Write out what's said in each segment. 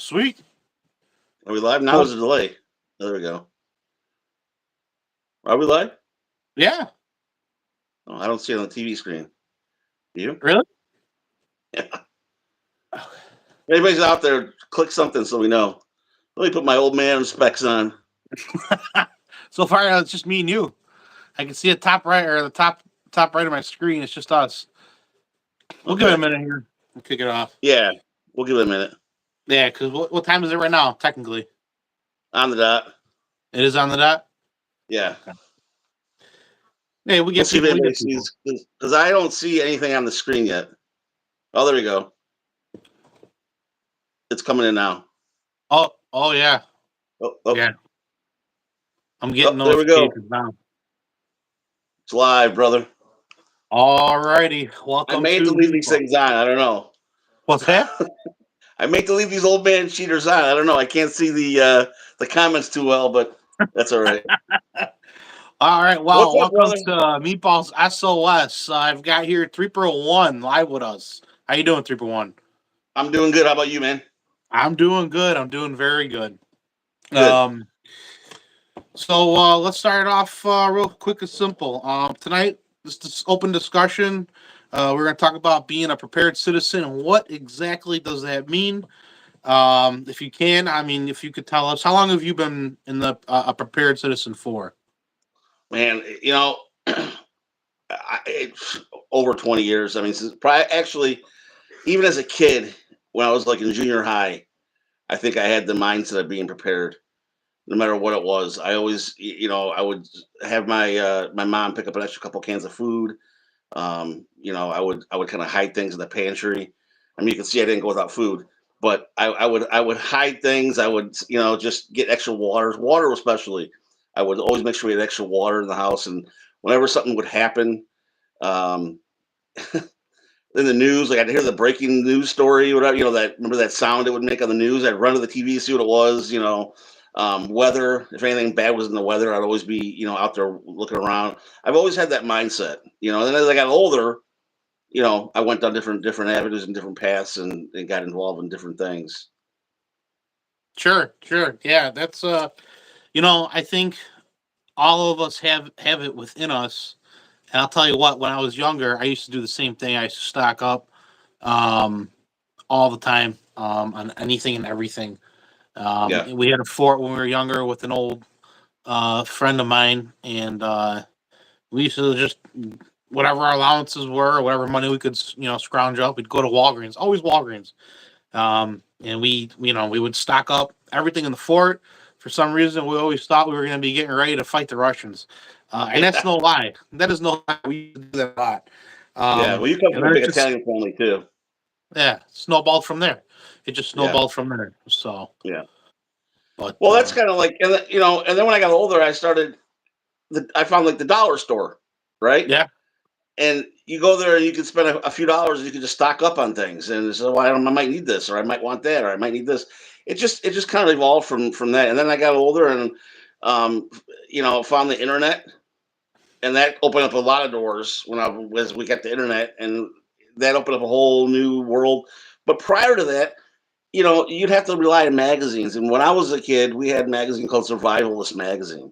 Sweet. Are we live? Now Cool. there's a delay. There we go. Are we live? Yeah. Oh, I don't see it on the TV screen. Do you? Really? Yeah. If anybody's out there, click something so we know. Let me put my old man specs on. So far, it's just me and you. I can see it top right or the top right of my screen. It's just us. We'll give it a Okay. minute here. We'll kick it off. Yeah, we'll give it a minute. Yeah, because what time is it right now? Technically, On the dot. it is on the dot. Yeah. Hey, we We'll get see if people. We anybody get people. sees, because I don't see anything on the screen yet. Oh, there we go. It's coming in now. Oh yeah, Oh, yeah. I'm getting there we go. notifications now. It's live, brother. Alrighty, I welcome may have to to leave these things on. I don't know. What's that? I may have to leave these old man cheaters on. I don't know. I can't see the comments too well, but that's all right. All right, What's well, up, welcome brother? to Meatballs SOS. I've got here 3-1 live with us. How you doing, 3-1? I'm doing good. How about you, man? I'm doing good. I'm doing very good. Good. So let's start off real quick and simple. Tonight, this open discussion. We're going to talk about being a prepared citizen and what exactly does that mean. If you can, I mean, if you could tell us, how long have you been in the a prepared citizen for? Man, it's over 20 years. I mean, actually, even as a kid, when I was like in junior high, I think I had the mindset of being prepared, no matter what it was. I always, I would have my mom pick up an extra couple cans of food. I would kind of hide things in the pantry. I mean, you can see I didn't go without food, but I would hide things. I would, just get extra water especially. I would always make sure we had extra water in the house, and whenever something would happen, um, in the news, like I'd hear the breaking news story, whatever, that remember that sound it would make on the news. I'd run to the TV, see what it was, weather. If anything bad was in the weather, I'd always be, out there looking around. I've always had that mindset, and then as I got older, I went down different avenues and different paths and got involved in different things. Sure. Yeah, that's I think all of us have it within us. And I'll tell you what, when I was younger, I used to do the same thing. I used to stock up um, all the time on anything and everything. Yeah. We had a fort when we were younger with an old friend of mine, and we used to just whatever our allowances were, whatever money we could scrounge up, we'd go to Walgreens, always Walgreens, and we would stock up everything in the fort. For some reason, we always thought we were going to be getting ready to fight the Russians, and that's no lie. That is no lie. We used to do that a lot. Yeah. Well, you come And from a then it big just Italian family too. snowballed from there. It just Yeah. snowballed from there. So, Yeah. but Well, that's kind of like, and then when I got older, I found like the dollar store, right? yeah, And you go there and you can spend a few dollars and you can just stock up on things. And so, well, I might need this, or I might want that, or I might need this. It just kind of evolved from that. And then I got older and, um, found the internet, and that opened up a lot of doors as we got the internet, and that opened up a whole new world. But prior to that, you'd have to rely on magazines. And when I was a kid, we had a magazine called Survivalist Magazine.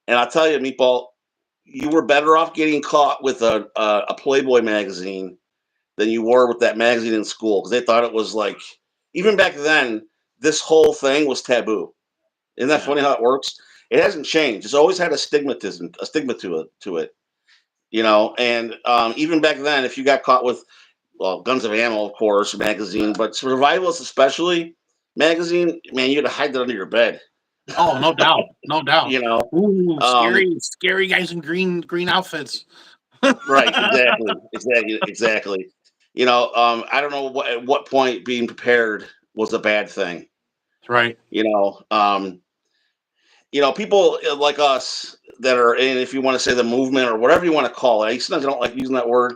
And I'll tell you, Meatball, you were better off getting caught with a Playboy magazine than you were with that magazine in school, because they thought it was like, even back then, this whole thing was taboo. Isn't that yeah, funny how it works? It hasn't changed. It's always had a stigma to it. And even back then, if you got caught with, well, Guns of Ammo, of course, magazine, but Survivalist especially magazine, man, you had to hide that under your bed. Oh, no doubt, no doubt. You know, Ooh, um, scary guys in green outfits. right? Exactly. I don't know at what point being prepared was a bad thing. Right. You know, um, people like us that are in, if you want to say the movement or whatever you want to call it. I sometimes don't like using that word.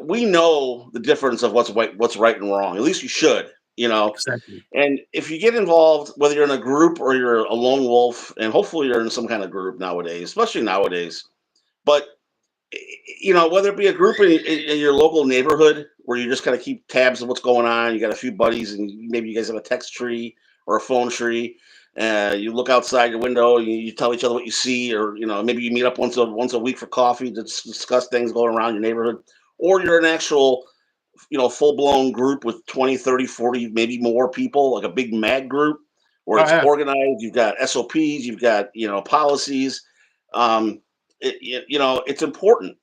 We know the difference of what's right and wrong. At least you should. Exactly. And if you get involved, whether you're in a group or you're a lone wolf, and hopefully you're in some kind of group nowadays, especially nowadays, but whether it be a group in your local neighborhood where you just kind of keep tabs of what's going on. You got a few buddies, and maybe you guys have a text tree or a phone tree. You look outside your window, you tell each other what you see, or maybe you meet up once a week for coffee to discuss things going around your neighborhood. Or you're an actual, full blown group with 20, 30, 40, maybe more people, like a big mag group where Oh it's yeah. organized. You've got SOPs, you've got policies. Um, it's important,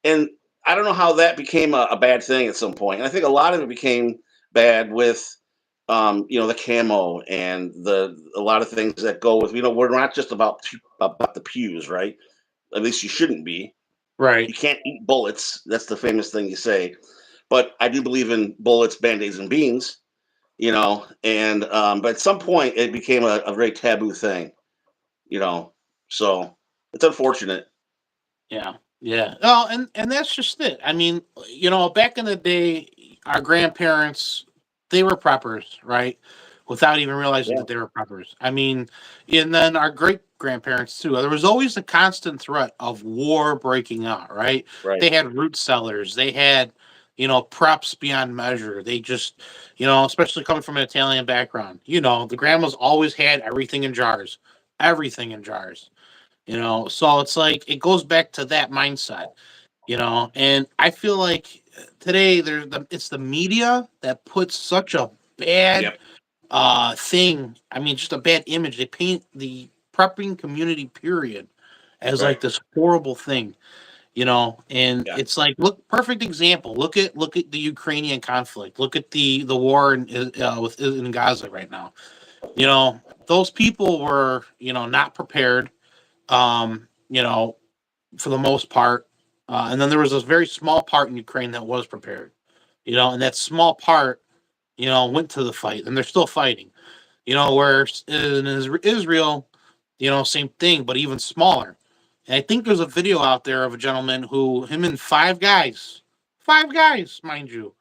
and I don't know how that became a bad thing at some point. And I think a lot of it became bad with the camo and a lot of things that go with. We're not just about the pews, right? At least you shouldn't be. Right. You can't eat bullets. That's the famous thing you say. But I do believe in bullets, band-aids, and beans. And but at some point it became a very taboo thing. You know, so it's unfortunate. Yeah, yeah. Oh, and that's just it. I mean, back in the day, our grandparents, they were preppers, right? Without even realizing Yeah, that they were preppers. I mean, and then our great grandparents too. There was always a constant threat of war breaking out, right? right. They had root cellars. They had, preps beyond measure. They just, especially coming from an Italian background, the grandmas always had everything in jars. So it's like it goes back to that mindset, and I feel like today it's the media that puts such a bad Yep. thing. I mean, just a bad image. They paint the prepping community period as like Right. this horrible thing, and Yeah. it's like, look, perfect example. Look at the Ukrainian conflict. Look at the war in Gaza right now. Those people were not prepared, you know, for the most part. And then there was this very small part in Ukraine that was prepared, and that small part, went to the fight, and they're still fighting. Where in Israel, same thing, but even smaller. And I think there's a video out there of a gentleman who, him and five guys, mind you,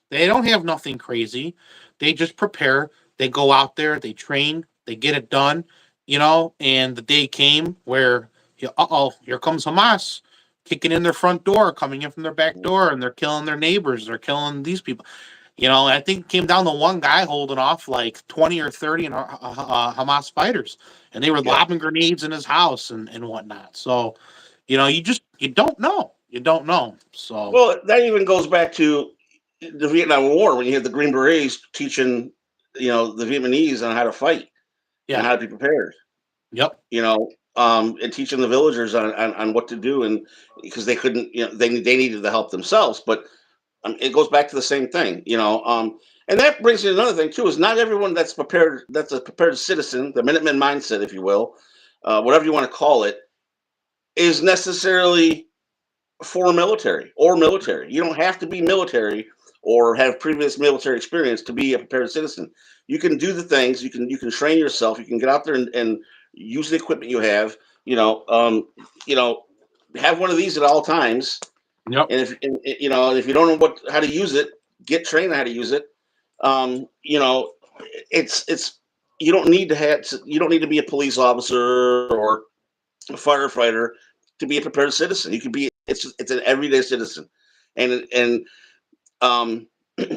they don't have nothing crazy. They just prepare. They go out there. They train. They get it done. And the day came where, here comes Hamas, kicking in their front door, coming in from their back door, and they're killing their neighbors. They're killing these people. I think it came down to one guy holding off like 20 or 30 Hamas fighters, and they were Yep. lobbing grenades in his house and whatnot. So, you don't know. You don't know. So, Well, that even goes back to the Vietnam War when you had the Green Berets teaching, the Vietnamese on how to fight and yeah. how to be prepared. Yep. And teaching the villagers on what to do, and because they couldn't, they needed the help themselves. But it goes back to the same thing, and that brings me to another thing too: is not everyone that's prepared, that's a prepared citizen, the Minuteman mindset, if you will, whatever you want to call it, is necessarily for military or military. You don't have to be military or have previous military experience to be a prepared citizen. You can do the things. You can train yourself. You can get out there and use the equipment you have. You know, have one of these at all times. Yep. And if you don't know how to use it, get trained on how to use it. Um, you know, it's you don't need to be a police officer or a firefighter to be a prepared citizen. You can be it's an everyday citizen, and um,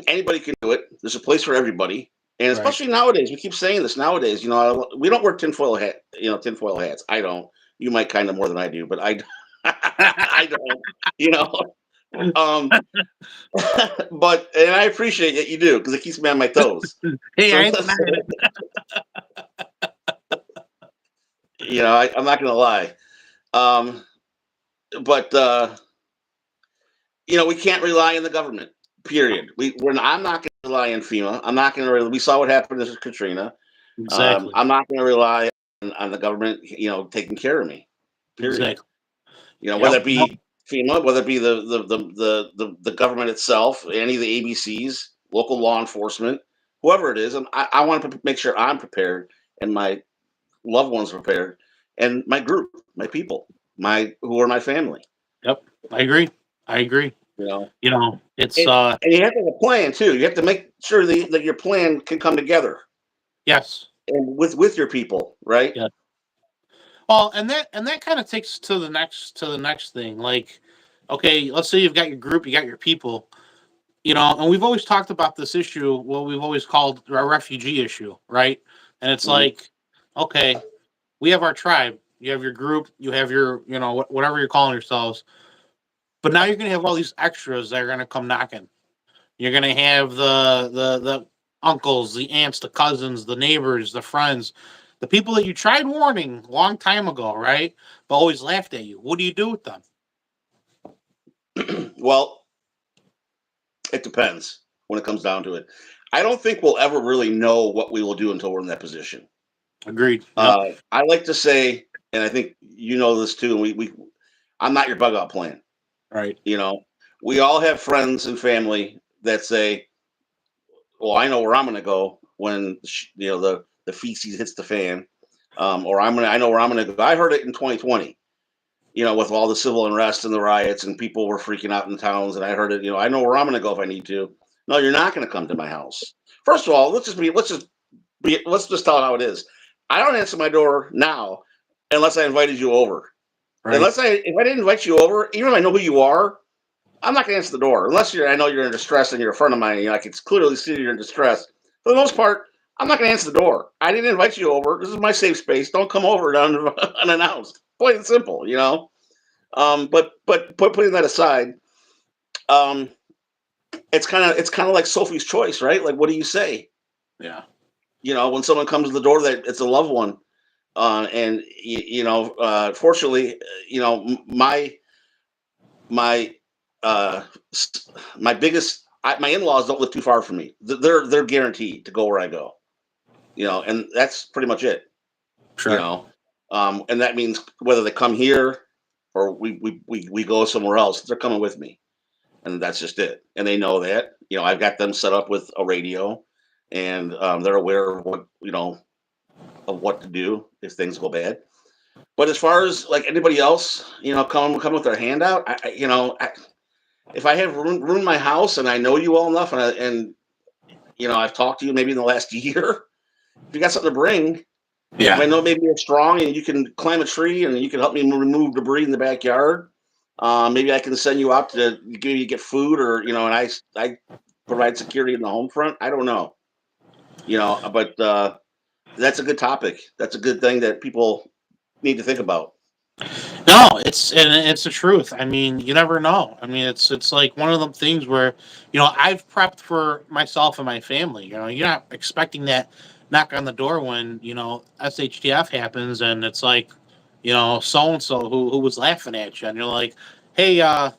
anybody can do it. There's a place for everybody, and Right. especially nowadays, we keep saying this nowadays. We don't wear tinfoil hats. I don't. You might kind of more than I do, but I I don't. You know, um, but and I appreciate that you do because it keeps me on my toes. Hey, I So, ain't denying it. I'm not gonna lie. Um, but we can't rely on the government. Period. I'm not going to rely on FEMA. I'm not going to. We saw what happened to Katrina. Exactly. I'm not going to rely on the government, taking care of me. Period. Exactly. Whether Yep. it Yep. be FEMA, whether it be the government itself, any of the ABCs, local law enforcement, whoever it is, I want to make sure I'm prepared and my loved ones are prepared, and my group, my people, who are my family. Yep. I agree. I agree. You know. It's And you have to have a plan too. You have to make sure that your plan can come together yes. and with your people, right? Yeah. Well, and that kind of takes to the next thing. Like, okay, let's say you've got your group, you got your people, and we've always talked about this issue, what we've always called a refugee issue, right? And it's Mhm. like, okay, we have our tribe, you have your group, you have your, whatever you're calling yourselves, but now you're going to have all these extras that are going to come knocking. You're going to have the uncles, the aunts, the cousins, the neighbors, the friends, the people that you tried warning a long time ago, right? But always laughed at you. What do you do with them? Well, it depends when it comes down to it. I don't think we'll ever really know what we will do until we're in that position. Agreed. Yep. I like to say, and I think you know this too. And I'm not your bug out plan. Right. You know, we all have friends and family that say, "Well, I know where I'm going to go when the feces hits the fan," or I know where I'm going to go. I heard it in 2020. With all the civil unrest and the riots and people were freaking out in towns, and I heard it. I know where I'm going to go if I need to. No, you're not going to come to my house. First of all, let's just tell it how it is. I don't answer my door now unless I invited you over. Right. If I didn't invite you over, even if I know who you are, I'm not going to answer the door unless I know you're in distress and you're a friend of mine. And I can clearly see you're in distress. For the most part, I'm not going to answer the door. I didn't invite you over. This is my safe space. Don't come over unannounced. Plain and simple. But putting that aside, um, it's kind of like Sophie's Choice, right? Like, what do you say? Yeah. When someone comes to the door that it's a loved one, and fortunately, my uh, my biggest my in-laws don't live too far from me. They're guaranteed to go where I go. And that's pretty much it. You Sure. know, and that means whether they come here or we go somewhere else, they're coming with me, and that's just it. And they know that. I've got them set up with a radio, and they're aware of what to do if things go bad. But as far as like anybody else, come with their hand out, if I have ruined my house and I know you well enough, and I've talked to you maybe in the last year, if you got something to bring, if I Yeah. know maybe you're strong and you can climb a tree and you can help me remove debris in the backyard, maybe I can send you out to get food, or and I provide security in the home front. I don't know, but that's a good topic. That's a good thing that people need to think about. No, it's the truth. I mean, you never know. I mean, it's like one of them things where, I've prepped for myself and my family. You're not expecting that knock on the door when, SHTF happens and it's like, so and so who was laughing at you and you're like, hey, Well,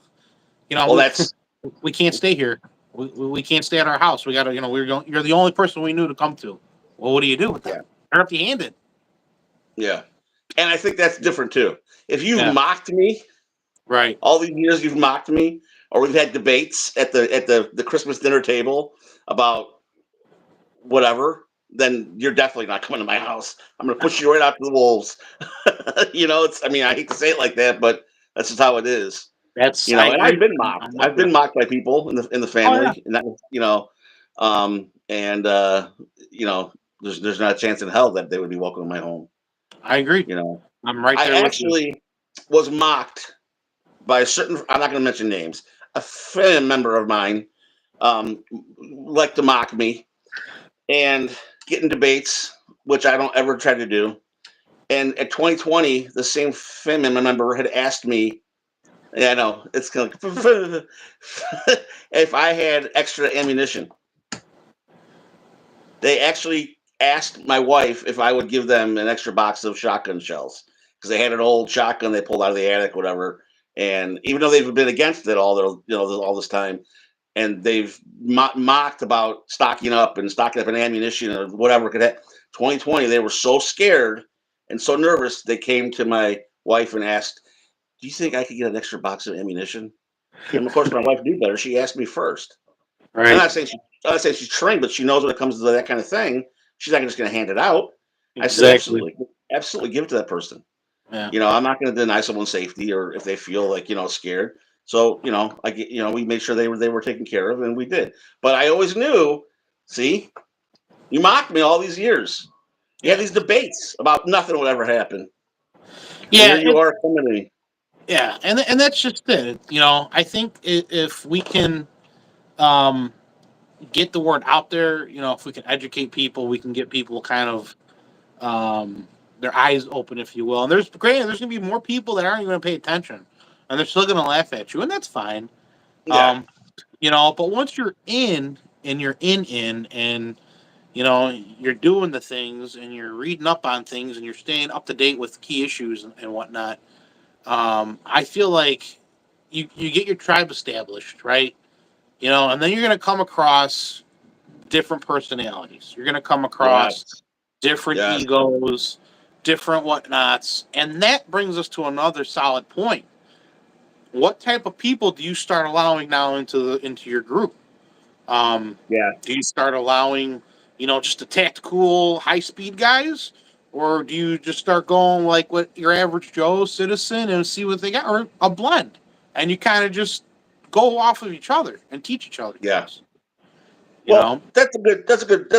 we that's we can't stay here. We can't stay at our house. We got to, you're the only person we knew to come to. Well, what do you do with yeah, that? You're empty handed. yeah, and I think that's different too. If you've Yeah. mocked me Right. all these years, you've mocked me, or we've had debates at the Christmas dinner table about whatever, then you're definitely not coming to my house. I'm going to push you right out to the wolves. I mean, I hate to say it like that, but that's just how it is. I And I've agree. been mocked. I'm with I've you. been mocked by people in the Oh yeah. family, and that, and there's not a chance in hell that they would be welcome in my home. I agree. You know, I'm right I there with you. actually was mocked by a certain. I'm not going to mention names. A family member of mine liked to mock me and get in debates, which I don't ever try to do. And at 2020, the same family member had asked me, yeah, I know it's kind of if I had extra ammunition. They actually asked my wife if I would give them an extra box of shotgun shells because they had an old shotgun they pulled out of the attic, whatever. And even though they've been against it all this time, and they've mocked about stocking up in ammunition or whatever. 2020, they were so scared and so nervous, they came to my wife and asked, "Do you think I could get an extra box of ammunition?" And of course, my wife knew better. She asked me first. I'm Right. not saying she's trained, but she knows when it comes to that kind of thing, she's not just going to hand it out. I said, Exactly. absolutely, absolutely, give it to that person. Yeah. I'm not going to deny someone's safety or if they feel like scared. So we made sure they were taken care of, and we did. But I always knew. See, you mocked me all these years. You had Yeah. these debates about nothing would ever happen, and here Yeah. you are coming to me. Yeah, and that's just it. I think if we can um, get the word out there, if we can educate people, we can get people kind of their eyes open, if you will. And there's going to be more people that aren't going to pay attention, and they're still going to laugh at you, and that's fine. Yeah, Um, but once you're in, and you're in, and you're doing the things, and you're reading up on things, and you're staying up to date with key issues and whatnot. I feel like you get your tribe established, right? And then you're going to come across different personalities. You're going to come across yes, different yes, egos, different whatnots, and that brings us to another solid point. What type of people do you start allowing now into your group? Um, yeah, do you start allowing, just the tactical, high speed guys, or do you just start going like what your average Joe citizen and see what they got, or a blend, and you kind of just go off of each other and teach each other yeah. things? You Well, know? that's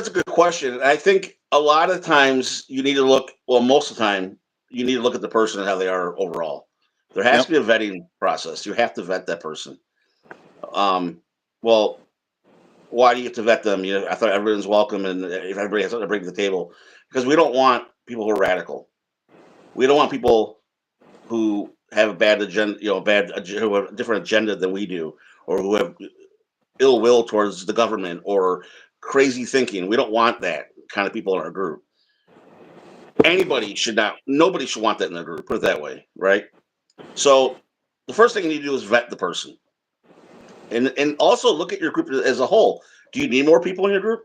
a good question. I think a lot of times you need to look. Well, most of the time you need to look at the person and how they are overall. There has Yep. to be a vetting process. You have to vet that person. Um, well, why do you have to vet them? I thought everyone's welcome and if everybody has something to bring to the table, because we don't want people who are radical. We don't want people who have a bad agenda, who have a different agenda than we do, or who have ill will towards the government or crazy thinking. We don't want that kind of people in our group. Anybody should not. Nobody should want that in their group. Put it that way, right? So the first thing you need to do is vet the person, and also look at your group as a whole. Do you need more people in your group?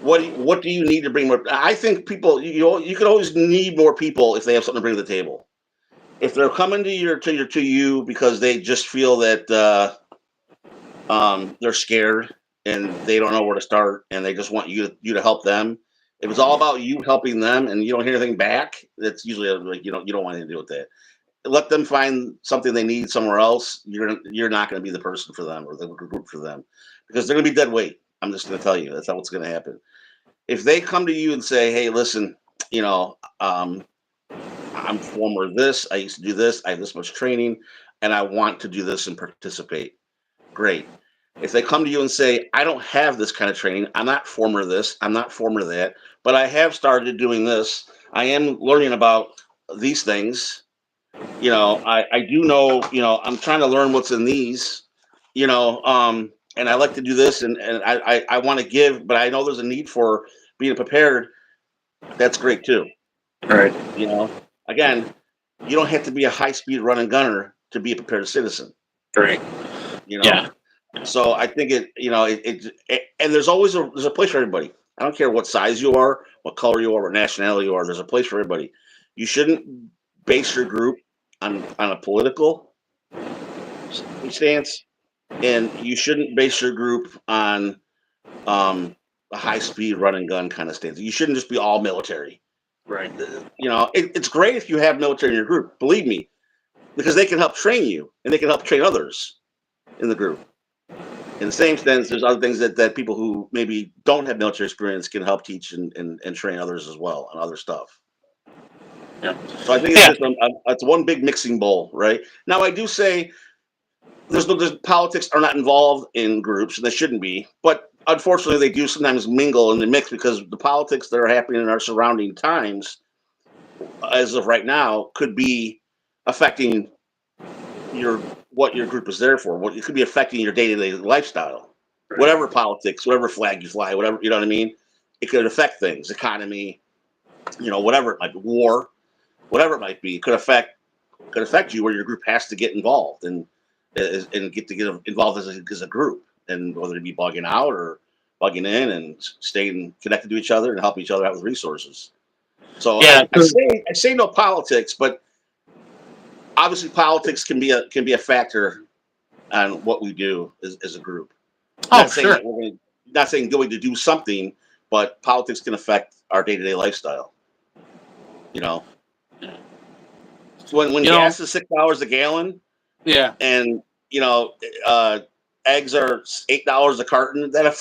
What do you need to bring more? I think people you can always need more people if they have something to bring to the table. If they're coming to you because they just feel that they're scared and they don't know where to start and they just want you to help them. If it's all about you helping them and you don't hear anything back, that's usually like you don't want anything to do with that. Let them find something they need somewhere else. You're not going to be the person for them or the group for them because they're going to be dead weight. I'm just going to tell you that's not what's going to happen. If they come to you and say, "Hey, listen, you know, I'm former this. I used to do this. I have this much training, and I want to do this and participate." Great. If they come to you and say, "I don't have this kind of training. I'm not former this. I'm not former that, but I have started doing this. I am learning about these things. I do know. I'm trying to learn what's in these. And I like to do this, and I want to give, but I know there's a need for being prepared. That's great too. Right. You know, again, you don't have to be a high speed running gunner to be a prepared citizen. Right. You know, Yeah. so I think and there's a place for everybody. I don't care what size you are, what color you are, what nationality you are. There's a place for everybody. You shouldn't base your group on a political stance, and you shouldn't base your group on a high speed run and gun kind of stance. You shouldn't just be all military. Right. It's great if you have military in your group. Believe me, because they can help train you and they can help train others in the group. In the same sense, there's other things that people who maybe don't have military experience can help teach and train others as well on other stuff. Yeah. So I think it's Yeah. just it's one big mixing bowl, right? Now I do say there's politics are not involved in groups and they shouldn't be, but unfortunately they do sometimes mingle in the mix because the politics that are happening in our surrounding times, as of right now, could be affecting your what your group is there for. What it could be affecting your day to day lifestyle. Right. Whatever politics, whatever flag you fly, whatever you know what I mean. It could affect things, economy, whatever it might be, war, whatever it might be. It could affect you where your group has to get involved and get involved as a group, and whether it be bugging out or bugging in and staying connected to each other and help each other out with resources. So Yeah. I say no politics, but obviously politics can be a factor on what we do as a group. Oh, Not saying sure. that not saying going to do something, but politics can affect our day to day lifestyle. You know, Yeah. when You know. gas is $6 a gallon, Yeah. and you know uh, eggs are $8 a carton, that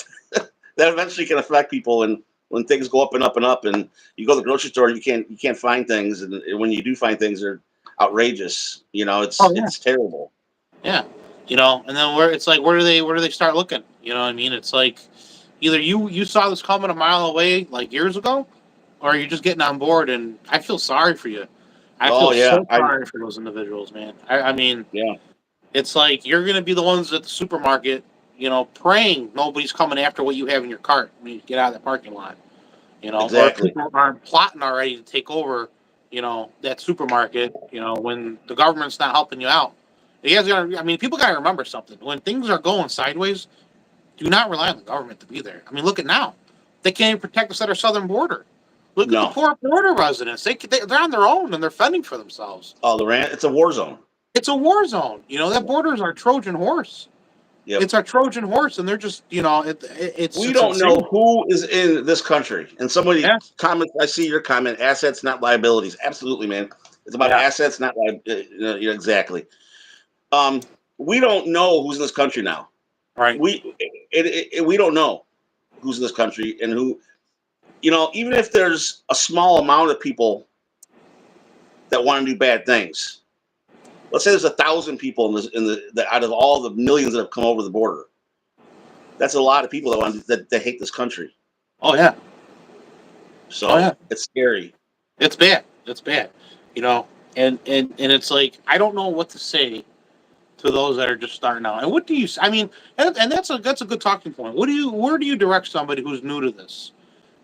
eventually can affect people. And when things go up and up and up, and you go to the grocery store, you can't find things, and when you do find things, outrageous. You know, Oh yeah, it's terrible. yeah. And then where do they start looking? You know what I mean? It's like either you saw this coming a mile away like years ago, or you're just getting on board. And I feel sorry for you. I feel Oh yeah, so sorry for those individuals, man. I mean, yeah, it's like you're going to be the ones at the supermarket, praying nobody's coming after what you have in your cart when you get out of the parking lot. Or exactly. people aren't plotting already to take over, that supermarket, when the government's not helping you out. You guys gotta, I mean, people gotta remember something. When things are going sideways, do not rely on the government to be there. I mean, look at now. They can't even protect us at our southern border. Look at the No, poor border residents. They're on their own and they're fending for themselves. oh, the rant. It's a war zone. It's a war zone. That border is our Trojan horse. Yep. It's our Trojan horse, and they're just, it's We it's don't know insane. who is in this country. And somebody Yeah, comments, I see your comment, assets, not liabilities. Absolutely, man. It's about yeah, assets, not exactly. Um, we don't know who's in this country now. right. We don't know who's in this country and who, even if there's a small amount of people that want to do bad things. Let's say there's 1,000 people out of all the millions that have come over the border. That's a lot of people that hate this country. Oh yeah, oh So yeah. it's scary. It's bad. It's bad. You know, and it's like I don't know what to say to those that are just starting out. And what do you? I mean, and that's a good talking point. Where do you direct somebody who's new to this?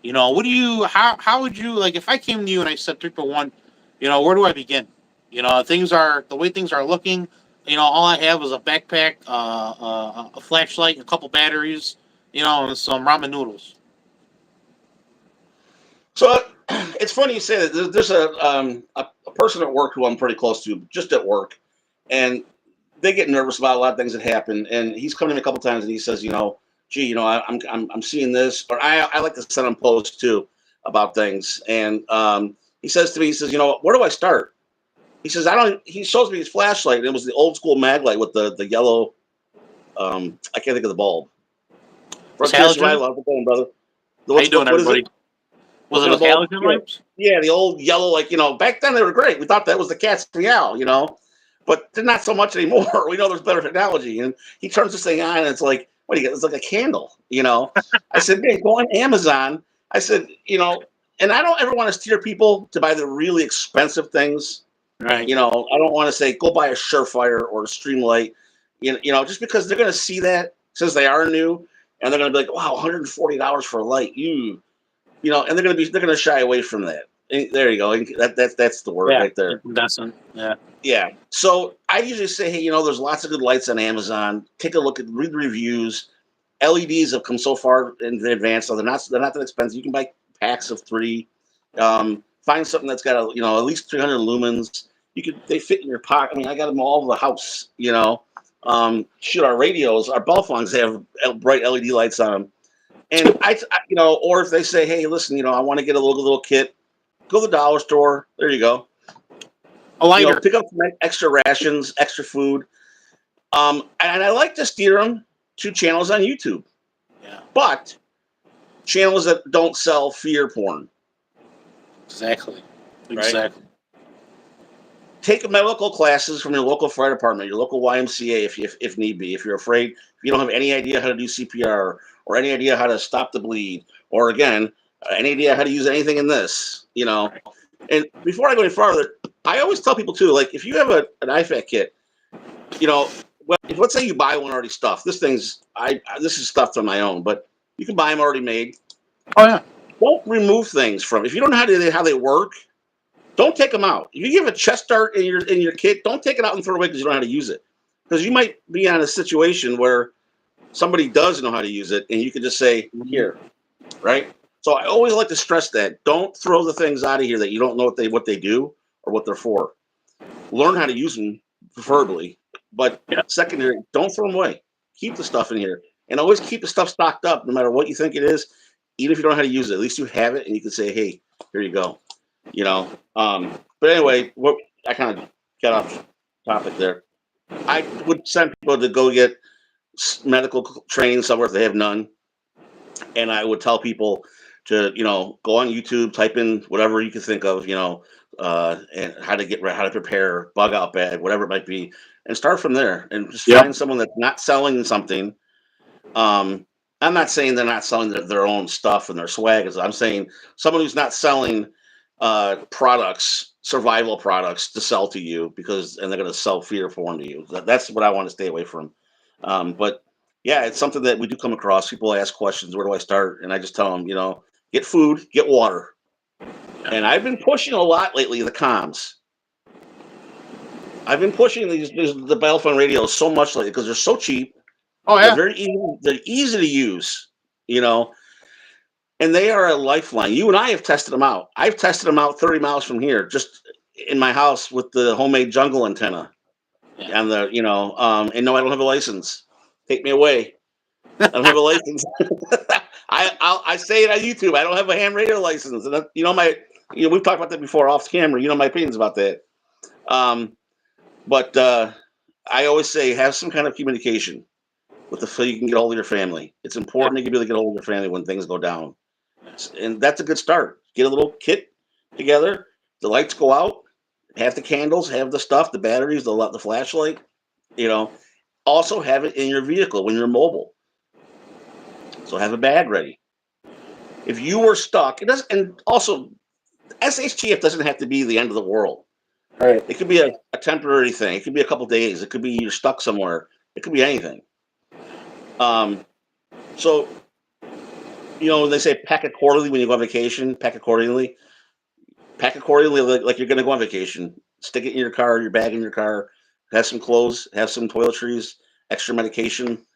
What do you? How would you like if I came to you and I said 3 for 1? Where do I begin? The way things are looking. All I have is a backpack, a flashlight, a couple batteries, and some ramen noodles. So it's funny you say that. There's a person at work who I'm pretty close to, just at work, and they get nervous about a lot of things that happen. And he's come to me a couple times and he says, gee, I'm seeing this, or I like to send him posts too about things. And he says to me, he says, where do I start? He says, I don't. He shows me his flashlight, and it was the old school mag light with the yellow. I can't think of the bulb. Was Frontier Survival, halogen? how's it going, brother? How you doing, What is it? everybody? What Was it kind of with bulb? halogen Yeah, lights? yeah, the old yellow, like back then they were great. We thought that was the cat's meow, but they're not so much anymore. We know there's better technology, and he turns this thing on, and it's like, what do you get? It's like a candle. I said, hey, go on Amazon. I said, and I don't ever want to steer people to buy the really expensive things. Right. I don't want to say go buy a Surefire or a Streamlight, just because they're going to see that since they are new, and they're going to be like, wow, $140 for a light, and they're going to shy away from that. And there you go. That's the word Yeah. right there. Incandescent. Yeah. Yeah. So I usually say, hey, there's lots of good lights on Amazon. Take a look read the reviews. LEDs have come so far in advance, so they're not that expensive. You can buy packs of 3. Find something that's got at least 300 lumens. They fit in your pocket. I mean, I got them all over the house. Our radios, our bell phones, they have bright LED lights on them. And or if they say, hey, listen, I want to get a little kit, go to the dollar store. There you go. A lighter. Pick up some extra rations, extra food. And I like to steer them to channels on YouTube, Yeah. but channels that don't sell fear porn. Exactly. Right? Exactly. Take medical classes from your local fire department, your local YMCA, if need be. If you're afraid, if you don't have any idea how to do CPR or any idea how to stop the bleed, or again, any idea how to use anything in this, Right. And before I go any farther, I always tell people too, like if you have an IFAC kit, well, if let's say you buy one already stuffed, this is stuffed on my own, but you can buy them already made. Oh yeah. Don't remove things from. If you don't know how they work, don't take them out. If you give a chest dart in your kit, don't take it out and throw it away because you don't know how to use it. Because you might be in a situation where somebody does know how to use it, and you can just say, here, right? So I always like to stress that. Don't throw the things out of here that you don't know what they do or what they're for. Learn how to use them, preferably. But Yeah. secondary, don't throw them away. Keep the stuff in here. And always keep the stuff stocked up, no matter what you think it is. Even if you don't know how to use it, at least you have it, and you can say, hey, here you go. But anyway, I kind of got off topic there. I would send people to go get medical training somewhere if they have none, and I would tell people to go on YouTube, type in whatever you can think of, and how to prepare bug out bag, whatever it might be, and start from there. And just Yep. find someone that's not selling something. Um, I'm not saying they're not selling their own stuff and their swag. I'm saying someone who's not selling products, survival products, to sell to you and they're going to sell fear form to you. That's what I want to stay away from. But yeah, it's something that we do come across. People ask questions, where do I start? And I just tell them, get food, get water. And I've been pushing a lot lately the comms. I've been pushing the Battlefront radios so much lately because they're so cheap. Oh They're yeah. very easy. They're easy to use, you know, and they are a lifeline. You and I have tested them out. I've tested them out 30 miles from here, just in my house with the homemade jungle antenna, Yeah. and and no, I don't have a license. Take me away. I don't have a license. I say it on YouTube. I don't have a ham radio license, and we've talked about that before off camera. You know my opinions about that. But I always say have some kind of communication so you can get hold of your family. It's Yeah. important to be able to get hold of your family when things go down, and that's a good start. Get a little kit together. The lights go out. Have the candles. Have the stuff. The batteries. The flashlight. You know. Also have it in your vehicle when you're mobile. So have a bag ready. If you were stuck, it doesn't. And also, SHTF doesn't have to be the end of the world. Right. It could be a temporary thing. It could be a couple days. It could be you're stuck somewhere. It could be anything. So they say pack accordingly when you go on vacation. Pack accordingly. Pack accordingly, like you're going to go on vacation. Stick it in your car, your bag in your car. Have some clothes. Have some toiletries. Extra medication.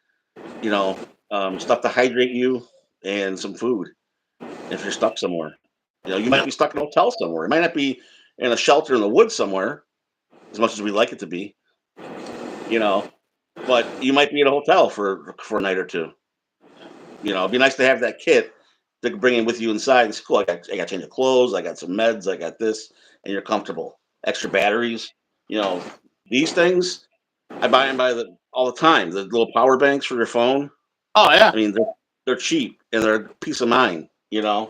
Stuff to hydrate you, and some food. If you're stuck somewhere, you might be stuck in a hotel somewhere. It might not be in a shelter in the woods somewhere, as much as we like it to be. You know, but you might be in a hotel for a night or two. It'd be nice to have that kit to bring in with you inside. It's cool. I got change of clothes. I got some meds. I got this, and you're comfortable. Extra batteries. These things I buy them all the time. The little power banks for your phone. Oh yeah. I mean, they're cheap and they're peace of mind. And,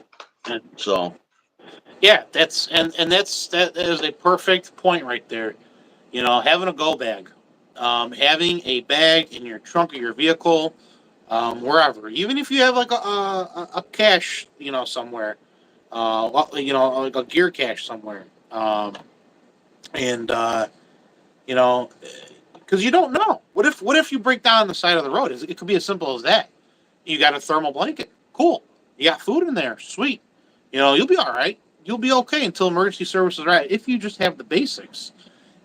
So yeah. That is a perfect point right there. Having a go bag, having a bag in your trunk of your vehicle, wherever, even if you have like a cache, somewhere, like a gear cache somewhere, and you know, because you don't know. What if you break down on the side of the road? It could be as simple as that. You got a thermal blanket, cool. You got food in there, sweet. You'll be all right. You'll be okay until emergency services are right. If you just have the basics.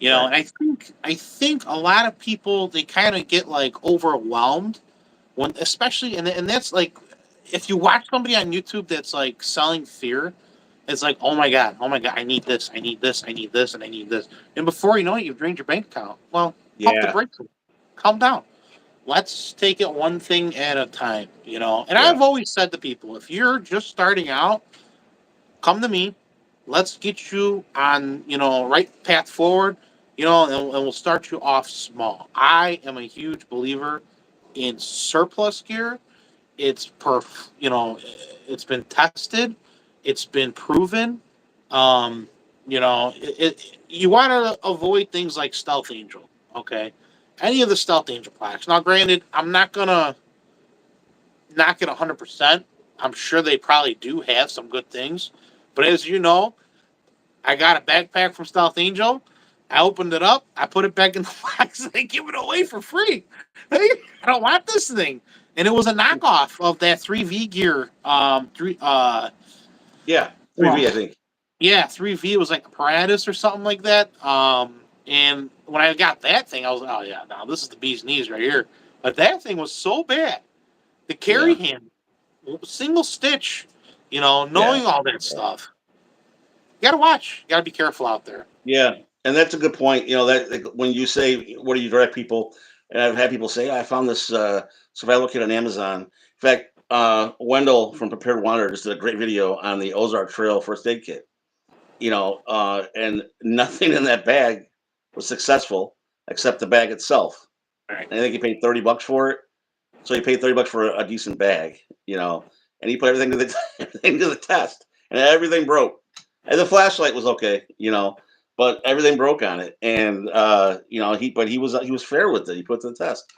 right. And I think a lot of people, they kind of get like overwhelmed when, especially, and that's like, if you watch somebody on YouTube that's like selling fear, it's like, oh my god, I need this, I need this, I need this, and I need this, and before you know it, you've drained your bank account. Well, pump the Yeah. brakes, calm down. Let's take it one thing at a time. And Yeah. I've always said to people, if you're just starting out, come to me. Let's get you on, right path forward, and we'll start you off small. I am a huge believer in surplus gear. It's it's been tested, it's been proven. You want to avoid things like Stealth Angel, okay? Any of the Stealth Angel products. Now, granted, I'm not gonna knock it 100%. I'm sure they probably do have some good things, but as you know, I got a backpack from Stealth Angel. I opened it up. I put it back in the box. And I give it away for free. Hey, I don't want this thing. And it was a knockoff of that 3V gear. Yeah. 3V, Well, I think. yeah, 3V was like a Paratus or something like that. And when I got that thing, I was like, oh yeah, now this is the bee's knees right here. But that thing was so bad. The carry Yeah. hand, single stitch, Yeah. knowing all that stuff. You gotta watch. You gotta be careful out there. Yeah. And that's a good point. That like, when you say, what do you direct people? And I've had people say, I found this survival kit on Amazon. In fact, Wendell from Prepared Wander just did a great video on the Ozark Trail first aid kit. And nothing in that bag was successful except the bag itself. All right. And I think he paid $30 for it. So you paid $30 for a decent bag, and he put everything to the everything to the test, and everything broke. And the flashlight was okay, but everything broke on it. And he was fair with it. He put it to the test,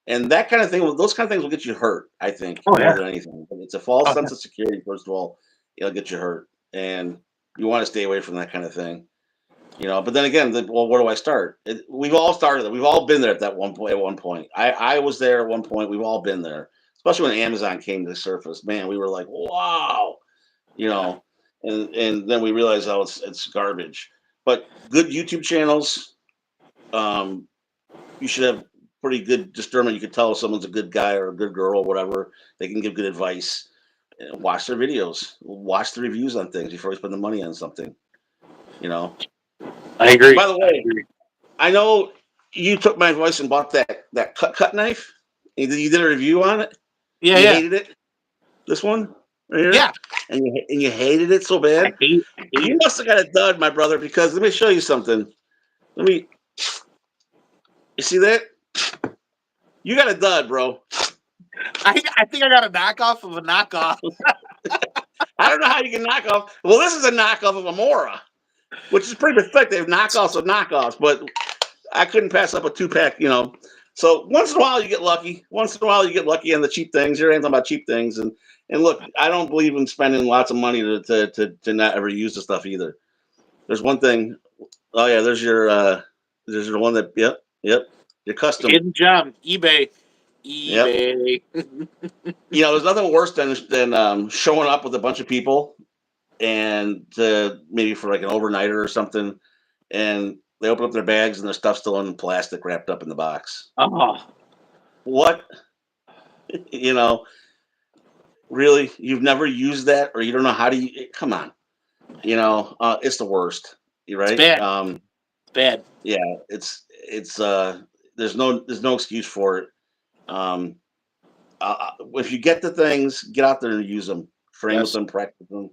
and that kind of thing. Those kind of things will get you hurt. I think Oh more yeah. than anything. It's a false Oh, sense of security. First of all, it'll get you hurt, and you want to stay away from that kind of thing. But then again, well, where do I start? We've all started it. We've all been there at that one point. At one point, I was there at one point. We've all been there, especially when Amazon came to the surface. Man, we were like, wow, you yeah. know, and then we realized, oh, it's garbage. But good YouTube channels, um, you should have pretty good discernment. You can tell if someone's a good guy or a good girl or whatever. They can give good advice. Watch their videos. Watch the reviews on things before you spend the money on something. You know. I agree. By the I way, agree. I know you took my advice and bought that cut knife. You did a review on it. Yeah, You yeah, hated it. This one right here, yeah. and you hated it so I bad. hate You it. must have got it done, my brother. Because let me show you something. Let me. You see that? You got a dud, bro. I think I got a knockoff of a knockoff. I don't know how you can knock off. Well, this is a knockoff of a Mora, which is pretty pathetic. They have knockoffs of knockoffs, but I couldn't pass up a 2-pack. So once in a while you get lucky. Once in a while you get lucky on the cheap things. You're talking about cheap things, and look, I don't believe in spending lots of money to not ever use the stuff either. There's one thing. Oh yeah, there's your one that. Yep. Your custom. Hidden gem. eBay. Yep. eBay. There's nothing worse than showing up with a bunch of people and maybe for like an overnighter or something, and they open up their bags and their stuff's still in plastic wrapped up in the box. Oh, What? you know, really? You've never used that, or you don't know how to? Come on. It's the worst. You're it's right. bad. It's bad. Yeah, it's there's no excuse for it. Um, if you get the things, get out there and use them, train with Yes, them, practice them.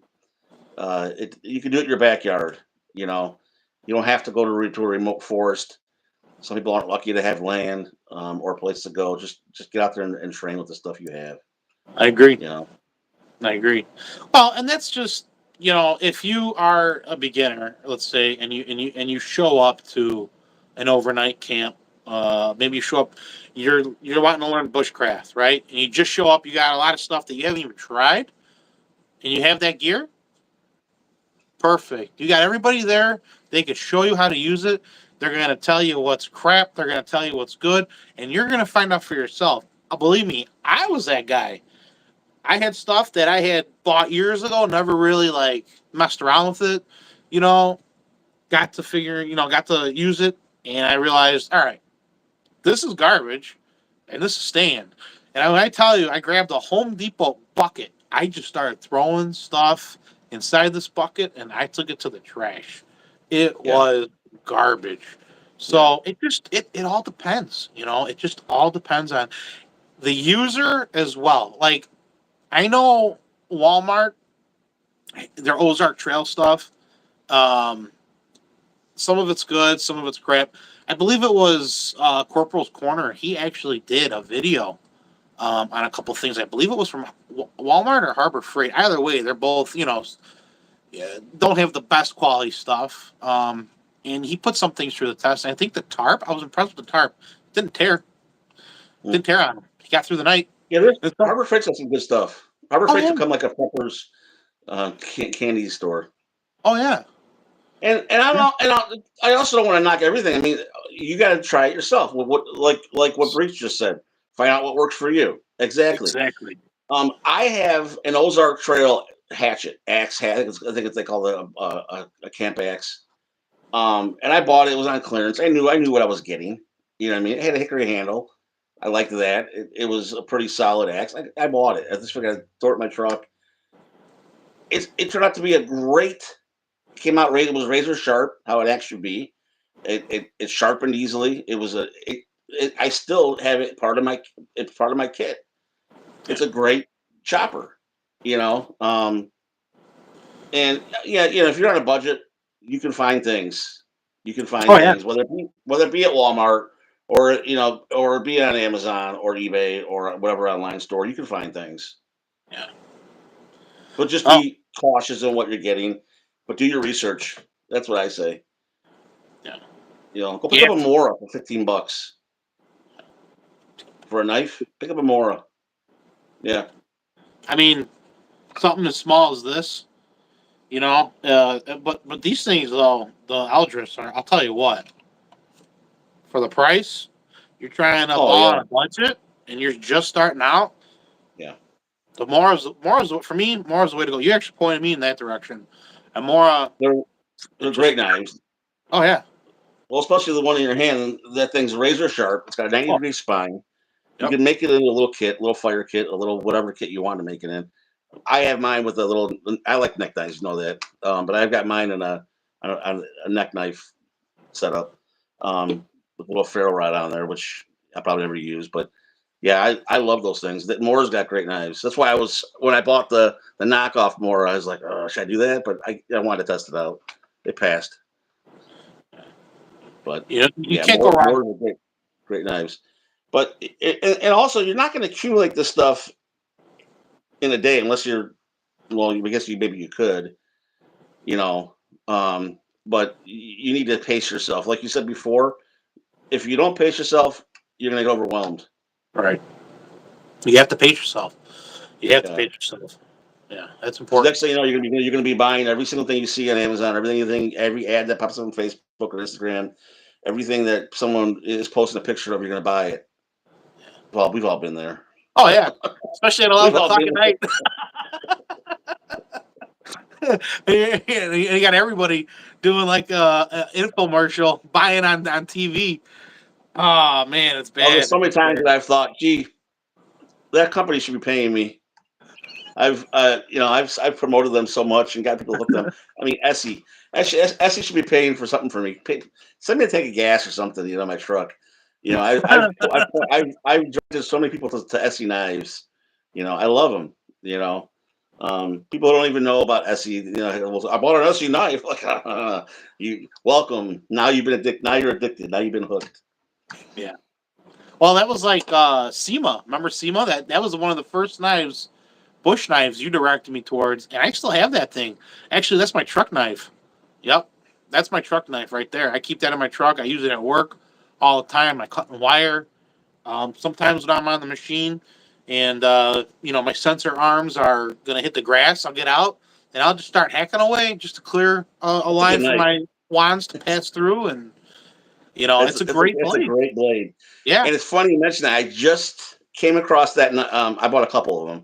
You can do it in your backyard. You know, you don't have to go to a remote forest. Some people aren't lucky to have land or a place to go. Just get out there and train with the stuff you have. I agree. You know, I agree. Well, and that's just if you are a beginner, let's say, and you show up to an overnight camp, maybe you show up, you're wanting to learn bushcraft, right? And you just show up, you got a lot of stuff that you haven't even tried, and you have that gear. Perfect. You got everybody there. They can show you how to use it. They're going to tell you what's crap. They're going to tell you what's good, and you're going to find out for yourself. Believe me, I was that guy. I had stuff that I had bought years ago, never really like messed around with it. You know, got to use it, and I realized, all right, this is garbage, and this is staying. And when I tell you, I grabbed a Home Depot bucket. I just started throwing stuff inside this bucket, and I took it to the trash. It yeah, was garbage. yeah, So it all depends. It just all depends on the user as well. Like I know Walmart, their Ozark Trail stuff. Um, some of it's good, some of it's crap. I believe it was Corporal's Corner. He actually did a video on a couple things. I believe it was from Walmart or Harbor Freight. Either way, they're both yeah, don't have the best quality stuff. And he put some things through the test. And I think the tarp. I was impressed with the tarp. Didn't tear. mm. Didn't tear on him. He got through the night. Yeah. Harbor Freight's got some good stuff. Harbor Oh Freight's yeah. become like a Pepper's candy store. Oh yeah. And Yeah. I also don't want to knock everything. I mean, you got to try it yourself. Like what Breach just said. Find out what works for you. Exactly. Exactly. I have an Ozark Trail hatchet axe. I think it's they call it a camp axe. And I bought it. It was on clearance. I knew what I was getting. You know what I mean? It had a hickory handle. I liked that. It was a pretty solid axe. I bought it. I just figured I'd throw it in my truck. It turned out to be a great. Came out. It was razor sharp. How it actually be. It sharpened easily. It was I still have it part of my. It's part of my kit. Yeah. It's a great chopper. You know. And yeah, if you're on a budget, you can find things. You can find Oh yeah. things, whether it be at Walmart or or be on Amazon or eBay or whatever online store. You can find things. Yeah. But just Oh, be cautious on what you're getting. But do your research. That's what I say. yeah. Go pick You up have a to. Mora for $15 for a knife. Pick up a Mora. Yeah. I mean, something as small as this, but these things though, the Eldris are. I'll tell you what, for the price, you're trying to Oh ball yeah. on a budget, and you're just starting out. Yeah. The Mora's for me. Mora's the way to go. You actually pointed me in that direction, and Mora, They're it they're great just. knives. Oh yeah. Well, especially the one in your hand. That thing's razor sharp. It's got a 90 Oh, degree spine. You yep. can make it in a little kit, little fire kit, a little whatever kit you want to make it in. I have mine with a little. I like neck knives, you know that. But I've got mine in a neck knife setup, with a little ferro rod on there, which I probably never use. But yeah, I love those things. That Mora's got great knives. That's why I was when I bought the knockoff Mora, I was like, oh, should I do that? But I wanted to test it out. It passed. But You yeah, can't go wrong. Mora's are great knives. But and also, you're not going to accumulate this stuff in a day unless you're well. I guess maybe you could, you know. But you need to pace yourself. Like you said before, if you don't pace yourself, you're going to get overwhelmed. Right. You have to pace yourself. You have to Yeah. pace yourself. Yeah, that's Because important. next thing you know, you're gonna be buying every single thing you see on Amazon, every ad that pops up on Facebook or Instagram, everything that someone is posting a picture of, you're gonna buy it. Well, we've all been there. Oh yeah, especially at We've 11 all o'clock been at there. night. You got everybody doing like an infomercial, buying on TV. Oh man, it's Oh, there's bad. so many It's times that bad. I've thought, gee, that company should be paying me. I've promoted them so much and got people hooked on. I mean, Essie, actually, Essie should be paying for something for me. Send me a tank of gas or something, my truck. I've directed so many people to Essie knives. I love them. People don't even know about Essie. Well, I bought an Essie knife. Like, you welcome. Now you've been addicted. Now you're addicted. Now you've been hooked. Yeah. Well, that was like SEMA. Remember SEMA? That was one of the first knives, bush knives you directed me towards, and I still have that thing. Actually, that's my truck knife. Yep, that's my truck knife right there. I keep that in my truck. I use it at work all the time. I cut and wire. Sometimes when I'm on the machine, and my sensor arms are gonna hit the grass, I'll get out and I'll just start hacking away just to clear a That's a good line for knife. my wands to pass through, and That's it's a that's a great that's a blade. great blade. Yeah. And it's funny you mention that. I just came across that. I bought a couple of them,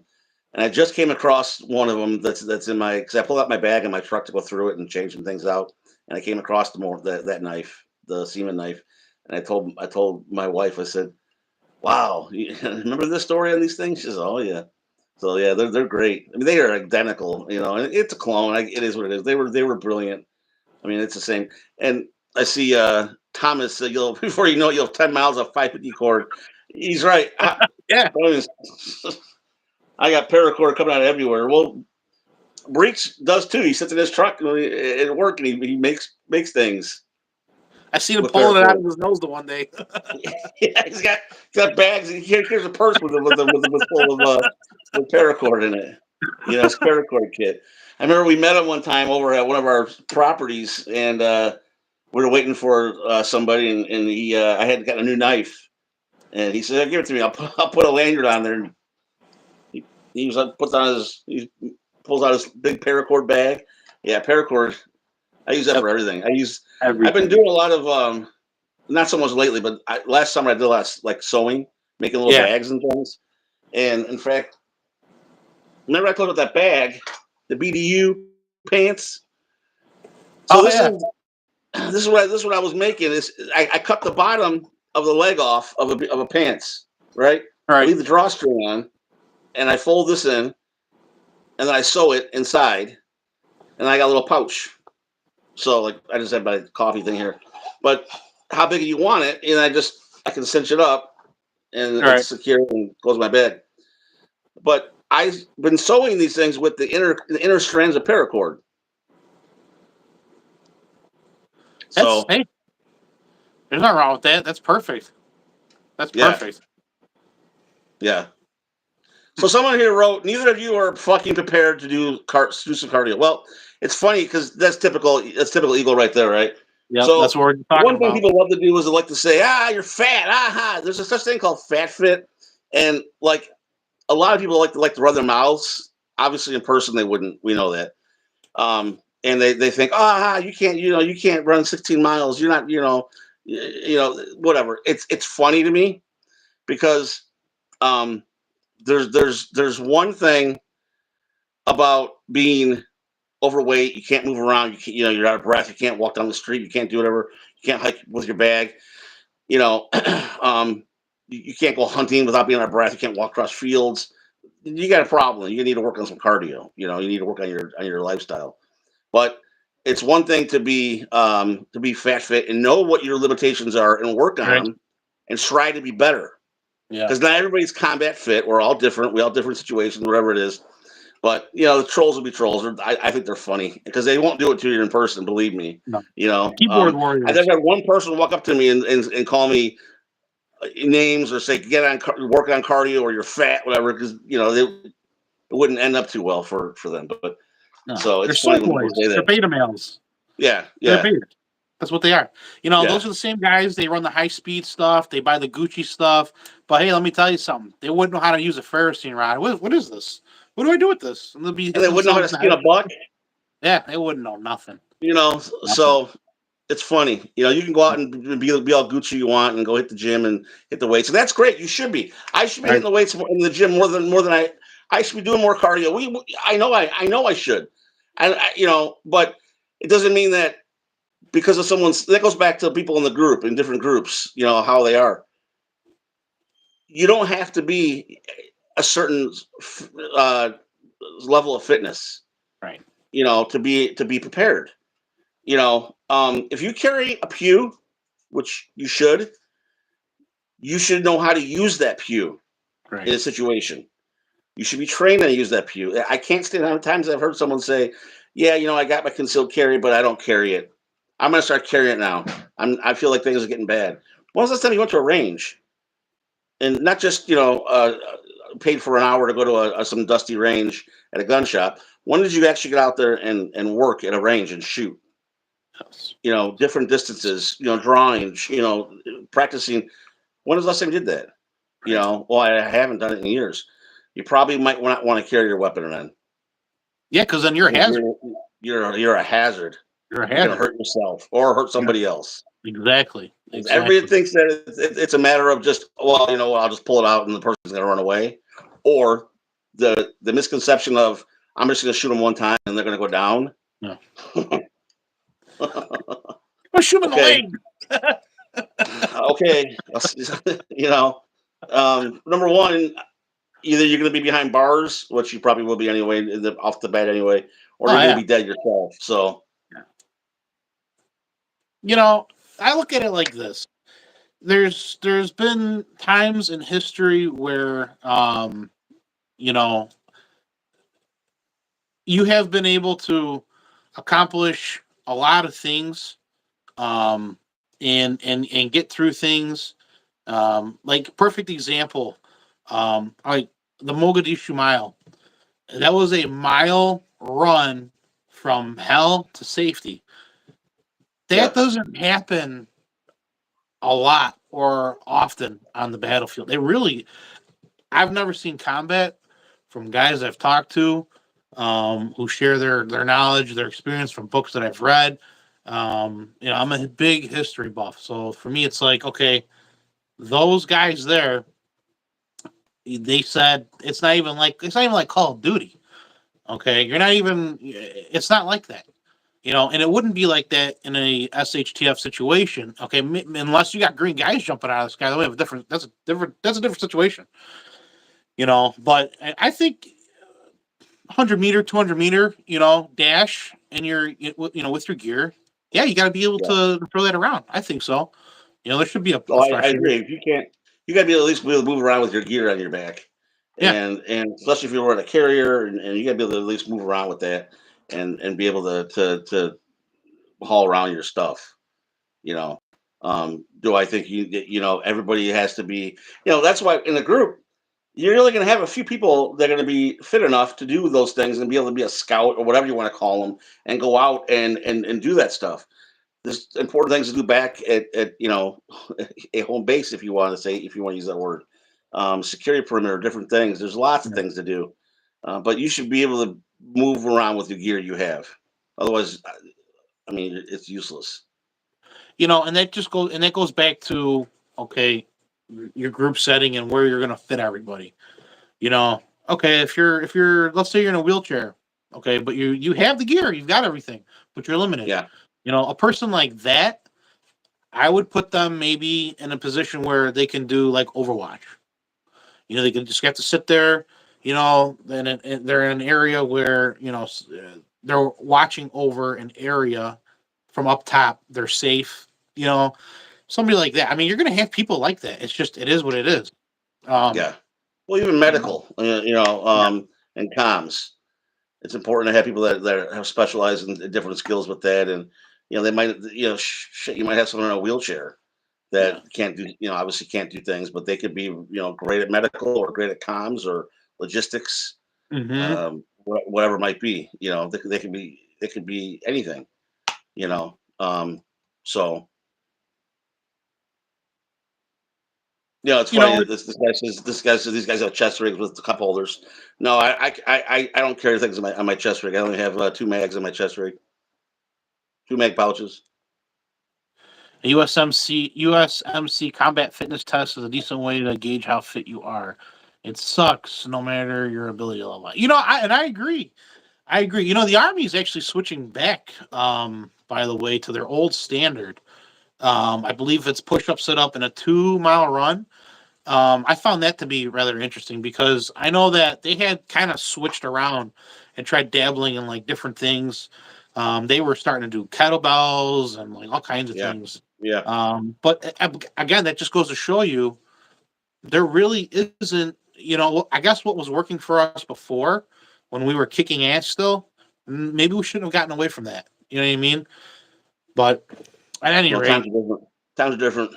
and I just came across one of them that's in my because I pulled out my bag in my truck to go through it and change some things out, and I came across that knife, the Seaman knife, and I told my wife, I said, "Wow, remember this story on these things?" She says, "Oh yeah." So yeah, they're great. I mean, they are identical, and it's a clone. It is what it is. They were brilliant. I mean, it's the same. And I see Thomas. You'll before you know it, you'll have 10 miles of 550 cord. He's right. Yeah. I got paracord coming out everywhere. Well, Breach does too. He sits in his truck at work and he makes things I seen him with pulling it out paracord. of his nose the one day. Yeah, he's got bags. Here's a purse with full of with paracord in it. It's paracord kit. I remember we met him one time over at one of our properties, and we were waiting for somebody, and I had gotten a new knife, and he said, "Give it to me. I'll put a lanyard on there." And he was like, he pulls out his big paracord bag. Yeah, paracord. I use that Yep. for everything. I've been Everything. doing a lot of not so much lately, but last summer I did a lot of like sewing, making little Yeah. bags and things. And in fact, remember I told you about that bag, the BDU pants. So Oh this yeah. is this is what I was making is I cut the bottom of the leg off of a pants, right? All I right. leave the drawstring on, and I fold this in, and then I sew it inside, and I got a little pouch. So like I just have my coffee thing here, but how big do you want it? And I can cinch it up, and All right. it's secure and goes in my bag. But I've been sewing these things with the inner strands of paracord. That's So hey. There's nothing wrong with that. That's perfect. That's yeah, perfect. yeah. So someone here wrote, neither of you are fucking prepared to do some cardio. Well, it's funny because that's typical. That's typical ego right there, right? Yep, that's So what we're talking one thing about. people love to do is they like to say, you're fat. Aha. There's a such thing called fat fit. And like a lot of people like to run their mouths. Obviously in person they wouldn't. We know that. And they think, you can't, you can't run 16 miles. You're not, whatever. It's funny to me because there's one thing about being overweight. You can't move around. You can't, you're out of breath. You can't walk down the street. You can't do whatever. You can't hike with your bag. You know, you can't go hunting without being out of breath. You can't walk across fields. You got a problem. You need to work on some cardio. You need to work on your lifestyle. But it's one thing to be fat fit and know what your limitations are and work on Right. them and try to be better. Yeah. Because not everybody's combat fit. We're all different. We all have different situations, whatever it is. But the trolls will be trolls. I think they're funny because they won't do it to you in person. Believe me. No. I've Keyboard warriors. never had one person walk up to me and call me names or say work on cardio or you're fat, whatever. Because it wouldn't end up too well for them. But No. so They're it's funny when boys. people say They're that. beta males. Yeah. They're beta. That's what they are. Yeah. Those are the same guys. They run the high speed stuff. They buy the Gucci stuff. But hey, let me tell you something. They wouldn't know how to use a Ferricine rod. What is this? What do I do with this? And they'll be And they wouldn't know how to skin a buck. Yeah, they wouldn't know nothing. So it's funny. You can go out and be all Gucci you want and go hit the gym and hit the weights. And that's great. You should be. I should be hitting the weights in the gym more than I should be doing more cardio. I know I should. But it doesn't mean that because of that goes back to people in the group, in different groups, how they are. You don't have to be a certain level of fitness, right? To be prepared. If you carry a pew, which you should know how to use that pew in a situation. You should be trained how to use that pew. I can't stand how many times I've heard someone say, "Yeah, I got my concealed carry, but I don't carry it. I'm gonna start carrying it now. I feel like things are getting bad." When was the last time you went to a range, and not just paid for an hour to go to some dusty range at a gun shop? When did you actually get out there and work at a range and shoot? Different distances, drawing, practicing. When was the last time you did that? Well, I haven't done it in years. You probably might not want to carry your weapon then. Yeah, because then you're a hazard. You're a hazard. You're a hazard. You're gonna hurt yourself or hurt somebody else. Exactly. Everybody thinks that it's a matter of just, I'll just pull it out and the person's gonna run away, or the misconception of I'm just gonna shoot them one time and they're gonna go down. No. Well, shoot him in the leg. Okay. Number one, either you're going to be behind bars, which you probably will be anyway, off the bat anyway, or you're going to be dead yourself. So, I look at it like this. There's been times in history where, you have been able to accomplish a lot of things, and get through things. Like perfect example, like the Mogadishu Mile. That was a mile run from hell to safety. That doesn't happen a lot or often on the battlefield. I've never seen combat from guys I've talked to, who share their knowledge, their experience from books that I've read. I'm a big history buff, so for me, it's like, okay, those guys there, they said it's not even like Call of Duty. Okay, it's not like that, and it wouldn't be like that in a SHTF situation. Okay, unless you got green guys jumping out of the sky, that's a different situation. But I think 100 meter, 200 meter, dash, and with your gear. Yeah, you got to be able to throw that around. I think so. There should be a. I agree. If you can't, you got to be at least be able to move around with your gear on your back. And especially if you're on a carrier, and you got to be able to at least move around with that, and be able to haul around your stuff. Do I think everybody has to be? That's why in a group, you're only going to have a few people that are going to be fit enough to do those things and be able to be a scout or whatever you want to call them and go out and do that stuff. There's important things to do back at a home base, if you want to say, if you want to use that word. Security perimeter, different things. There's lots of Yeah. things to do, but you should be able to move around with the gear you have. Otherwise, I mean, it's useless. And that goes back to, okay, your group setting and where you're going to fit everybody. Okay, if you're let's say you're in a wheelchair, okay, but you have the gear, you've got everything, but you're limited. Yeah, A person like that, I would put them maybe in a position where they can do like Overwatch. They can just have to sit there. And they're in an area where they're watching over an area from up top. They're safe. Somebody like that. I mean, you're going to have people like that. It's just it is what it is. Um, yeah. Well, even you know, medical, yeah. and comms. It's important to have people that have specialized in different skills with that, and they might, shit, you might have someone in a wheelchair that Yeah. can't do, obviously can't do things, but they could be, great at medical or great at comms or logistics, Hmm. whatever it might be. They could be anything. You know, so it's You funny know, that this guy says these guys have chest rigs with cup holders. No, I don't carry things on my chest rig. I only have two mags on my chest rig, two mag pouches. a USMC combat fitness test is a decent way to gauge how fit you are. It sucks no matter your ability level. I agree. I agree. The Army is actually switching back, by the way, to their old standard. I believe it's push up, sit up, and a 2 mile run. I found that to be rather interesting because I know that they had kind of switched around and tried dabbling in like different things. They were starting to do kettlebells and like all kinds of Yeah, things. yeah. But again, that just goes to show you there really isn't. I guess what was working for us before when we were kicking ass still, maybe we shouldn't have gotten away from that. You know what I mean? But at any Times rate, are different. Times are different.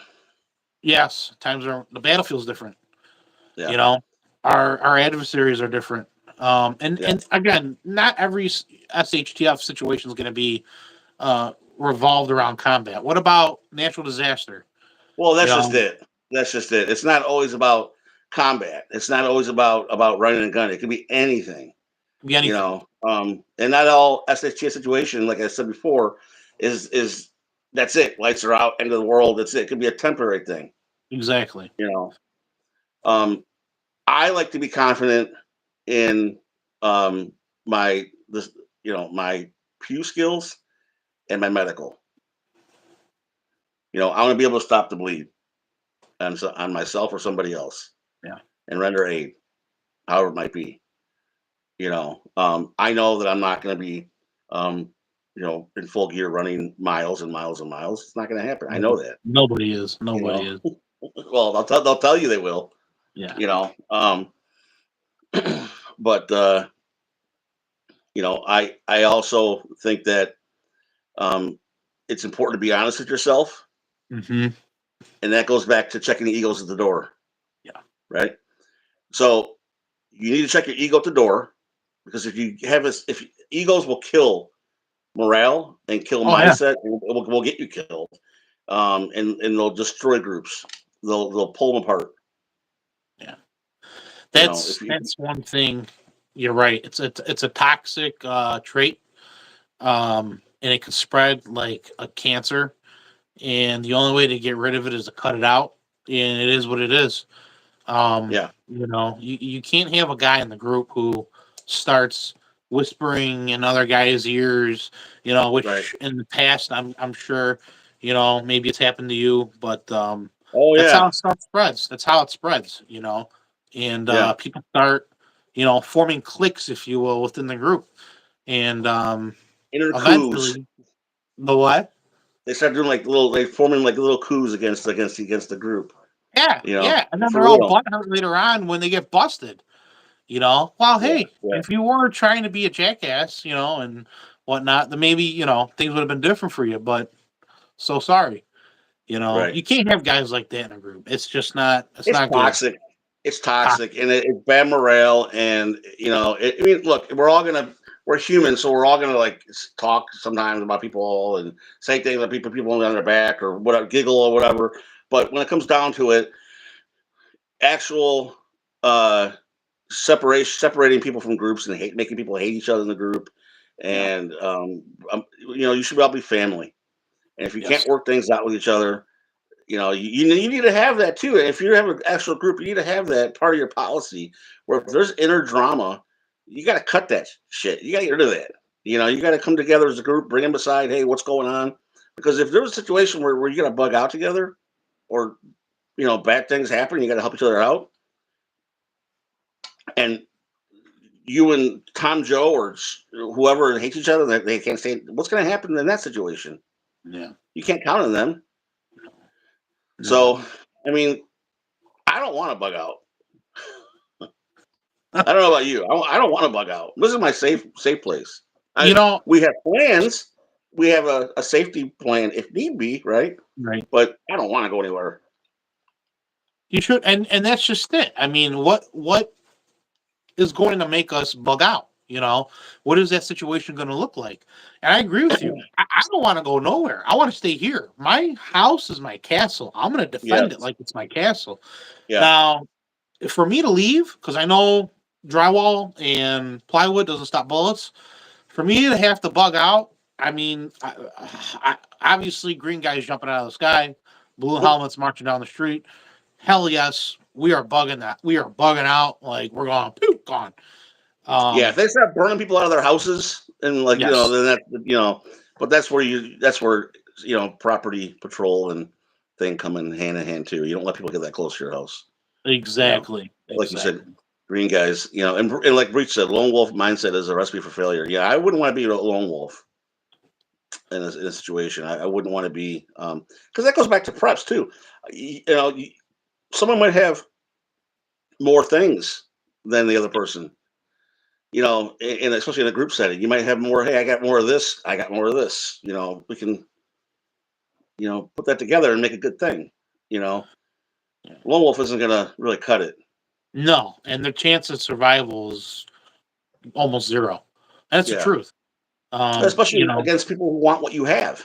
yes, the battlefield's different. Yeah, You know, our adversaries are different. And yeah. and again, not every SHTF situation is going to be revolved around combat. What about natural disaster? Well, You that's just know, it. That's just it. It's not always about combat. It's not always about running a gun. It could be anything. be anything. And not all SHTF situation, like I said before, is that's it. Lights are out. End of the world. That's it. It could be a temporary thing. Exactly. You know. Um, I like to be confident in my this my pew skills and my medical. I want to be able to stop the bleed on myself or somebody else Yeah. and render aid, however it might be. I know that I'm not going to be, in full gear running miles and miles and miles. It's not going to happen. I know that. Nobody is. You Nobody know, is. well, they'll tell you they will. Yeah. You know, but I also think that um, it's important to be honest with yourself, Hmm. and that goes back to checking the egos at the door, Yeah. right? So you need to check your ego at the door because if egos will kill morale and kill Oh yeah. mindset, will get you killed, and they'll destroy groups. They'll pull them apart. Yeah. If That's you that's one thing. You're right. It's a toxic trait, and it can spread like a cancer. And the only way to get rid of it is to cut it out. And it is what it is. yeah, You can't have a guy in the group who starts whispering in other guys' ears, right. which in the past I'm sure, maybe it's happened to you, but Oh that's how yeah, stuff spreads. That's how it spreads, and yeah. people start, forming cliques, if you will, within the group, and Inner coups. eventually, the what? They start doing like forming like little coups against the group. Yeah, yeah, and then For they're all real. butthurt later on when they get busted. Well, Yeah, hey, yeah, if you were trying to be a jackass, and whatnot, then maybe, things would have been different for you, but so sorry. right. You can't have guys like that in a group. It's just not, it's It's not good. toxic. it's toxic and it's bad morale. And I mean, look, we're human, so we're all gonna like talk sometimes about people and say things about people on their back or whatever, giggle or whatever. But when it comes down to it, actual uh, separating people from groups and making people hate each other in the group, Yeah. and you should all be family. And if you Yes. can't work things out with each other, you need to have that too. If you have an actual group, you need to have that part of your policy where if there's inner drama, you got to cut that shit. You got to get rid of that. You got to come together as a group, bring them aside. Hey, what's going on? Because if there's a situation where you got to bug out together, or bad things happen, you got to help each other out, and you and Tom Joe or whoever hates each other, they can't say what's going to happen in that situation. Yeah. You can't count on them. No. So, I mean, I don't want to bug out. I don't know about you. I don't want to bug out. This is my safe place. We have plans. We have a safety plan if need be, right? Right. But I don't want to go anywhere. You should, and that's just it. I mean, what is going to make us bug out? What is that situation going to look like? And I agree with you. I don't want to go nowhere. I want to stay here. My house is my castle. I'm going to defend it like it's my castle. Yeah. Now, for me to leave, because I know drywall and plywood doesn't stop bullets. For me to have to bug out, I mean, I obviously green guys jumping out of the sky, blue helmets marching down the street. Hell yes, we are bugging that. We are bugging out. Like we're going, poof, gone. Yeah, if they start burning people out of their houses and Yes. then but that's where property patrol and thing come in hand too. You don't let people get that close to your house. Exactly. Like you said, green guys, and like Breach said, lone wolf mindset is a recipe for failure. Yeah, I wouldn't want to be a lone wolf in a situation. I wouldn't want to be, because that goes back to preps too. Someone might have more things than the other person. And especially in a group setting, you might have more. Hey, I got more of this. I got more of this. We can, put that together and make a good thing. Lone wolf isn't gonna really cut it. No, and their chance of survival is almost zero. That's the truth. Especially against people who want what you have.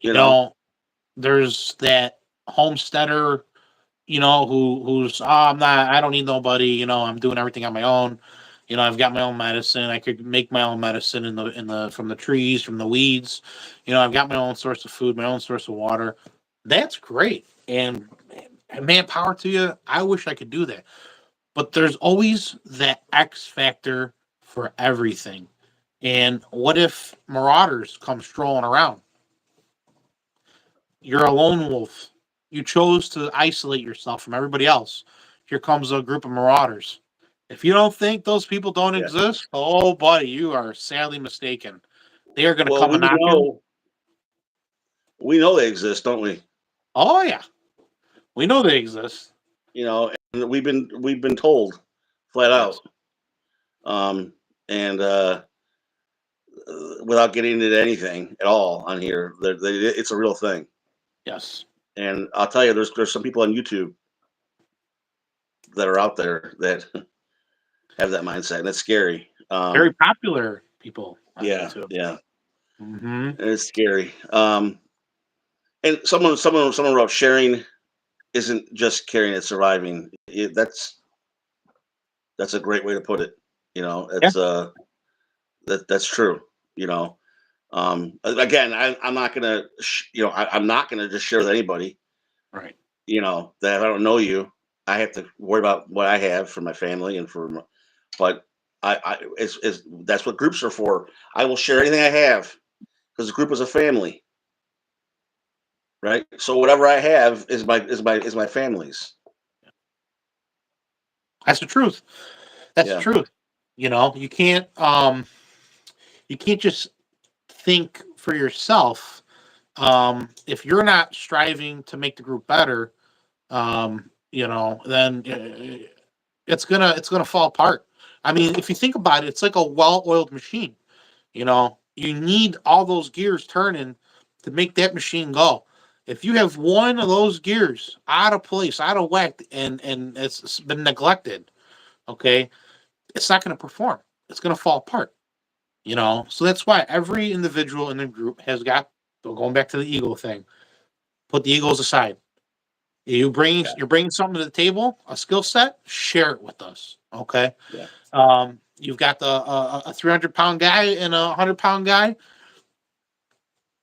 Yeah. There's that homesteader, who's I don't need nobody. I'm doing everything on my own. I've got my own medicine. I could make my own medicine from the trees, from the weeds. I've got my own source of food, my own source of water. That's great. And man, power to you. I wish I could do that. But there's always that X factor for everything. And what if marauders come strolling around? You're a lone wolf. You chose to isolate yourself from everybody else. Here comes a group of marauders. If you don't think those people don't exist, oh, buddy, you are sadly mistaken. They are going to come and knock you. We know they exist, don't we? Oh, yeah. We know they exist. And we've been told flat out. And without getting into anything at all on here, it's a real thing. Yes. And I'll tell you, there's some people on YouTube that are out there that have that mindset, and it's scary. Very popular people. Yeah. Mm-hmm. It's scary. And someone wrote, sharing isn't just caring; it's surviving. That's a great way to put it. It's that's true. Again, I'm not gonna, I'm not gonna just share with anybody. Right. That if I don't know you, I have to worry about what I have for my family but that's what groups are for. I will share anything I have because the group is a family, right? So whatever I have is my family's. That's the truth. That's the truth. You can't just think for yourself. If you're not striving to make the group better, then it's gonna fall apart. I mean, if you think about it, it's like a well-oiled machine. You need all those gears turning to make that machine go. If you have one of those gears out of place, out of whack, and it's been neglected, okay, it's not going to perform. It's going to fall apart. So that's why every individual in the group has got. Going back to the ego thing, put the egos aside. You're bringing something to the table, a skill set. Share it with us, okay? Yeah. You've got a 300-pound guy and a 100-pound guy.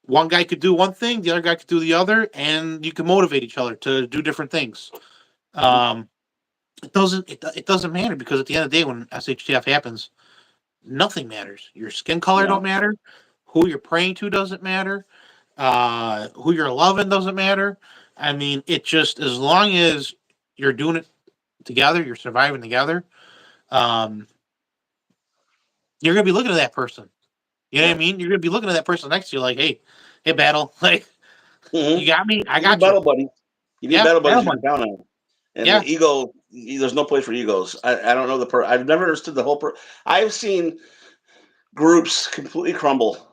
One guy could do one thing, the other guy could do the other, and you can motivate each other to do different things. It doesn't matter, because at the end of the day, when SHTF happens, nothing matters. Your skin color don't matter. Who you're praying to doesn't matter. Who you're loving doesn't matter. I mean, it just, as long as you're doing it together, you're surviving together. You're gonna be looking at that person. You know what I mean? You're gonna be looking at that person next to you like, hey, battle, like, you got me, I got you. Battle buddy. You need battle buddies you can count on. And the ego, there's no place for egos. I don't know I've never understood the whole. I've seen groups completely crumble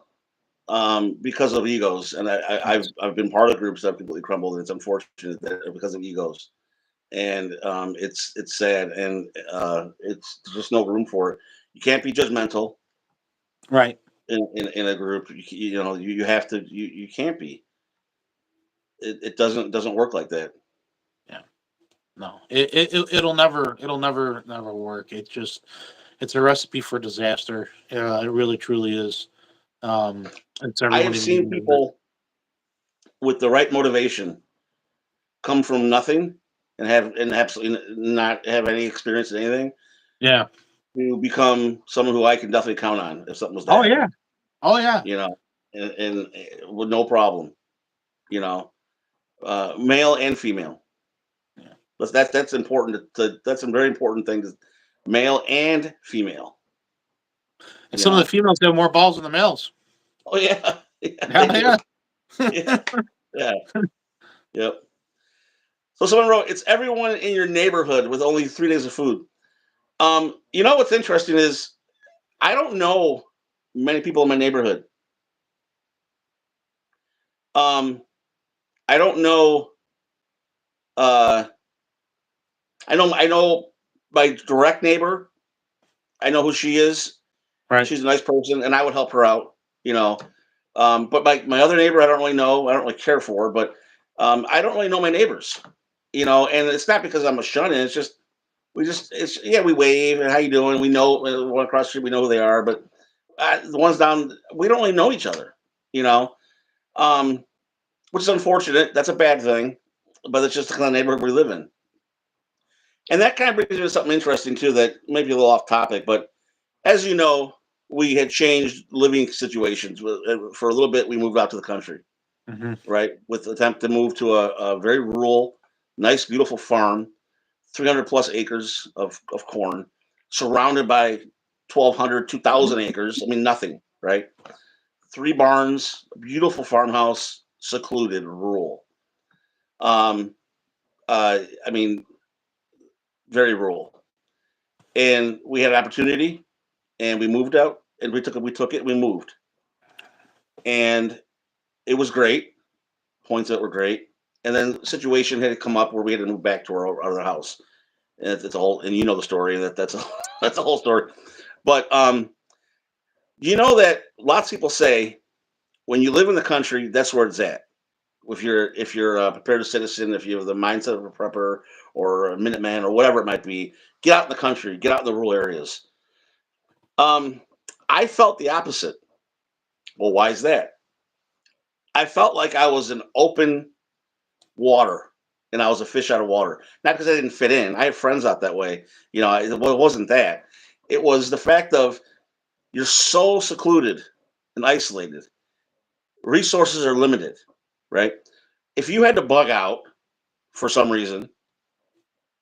because of egos, and I've been part of groups that have completely crumbled. And it's unfortunate that because of egos, and it's sad, and it's just no room for it. You can't be judgmental, right? In a group, you have to. You can't be. It doesn't work like that. Yeah, no, it'll never work. It's a recipe for disaster. It really truly is. I have seen people with the right motivation come from nothing and absolutely not have any experience in anything. Yeah. To become someone who I can definitely count on if something was to happen. Yeah. Oh yeah. And with no problem. Male and female. Yeah. That's important. That's a very important thing. Male and female. And some of the females have more balls than the males. Oh yeah. Yeah. Yeah. Yep. So someone wrote, "It's everyone in your neighborhood with only 3 days of food." What's interesting is I don't know many people in my neighborhood. I don't know. I know my direct neighbor. I know who she is. Right. She's a nice person, and I would help her out. But my other neighbor, I don't really know. I don't really care for, but I don't really know my neighbors. And it's not because I'm a shun-in. It's just we wave and how you doing. We know one across the street. We know who they are, but the ones down, we don't really know each other. Which is unfortunate. That's a bad thing, but it's just the kind of neighborhood we live in. And that kind of brings me to something interesting too, that may be a little off topic, but as you know, we had changed living situations. For a little bit, we moved out to the country, right? With the attempt to move to a very rural, nice, beautiful farm, 300 plus acres of corn, surrounded by 1,200, 2,000 acres. I mean, nothing, right? 3 barns, beautiful farmhouse, secluded, rural. I mean, very rural. And we had an opportunity, and we moved out, and we took it, we moved. And it was great. Points that were great. And then the situation had come up where we had to move back to our other house. And it's a whole, and you know the story, that's a whole story. But that lots of people say when you live in the country, that's where it's at. If you're a prepared citizen, if you have the mindset of a prepper or a Minuteman or whatever it might be, get out in the country, get out in the rural areas. I felt the opposite. Well, why is that? I felt like I was in open water and I was a fish out of water. Not because I didn't fit in. I have friends out that way. It wasn't that. It was the fact of you're so secluded and isolated. Resources are limited, right? If you had to bug out for some reason,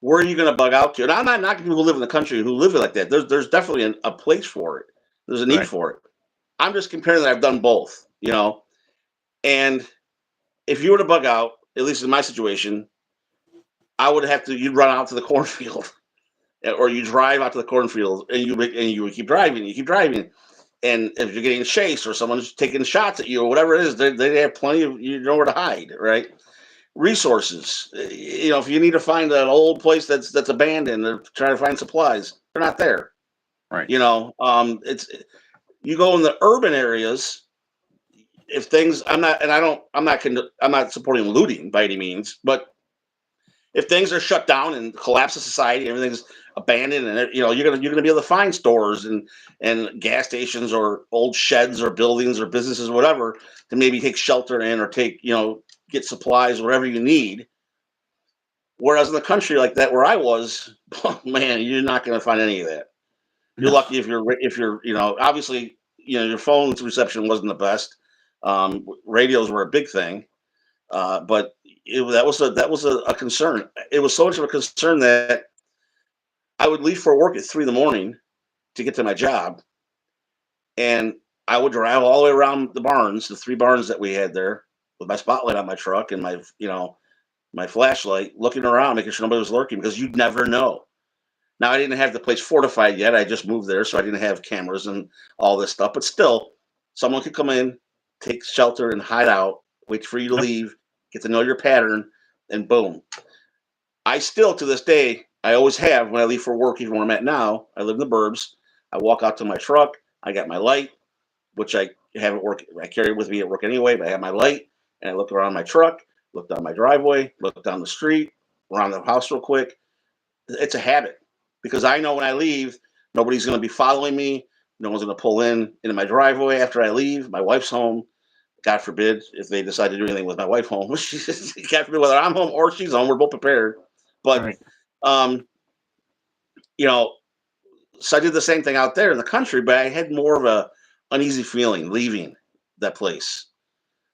where are you going to bug out to? And I'm not knocking people who live in the country who live like that. There's definitely a place for it. There's a need for it. I'm just comparing that I've done both, And if you were to bug out, at least in my situation, I would have to. You'd run out to the cornfield, or you drive out to the cornfield, and you would keep driving. You keep driving, And if you're getting chased or someone's taking shots at you or whatever it is, they have plenty of where to hide, right? Resources. If you need to find an old place that's abandoned or try to find supplies, they're not there. Right. It's you go in the urban areas. If things, I'm not supporting looting by any means, but if things are shut down and collapse of society, everything's abandoned, and you're gonna be able to find stores and gas stations or old sheds or buildings or businesses or whatever to maybe take shelter in or take get supplies whatever you need. Whereas in the country like that where I was, oh, man, you're not gonna find any of that. You're No. lucky if you're obviously your phone's reception wasn't the best. Radios were a big thing, but that was a concern. It was so much of a concern that I would leave for work at 3 in the morning to get to my job, and I would drive all the way around the barns, the three barns that we had there, with my spotlight on my truck and my flashlight, looking around, making sure nobody was lurking because you'd never know. Now I didn't have the place fortified yet. I just moved there, so I didn't have cameras and all this stuff. But still, someone could come in, take shelter, and hide out. Wait for you to Yep. leave, get to know your pattern, and boom. I still, to this day, I always have when I leave for work, even where I'm at now. I live in the burbs. I walk out to my truck. I got my light, which I have at work. I carry it with me at work anyway. But I have my light, and I look around my truck, look down my driveway, look down the street, around the house real quick. It's a habit because I know when I leave, nobody's going to be following me. No one's going to pull into my driveway after I leave. My wife's home. God forbid if they decide to do anything with my wife home. God forbid whether I'm home or she's home. We're both prepared. But Right. um, you know, so I did the same thing out there in the country, but I had more of a uneasy feeling leaving that place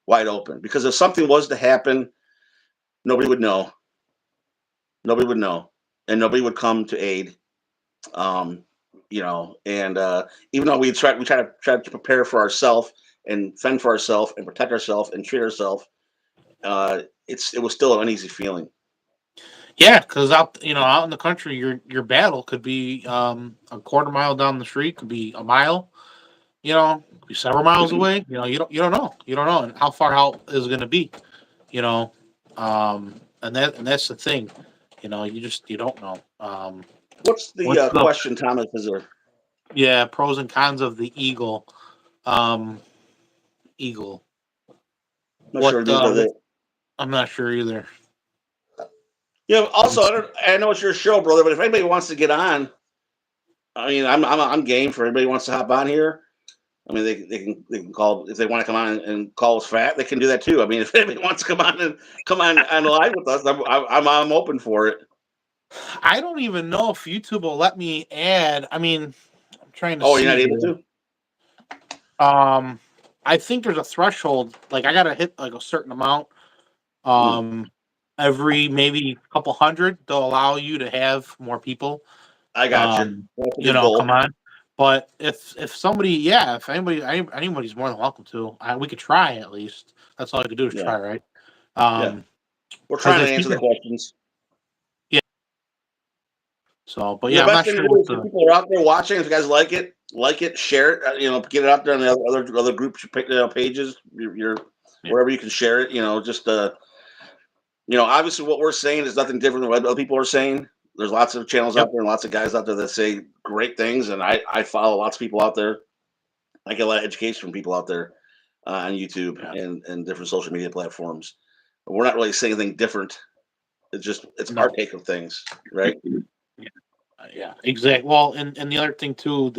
wide open because if something was to happen, nobody would know. Nobody would know, and nobody would come to aid. Um, and even though we try to prepare for ourselves and fend for ourselves and protect ourselves and treat ourselves, it was still an uneasy feeling. Yeah, because out in the country, your battle could be a quarter mile down the street, could be a mile, could be several miles away. You don't know, and how far out is it going to be. You know, and that's the thing. You don't know. What's the What's the question, Thomas? Is there? Yeah, pros and cons of the eagle? Um, eagle. I'm not sure. I'm not sure either. Also, I know it's your show, brother, but if anybody wants to get on, I mean, I'm game for anybody who wants to hop on here. I mean, they can call if they want to come on and call us fat. They can do that too. I mean, if anybody wants to come on live with us, I'm open for it. I don't even know if YouTube will let me add. I mean, I'm trying to Oh, you're not see able here. to? Um, I think there's a threshold. Like I gotta hit like a certain amount. Hmm. Every maybe couple hundred, they'll allow you to have more people. I got you. That's a good Come goal. on. But if somebody, yeah, if anybody's more than welcome to. We could try at least. That's all I could do is Yeah, try, right? yeah. Um, We're because trying to if answer the people, questions. yeah. So, but The yeah, I'm best not thing to sure do what is if the. people are out there watching, if you guys like it, share it. Get it out there on the other groups, pages, your Yeah, wherever you can share it. Obviously what we're saying is nothing different than what other people are saying. There's lots of channels yep. out there and lots of guys out there that say great things, and I follow lots of people out there. I get a lot of education from people out there on YouTube Yeah. and different social media platforms. But we're not really saying anything different. It's our No. take of things, right? Yeah. Yeah. Exactly. Well, and the other thing too,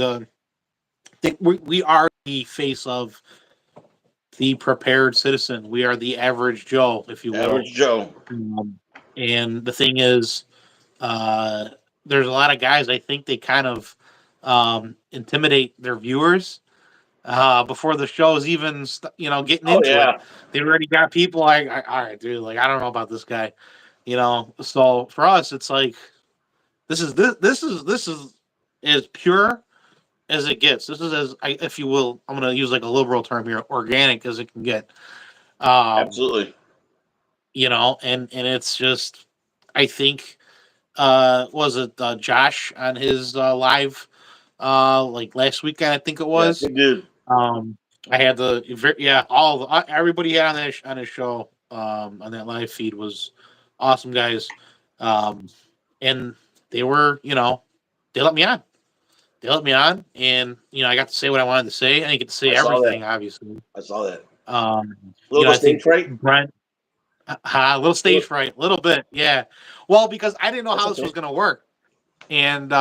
we are the face of the prepared citizen. We are the average Joe, if you will. Average Joe. Um, and the thing is, uh, there's a lot of guys. I think they kind of intimidate their viewers before the show's even getting Oh into it. yeah, They already got people like, all right, dude, like I don't know about this guy. So for us, it's like this is as pure as it gets. This is if you will, I'm going to use like a liberal term here, organic as it can get. Um, absolutely. and it's just, I think, was it Josh on his live? like last weekend, I think it Yeah, was. good dude. I had everybody had on his show on that live feed was awesome guys, um, and they were they let me on. They let me on, and I got to say what I wanted to say. I didn't get to say I saw that. everything, obviously. I saw that. Um, A little bit I of stage think fright. Brent, a little stage fright, a little bit, yeah. Well, because I didn't know That's how this okay. was going to work, and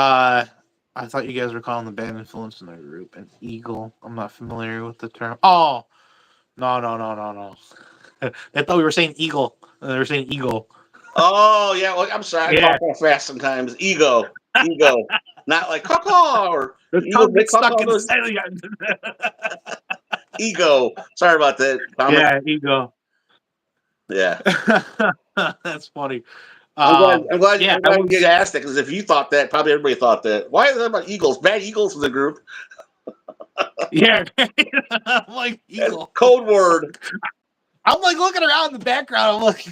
I thought you guys were calling the bad influence in the group an eagle. I'm not familiar with the term. Oh, no, no, no, no, no. I thought we were saying eagle. They were saying eagle. Oh yeah. Well, I'm sorry. I Yeah, talk kind of fast sometimes. Ego. Not like caw or the eagles tongue make gets stuck caw. inside of you. Ego. Sorry about that. Comic. Yeah, ego. Yeah. That's funny. I'm glad. I'm glad. Yeah, I'm I glad you was. asked it because if you thought that, probably everybody thought that. Why is that about eagles? Bad eagles in the group. Yeah, I'm like That's eagle. code word. I'm like looking around in the background. I'm like,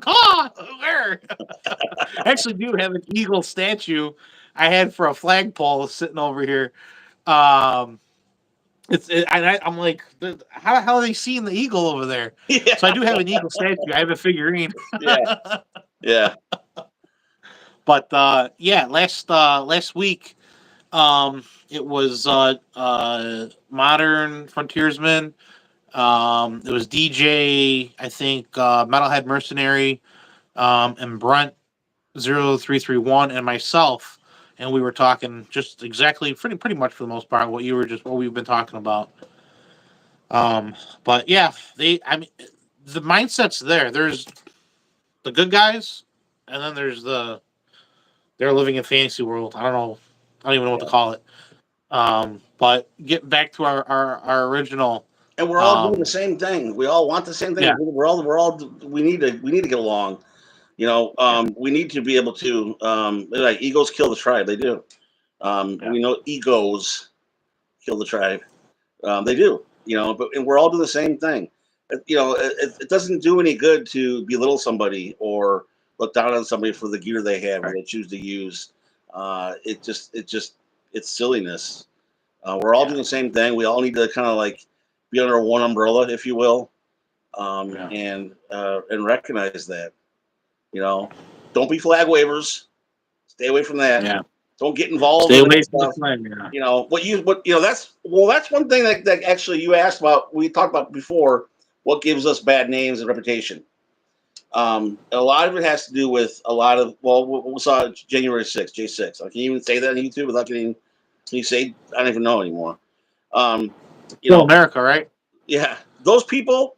ah, where? I actually do have an eagle statue I had for a flagpole sitting over here. Um, I'm like, how the hell are they seeing the eagle over there? So I Yeah. do have an eagle statue. I have a figurine. Yeah. Yeah. But yeah, last week, it was Modern Frontiersman. It was DJ, I think, Metalhead Mercenary, and Brunt 0331 and myself, and we were talking just exactly pretty much for the most part what we've been talking about. But yeah, I mean the mindset's there. There's the good guys, and then there's they're living in fantasy world. I don't even know what to Yeah. call it. But getting back to our original, And we're all doing the um, same thing. We all want the same thing. yeah, We're all. We need to get along. yeah, We need to be able to. Like egos kill the tribe. They do. yeah, We know egos kill the tribe. They do. And we're all doing the same thing. It doesn't do any good to belittle somebody or look down on somebody for the gear they have or right, they choose to use. It's silliness. We're all yeah, doing the same thing. We all need to kind of like be under one umbrella, if you will, yeah, and recognize that. You know, don't be flag wavers. Stay away from that. yeah. Don't get involved Stay in away that from the stuff. flame. Yeah, That's one thing that actually you asked about. We talked about before. What gives us bad names and reputation? A lot of it has to do with a lot of we saw January 6th, J6. I can even say that on YouTube without getting. Can you say I don't even know anymore. Um, you still know, America, right? yeah, those people,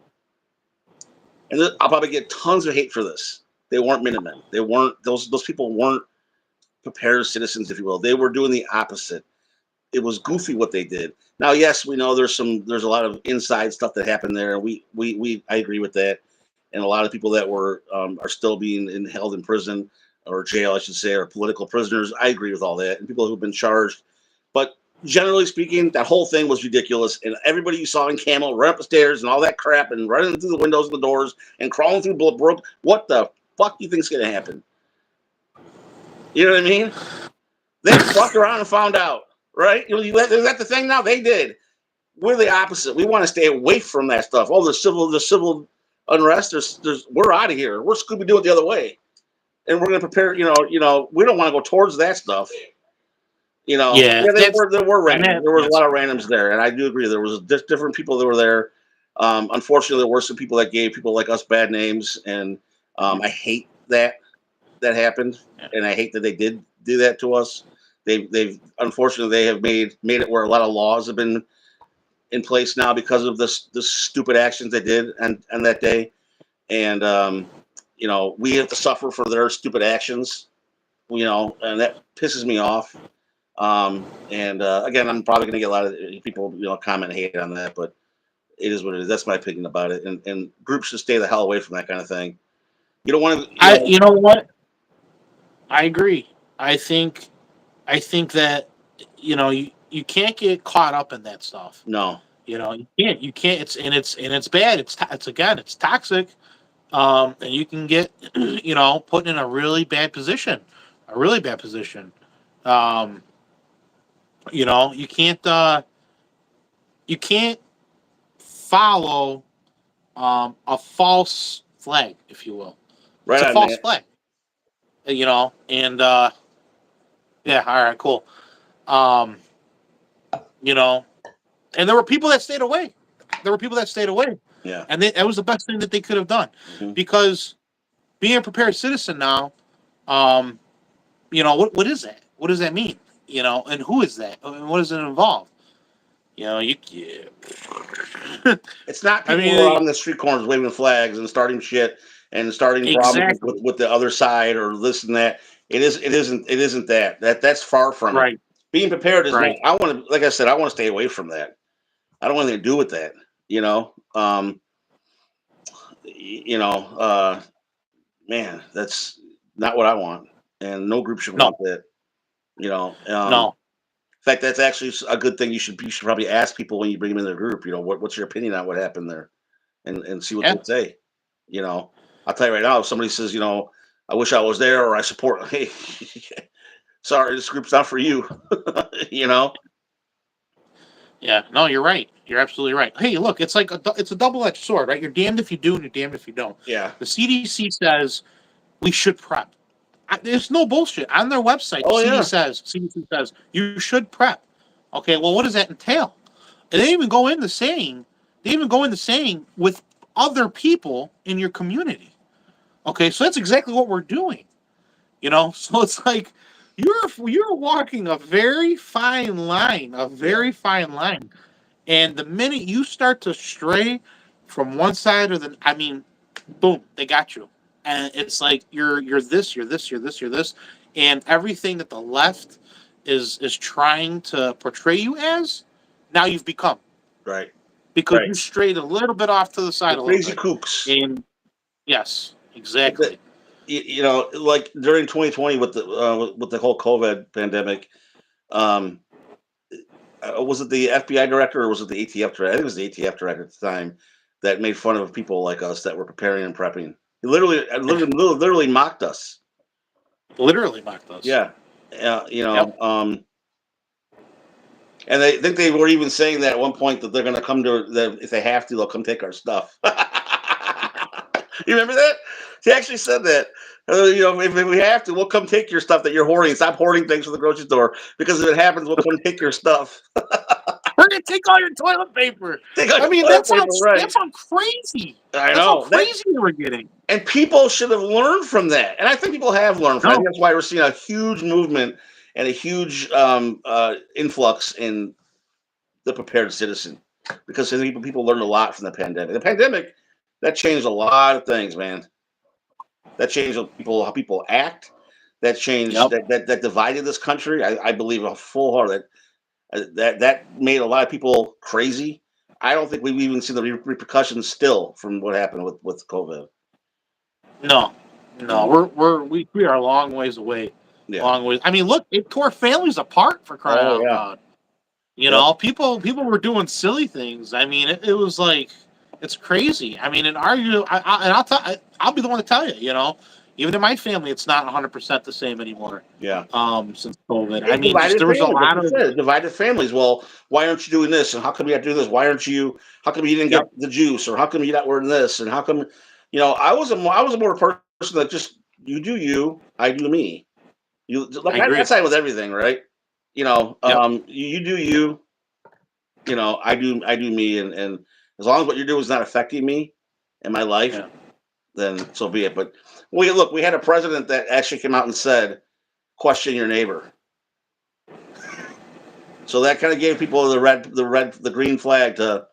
and I'll probably get tons of hate for this. They weren't Minutemen. They weren't those people weren't prepared citizens, if you will. They were doing the opposite. It was goofy what they did. Now, yes, we know there's a lot of inside stuff that happened there. We I agree with that, and a lot of people that were are still being held in prison or jail, I should say, or political prisoners. I agree with all that, and people who've been charged. But generally speaking, that whole thing was ridiculous, and everybody you saw in Camel run up the stairs and all that crap and running through the windows and the doors and crawling through brook. What the fuck do you think's gonna happen? You know what I mean? They fucked around and found out, right? Is that the thing now? They did. We're the opposite. We want to stay away from that stuff. Oh, the civil unrest. We're out of here. We're Scooby Doo it the other way, and we're going to prepare. We don't want to go towards that stuff. Yeah, Yeah, that's there were and random. that There was a that's lot of randoms there, and I do agree. There was different people that were there. Unfortunately, there were some people that gave people like us bad names, and I hate that happened, yeah, and I hate that they did do that to us. They've unfortunately they have made it where a lot of laws have been in place now because of this stupid actions they did and that day, and we have to suffer for their stupid actions, and that pisses me off. And again, I'm probably going to get a lot of people comment and hate on that, but it is what it is. That's my opinion about it, and groups should stay the hell away from that kind of thing. You don't want to, you know what? I agree. I think I think that you can't get caught up in that stuff. no. You can't. It's bad. It's toxic. And you can get put in a really bad position, a really bad position. Um, You can't follow a false flag, if you will. It's Right a on, false man. flag, and yeah, all right, cool. Um, you know, and there were people that stayed away. There were people that stayed away, Yeah. and that was the best thing that they could have done, Hmm. because being a prepared citizen now, um, what is that? What does that mean? And who is that? And what does it involve? Yeah. It's not I people who are mean, on the street corners waving flags and starting shit and starting problems exactly. with the other side or this and that. It isn't that. That's far from it. Right. Being prepared is not. Right. I want to, like I said, I want to stay away from that. I don't want anything to do with that. You know, you know, man, that's not what I want, and no group should No. want that. You know, No. in fact, that's actually a good thing. You should probably ask people when you bring them in their group. What's your opinion on what happened there, and see what Yeah. they say. You know, I'll tell you right now, if somebody says, I wish I was there or I support, hey, sorry, this group's not for you. you know, Yeah. No, you're right. You're absolutely right. Hey, look, it's a double-edged sword, right? You're damned if you do, and you're damned if you don't. yeah. The CDC says we should prep. There's no bullshit on their website. The Oh yeah, CDC says you should prep. Okay, well, what does that entail? And they even go into saying with other people in your community. Okay, so that's exactly what we're doing. So it's like you're walking a very fine line, yeah, and the minute you start to stray from one side or I mean, boom, they got you. And it's like you're this, you're this, you're this, you're this, and everything that the left is trying to portray you as, now you've become, right, because right. you strayed a little bit off to the The side a little crazy bit. kooks. And yes, The, exactly. like during 2020 with the whole COVID pandemic. Um, was it the FBI director or was it the ATF director? I think it was the ATF director at the time that made fun of people like us that were preparing and prepping. He literally mocked us. Literally mocked us. Yeah, Yep. and they think they were even saying that at one point that they're going to come to that if they have to, they'll come take our stuff. You remember that? He actually said that. If we have to, we'll come take your stuff that you're hoarding. Stop hoarding things from the grocery store because if it happens, we'll come take your stuff. We're gonna take all your toilet paper. Take out I your mean, toilet paper, right? that's how crazy. I That's how know that. crazy we were getting. And people should have learned from that. And I think people have learned from it. I No. think that's why we're seeing a huge movement and a huge influx in the prepared citizen. Because I think people learned a lot from the pandemic. The pandemic, that changed a lot of things, man. That changed how people act. That changed Yep. that divided this country. I believe a full heart that made a lot of people crazy. I don't think we've even seen the repercussions still from what happened with COVID. No. You No. know? We are a long ways away. Yeah. Long ways. I mean, look, it tore families apart, for crying Oh out yeah. loud. Yep. People were doing silly things. I mean, it was like it's crazy. I mean, and I'll be the one to tell you. Even in my family, it's not 100% the same anymore. Yeah. Since COVID, I It mean, just divided there was a families, like lot you of. said. It divided families. Well, why aren't you doing this? And how come you have to do this? Why aren't you? How come you didn't get Yep, the juice? Or how come you're not wearing this? And how come? I was a more person that just you do you, I do me. You like I that's agree. same with everything, right? Yep. You do you. I do me, and as long as what you're doing is not affecting me and my life, Yeah. then so be it. But we had a president that actually came out and said, "Question your neighbor." So that kind of gave people the green flag to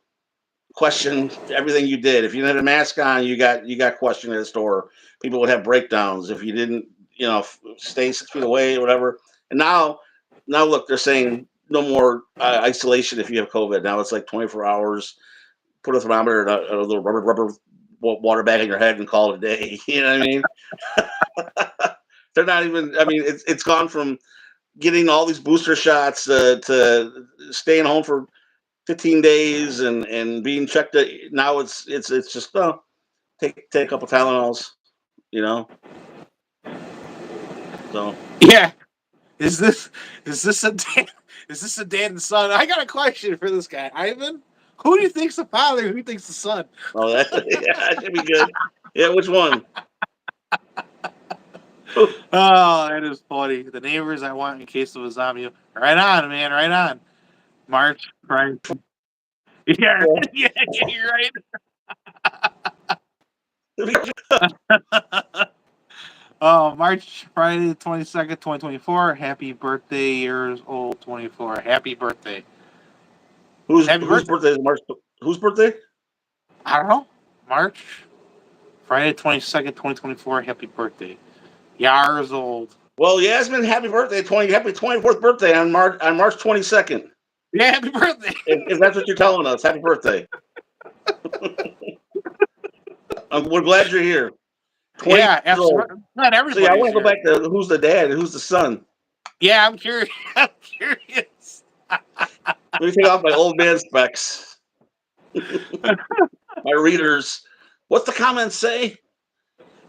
question everything you did. If you had a mask on, you got questioned at the store. People would have breakdowns if you didn't, stay 6 feet away or whatever. And now look, they're saying no more isolation if you have COVID. Now it's like 24 hours. Put a thermometer and a little rubber water bag in your head and call it a day. You know what I mean? They're not even. I mean, it's gone from getting all these booster shots to staying home for 15 days and being checked. Now it's just take a couple Tylenols, you know. So Yeah. Is this is this a Is this the dad and son? I got a question for this guy, Ivan. Who do you think's the father? Who do you think's the son? Oh, that should be good. Yeah, which one? Oh, that is funny. The neighbors I want in case of a zombie. Right on, man. Right on. March, right? Yeah, yeah, you're right. March Friday the 22nd, 2024. Happy birthday, years old 24. Happy birthday. Happy Whose birthday. birthday is March? Whose birthday? I don't know. March Friday 22nd, 2024. Happy birthday. Years old. Well, Yasmin, happy birthday, happy 24th birthday on March 22nd. Yeah, happy birthday. If that's what you're telling us, happy birthday. We're glad you're here. 20 Yeah, years old. absolutely. Not So everybody. yeah, I want to go back to who's the dad and who's the son. Yeah, I'm curious. I'm curious. Let me take off my old man specs. My readers. What's the comments say?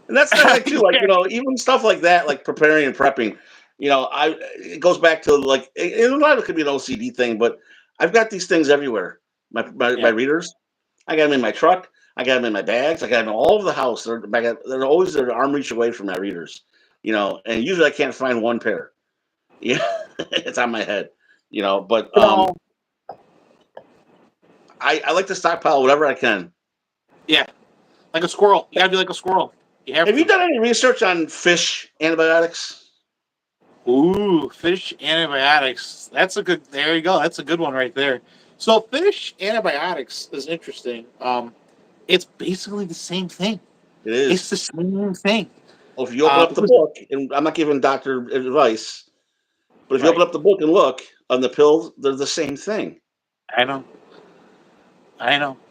And that's the thing too, like, even stuff like that, like preparing and prepping, it goes back to like, a lot of it could be an OCD thing, but I've got these things everywhere. My readers, I got them in my truck, I got them in my bags, I got them all over the house. They're always an arm reach away from my readers, and usually I can't find one pair. Yeah, it's on my head, but I like to stockpile whatever I can. Yeah, like a squirrel. You gotta be like a squirrel. Have you done any research on fish antibiotics? Ooh, fish antibiotics. There you go. That's a good one right there. So fish antibiotics is interesting. It's basically the same thing. It is. It's the same thing. Well, if you open up the book, and I'm not giving doctor advice, but if you open up the book and look on the pills, they're the same thing. I know.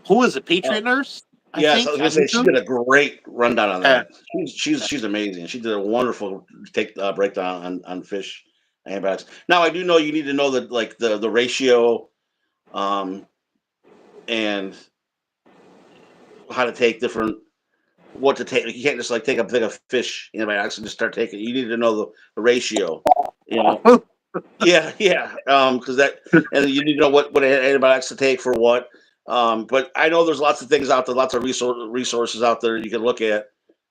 Who is it? Patriot Nurse? Yes, I was going to say she did a great rundown on that. She's amazing. She did a wonderful breakdown on fish antibiotics. Now I do know you need to know the ratio, and how to take what to take. You can't just take a big of fish antibiotics and just start taking. You need to know the ratio. Yeah. Because and you need to know what antibiotics to take for what. But I know there's lots of things out there, lots of resources out there you can look at.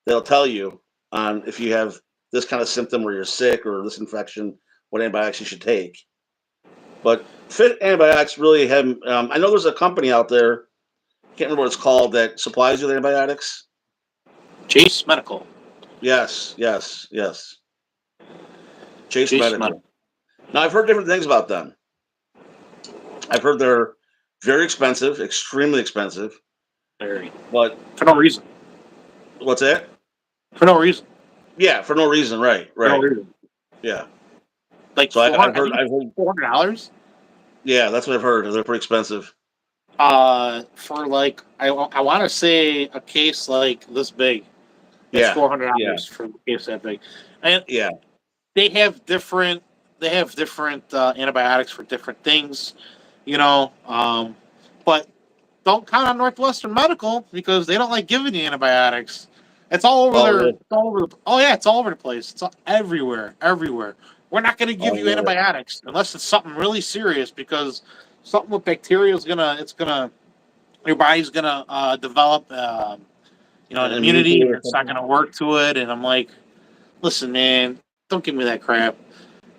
They'll tell you if you have this kind of symptom where you're sick or this infection, what antibiotics you should take. But fit antibiotics really have. I know there's a company out there, can't remember what it's called, that supplies you with antibiotics. Chase Medical. Yes. Chase Medical. Now I've heard different things about them. I've heard they're very expensive, extremely expensive. Very. But for no reason. What's that? For no reason. Yeah, for no reason. Right. For no reason. Yeah. So I've heard $400. Yeah, that's what I've heard. They're pretty expensive. For I want to say a case like this big. It's $400 for a case that big. And they have different antibiotics for different things, but don't count on Northwestern Medical because they don't like giving you antibiotics. It's all over there. It's all over it's all over the place. It's everywhere. We're not going to give you antibiotics unless it's something really serious, because something with bacteria your body's gonna develop an immunity, and it's not gonna work to it. And I'm like, listen, man, don't give me that crap.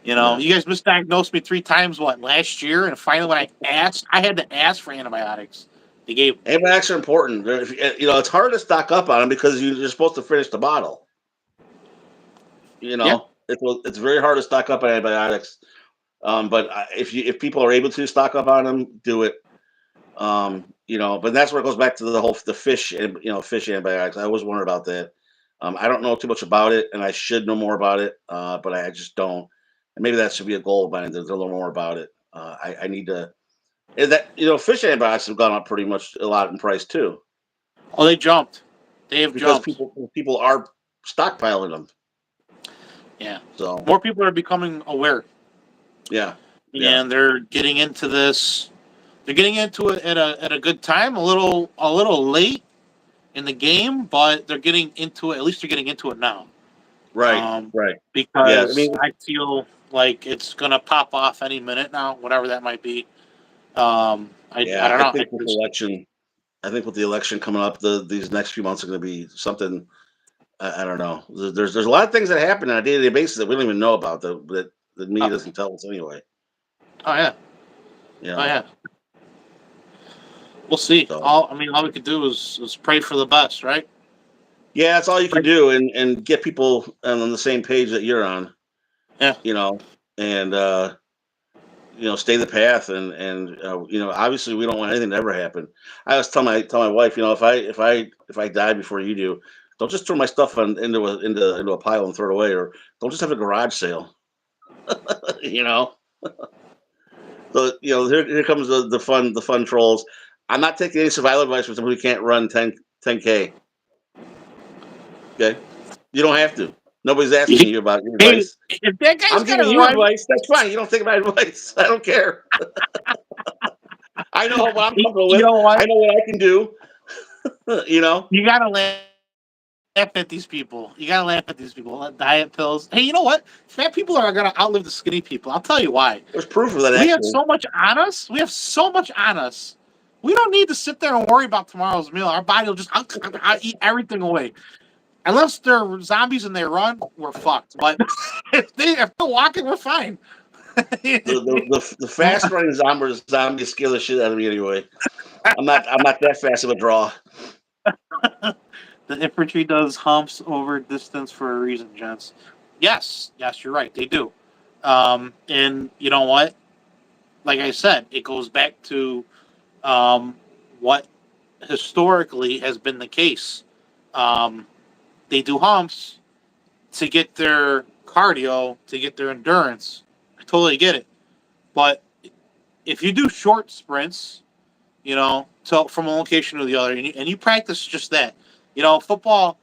You guys misdiagnosed me 3 times last year, and finally when I had to ask for antibiotics. They gave antibiotics are important. It's hard to stock up on them because you're supposed to finish the bottle. It's very hard to stock up on antibiotics. But if people are able to stock up on them, do it. But that's where it goes back to the fish and fish antibiotics. I always wonder about that. I don't know too much about it, and I should know more about it, but I just don't. And maybe that should be a goal of mine to learn more about it. I need to. And fish antibiotics have gone up pretty much a lot in price too. Oh, they jumped. They have because jumped. people are stockpiling them. Yeah. So more people are becoming aware. Yeah. And they're getting into this. They're getting into it at a good time. A little late in the game, but they're getting into it. At least they're getting into it now. Right. Because I feel like it's gonna pop off any minute now, whatever that might be. I Yeah, don't I know. think with the election, I think with the election coming up, these next few months are going to be something. I don't know. There's a lot of things that happen on a day to day basis that we don't even know about that the media Oh, doesn't tell us anyway. oh yeah, You oh know, yeah. We'll see. so All we could do is pray for the best, right? yeah, that's all you can Right. do, and get people on the same page that you're on. Yeah. You know, and stay the path, and obviously we don't want anything to ever happen. I always tell my wife, if I die before you do, don't just throw my stuff into a pile and throw it away, or don't just have a garage sale. you know. So here comes the fun trolls. I'm not taking any survival advice from somebody who can't run 10K. Okay, you don't have to. Nobody's asking you about your Hey, advice. if that guy's I'm gonna giving you run, advice. That's fine. You don't take my advice. I don't care. I know what I'm comfortable you with. know what? I know what I can do. you know. You gotta laugh at these people. You gotta laugh at these people. Diet pills. Hey, you know what? Fat people are gonna outlive the skinny people. I'll tell you why. There's proof of that We have actually. so much on us. We have so much on us. We don't need to sit there and worry about tomorrow's meal. Our body will just I'll eat everything away. Unless they're zombies and they run, we're fucked. But if they're walking, we're fine. The fast running zombies scare the shit out of me anyway. I'm not that fast of a draw. The infantry does humps over distance for a reason, gents. Yes, you're right. They do. And you know what? Like I said, it goes back to what historically has been the case. Um, they do humps to get their cardio, to get their endurance. I totally get it. But if you do short sprints, from one location to the other, and you practice just that, football.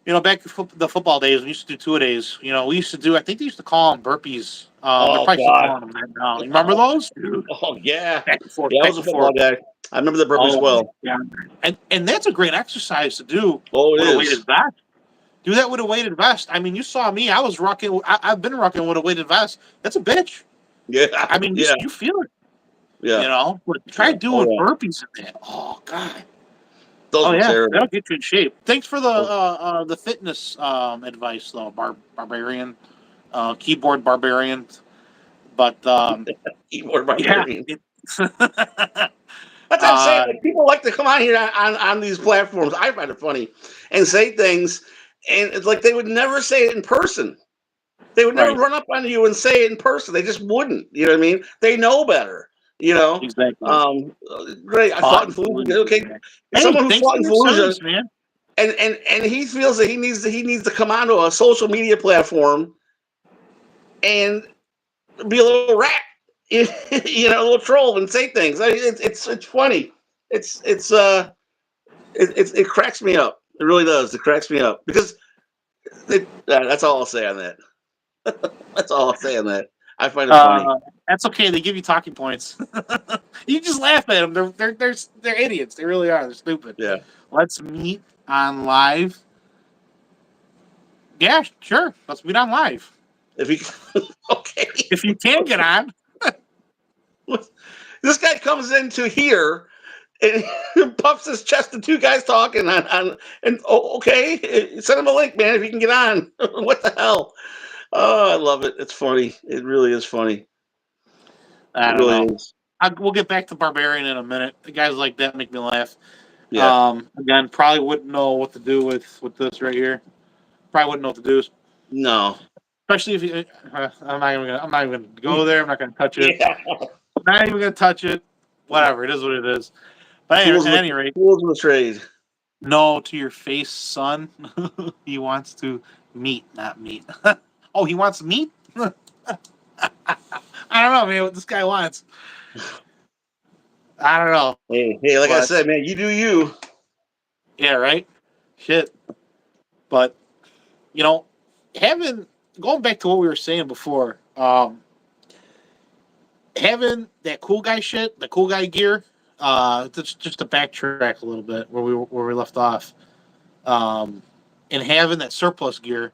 Back to the football days, we used to do 2-a-days. We used to do. I think they used to call them burpees. They're Oh probably still God. calling them that now. You remember those? Dude, Oh yeah. back before, Yeah, I back was a football before. guy. I remember the burpees Oh my well. god! And that's a great exercise to do Oh, it with a is. weighted vest. Do that with a weighted vest. I mean, you saw me. I was rocking. I've been rocking with a weighted vest. That's a bitch. Yeah. I mean, Yeah. you feel it. Yeah. But try Yeah. Oh doing yeah. burpees in that. Oh god. Those Oh were yeah, that'll terrible. get you in shape. Thanks for the fitness advice though, barbarian, keyboard barbarian. But Keyboard yeah, barbarian. it, That's what I'm saying. uh, Like, people like to come on here on these platforms. I find it funny and say things, and it's like they would never say it in person. They would never right, run up on you and say it in person. They just wouldn't. You know what I mean? They know better. You know. exactly. Great. I fought Hot in and Fallujah. Fallujah, Okay. man. Hey, Someone who thanks fought for in your Fallujah service, man. and he feels that he needs to come onto a social media platform and be a little rat, a little troll and say things. It's funny. It cracks me up. It really does. It cracks me up because that's all I'll say on that. That's all I'll say on that. I find it funny. That's okay. They give you talking points. You just laugh at them. They're idiots. They really are. They're stupid. Yeah. Let's meet on live. Yeah, sure. Let's meet on live. If he okay, If you can get on, this guy comes into here and puffs his chest to two guys talking and okay, send him a link, man, if you can get on. What the hell? Oh, I love it. It's funny. It really is funny. I It don't really know. is. We'll get back to Barbarian in a minute. The guys like that make me laugh. Yeah. Again, probably wouldn't know what to do with this right here. Probably wouldn't know what to do, No. especially if you. I'm not even gonna go there. I'm not gonna touch it. Yeah. Not even gonna touch it. Whatever. It is what it is. But Tools at of the any rate, tools of the trade. no to your face, son. He wants to meet, not meet. Oh, he wants meat. I don't know, man. What this guy wants. I don't know. Hey, like I But said, man, you do you. yeah, right. Shit. But you know, having going back to what we were saying before, having that cool guy shit, the cool guy gear, just to backtrack a little bit where we left off, and having that surplus gear.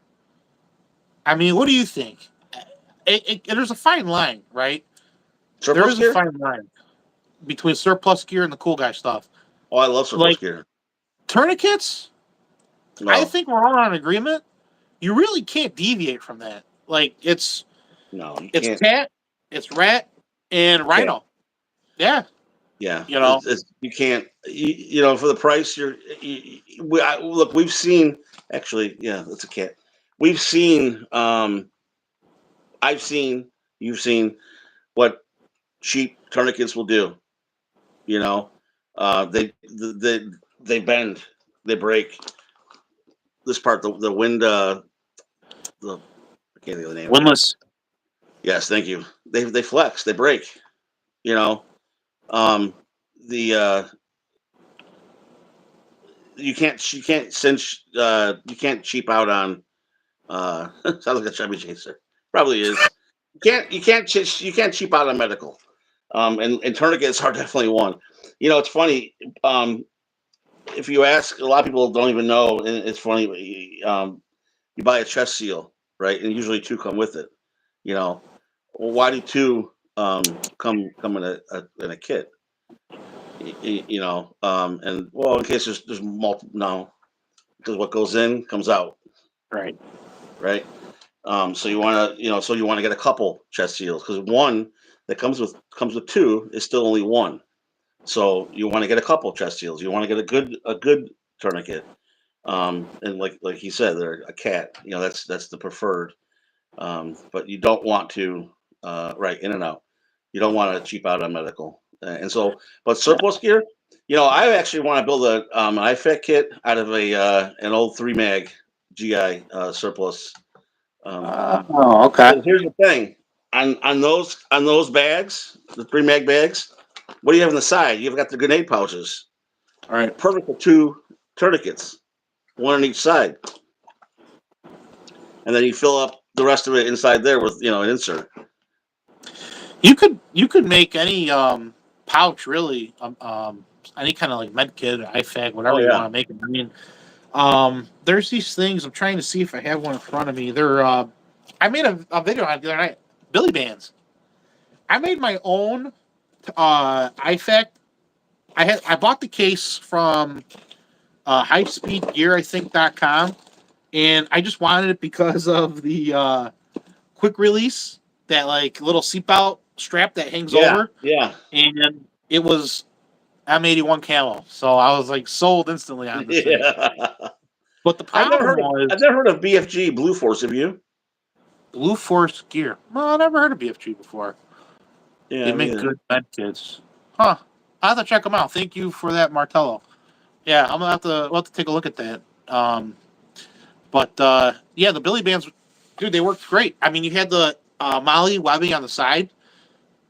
I mean, what do you think? there's a fine line, right? There Surplus is a gear? fine line between surplus gear and the cool guy stuff. Oh, I love surplus Like gear. tourniquets, I No, think we're all on agreement. You really can't deviate from that. Like no, you it's can't. cat, it's rat, and Can't. rhino. Yeah, Yeah, you know. you can't. For the price, look. We've seen actually. Yeah, that's a cat. We've seen. I've seen. You've seen what cheap tourniquets will do. You know, they bend, they break. This part, the wind, the I can't think of the name of it. Winless. Yes, thank you. They flex, they break. You know, um, the you can't cinch you can't cheap out on sounds like a Chevy Chaser. Probably is. You can't cheap out on medical. And tourniquets are definitely one. It's funny. If you ask, a lot of people don't even know, and it's funny. You buy a chest seal, right? And usually two come with it. You know, well, why do two come in a kit? And well, in case there's multiple. No, because what goes in comes out, Right. right? So you want to get a couple chest seals because one that comes with two is still only one. So you want to get a couple chest seals. You want to get a good tourniquet. And like he said, they're a cat. That's the preferred. But you don't want to right in and out. You don't want to cheap out on medical. But Yeah. surplus gear. I actually want to build an IFAC kit out of an old 3 mag GI surplus. Um, Oh, okay. but here's the thing: on those bags, the 3 mag bags, what do you have on the side? You've got the grenade pouches. All right. Perfect for two tourniquets, one on each side, and then you fill up the rest of it inside there with an insert. You could make any pouch really, any kind of like med kit or IFAC, Oh whatever you yeah, want to make it. I mean, there's these things. I'm trying to see if I have one in front of me. I made a video on it the other night. Billy bands. I made my own IFAC. I bought the case from high-speed-gear, I think.com, and I just wanted it because of the quick release, that like little seatbelt strap that hangs yeah, over, yeah, and it was M81 camo. So I was like sold instantly on this thing. yeah. But the I've never problem heard of I've was never heard of BFG Blue Force. Have you? Blue Force gear. Well, I never heard of BFG before. They Yeah, me make either. good med kits. Huh. I have to check them out. Thank you for that, Martello. Yeah, I'm gonna we'll have to take a look at that. But yeah, the Billy bands, dude, they worked great. I mean, you had the Molly webbing on the side,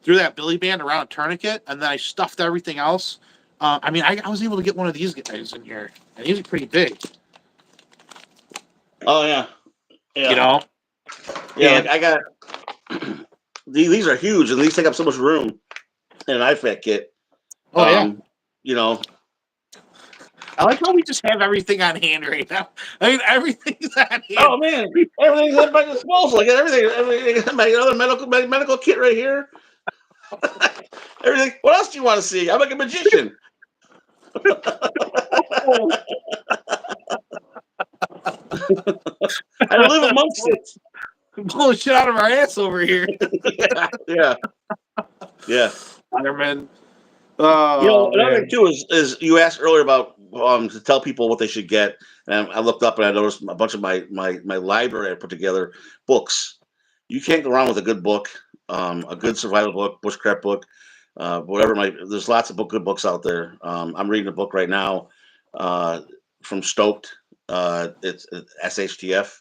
threw that Billy band around a tourniquet, and then I stuffed everything else. I mean, I was able to get one of these guys in here, and these are pretty big, Oh yeah, you yeah, know. yeah. Like And I got these are huge, and these take up so much room in an IFAC kit. oh yeah, You know, I like how we just have everything on hand right now. I mean, everything's on hand. oh man, everything's at my disposal. I got everything. My other medical kit right here. Everything. What else do you want to see? I'm like a magician. Oh, I live amongst it. pulling shit out of our ass over here, Yeah, yeah, yeah. Spider-Man. Oh Another thing man. too is you asked earlier about to tell people what they should get, and I looked up and I noticed a bunch of my library I put together books. You can't go wrong with a good book, a good survival book, bushcraft book, whatever. There's lots of good books out there. I'm reading a book right now uh, from Stoked. It's SHTF.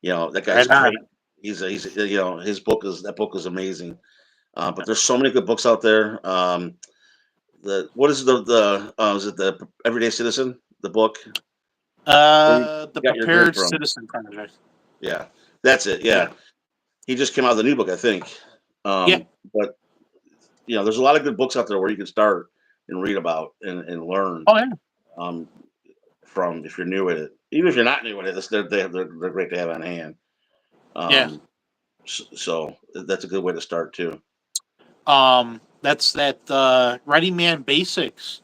That guy's Right on. great. His book is amazing. But there's so many good books out there. What is the is it the Everyday Citizen, the book where you The got your grid Prepared from? Citizen Project. Yeah, that's it. Yeah. Yeah, he just came out with a new book, I think. Yeah. But there's a lot of good books out there where you can start and read about and learn Oh yeah. um, from if you're new at it. Even if you're not new at it, they're great to have on hand. Yeah. Um, So that's a good way to start too. That's that Ready Man Basics.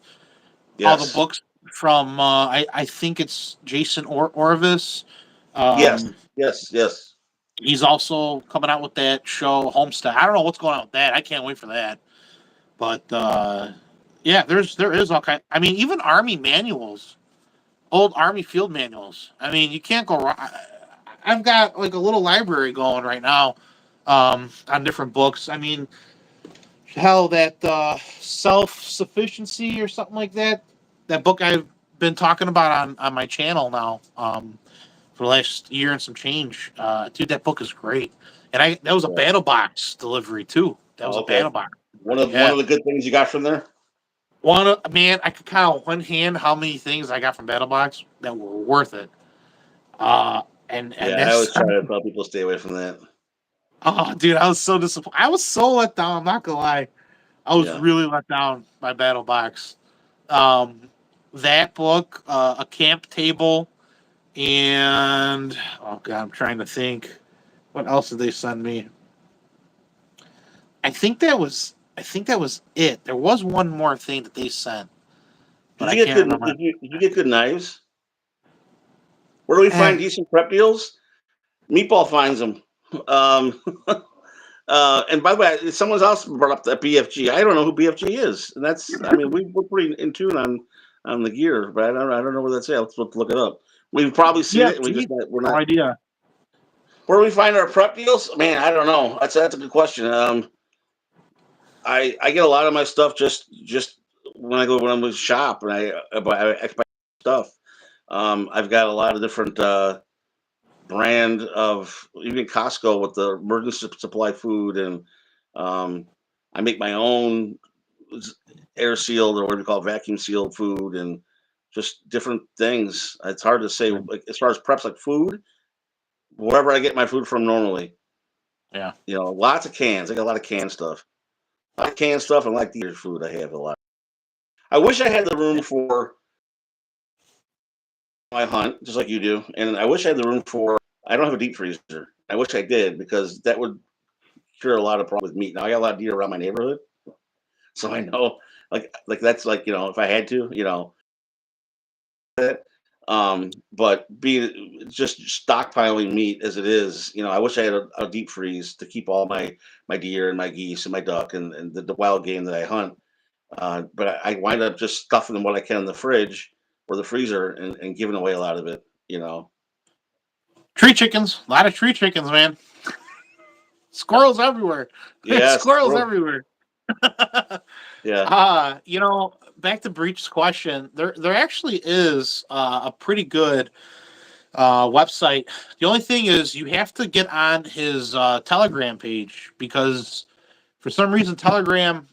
All the Yes, books from I think it's Jason Orvis. yes, Um, yes. he's also coming out with that show Homestead. I don't know what's going on with that. I can't wait for that. But yeah, there is all kind. I mean, even Army manuals, old Army field manuals. I mean, you can't go wrong. I've got like a little library going right now on different books. I mean, hell, that self sufficiency or something like that. That book I've been talking about on my channel now for the last year and some change. Dude, that book is great. And that was a Yeah. battle box delivery too. That was Oh, a okay. battle box. One Yeah. of the good things you got from there. Man, I could count on one hand how many things I got from BattleBox that were worth it. Uh, and Yeah, I always that's try to tell people stay away from that. oh, dude, I was so disappointed. I was so let down. I'm not gonna lie, I was Yeah. really let down by BattleBox. Um, that book, a camp table, and oh god, I'm trying to think. What else did they send me? I think that was it. There was one more thing that they sent, but Did I you get can't good? remember. Did you get good knives? Where do we Eh, find decent prep deals? Meatball finds them. Um, and by the way, someone else brought up that BFG. I don't know who BFG is, and that's. I mean, we're pretty in tune on the gear, but I don't know where that's at. Let's look it up. We've probably seen it, and we BFG, just we're no not. idea. Where do we find our prep deals? Man, I don't know. That's a good question. I get a lot of my stuff just when I'm with shop and I buy stuff. I've got a lot of different brand of even Costco with the emergency supply food, and um, I make my own air sealed or whatever you call it, vacuum sealed food, and just different things. It's hard to say like, as far as preps like food, wherever I get my food from normally. Yeah. You know, lots of cans. I got a lot of canned stuff. A lot of canned stuff and like the food I have a lot. I wish I had the room for my hunt, just like you do, and I wish I had the room for. I don't have a deep freezer. I wish I did because that would cure a lot of problems with meat. Now I got a lot of deer around my neighborhood, so I know like that's like if I had to, that. But being just stockpiling meat as it is, I wish I had a deep freeze to keep all my deer and my geese and my duck and the wild game that I hunt. But I wind up just stuffing what I can in the fridge or the freezer and giving away a lot of it. Tree chickens, a lot of tree chickens, man. Squirrels everywhere. Yes, Squirrels bro. everywhere. Yeah. Back to Breach's question. There actually is a pretty good website. The only thing is you have to get on his Telegram page because for some reason Telegram,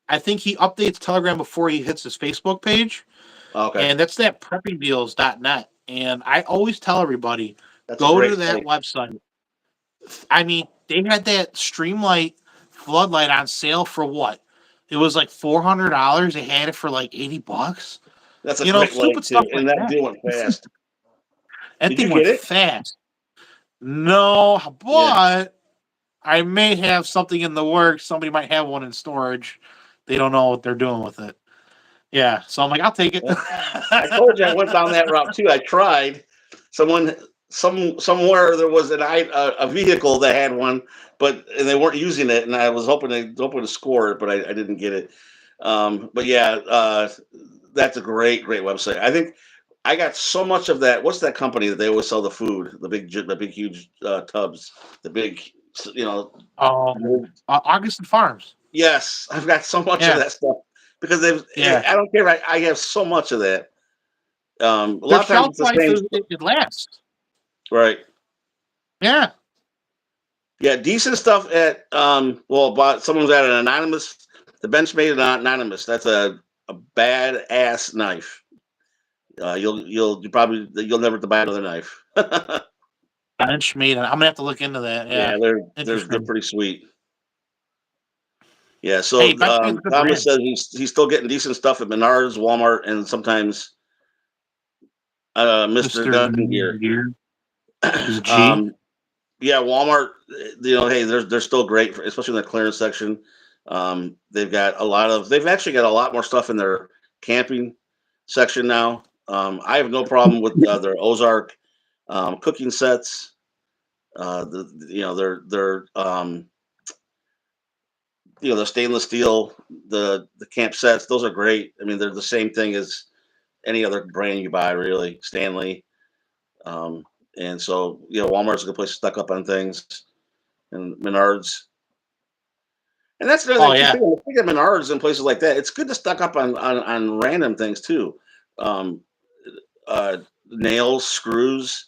I think he updates Telegram before he hits his Facebook page, Okay. and that's that preppingdeals.net. And I always tell everybody That's a go to great that site. website. I mean, they had that Streamlight floodlight on sale for what? It was like $400. They had it for like $80. That's a great Stupid light too, stuff like and that that. deal went fast. That Did you thing went get it? fast. No, Yeah. but I may have something in the works. Somebody might have one in storage. They don't know what they're doing with it. Yeah, so I'm like, I'll take it. Well, I told you I went down that route too. I tried. Someone, somewhere there was a vehicle that had one, and they weren't using it, and I was hoping to score it, but I didn't get it. But yeah, that's a great website. I think I got so much of that. What's that company that they always sell the food, the big huge tubs, the big, you know. Augustin Farms. Yes, I've got so much of Yeah, that stuff because yeah. I don't care. I have so much of that. A Their lot of times shelf it's the life same, is it lasts. right? Yeah. Yeah, decent stuff at but someone's at an anonymous. The Benchmade anonymous. That's a bad ass knife. You'll never have to buy another knife. Benchmade. I'm gonna have to look into that. Yeah. Yeah, they're Interesting. pretty sweet. Yeah, Hey, so Benchmade's a good Thomas brand. says he's still getting decent stuff at Menards, Walmart, and sometimes Mr. Mr. Gun Gear. Gear. Is it G? um, Yeah, Walmart. Hey, they're still great, especially in the clearance section. They've got a lot of. They've actually got a lot more stuff in their camping section now. I have no problem with their Ozark cooking sets. The stainless steel, the camp sets. Those are great. I mean, they're the same thing as any other brand you buy, really. Stanley. Um, and so, Walmart's a good place to stock up on things, and Menards. And that's another Oh thing too. yeah, Think of Menards and places like that. It's good to stock up on random things too. Um, uh, Nails, screws,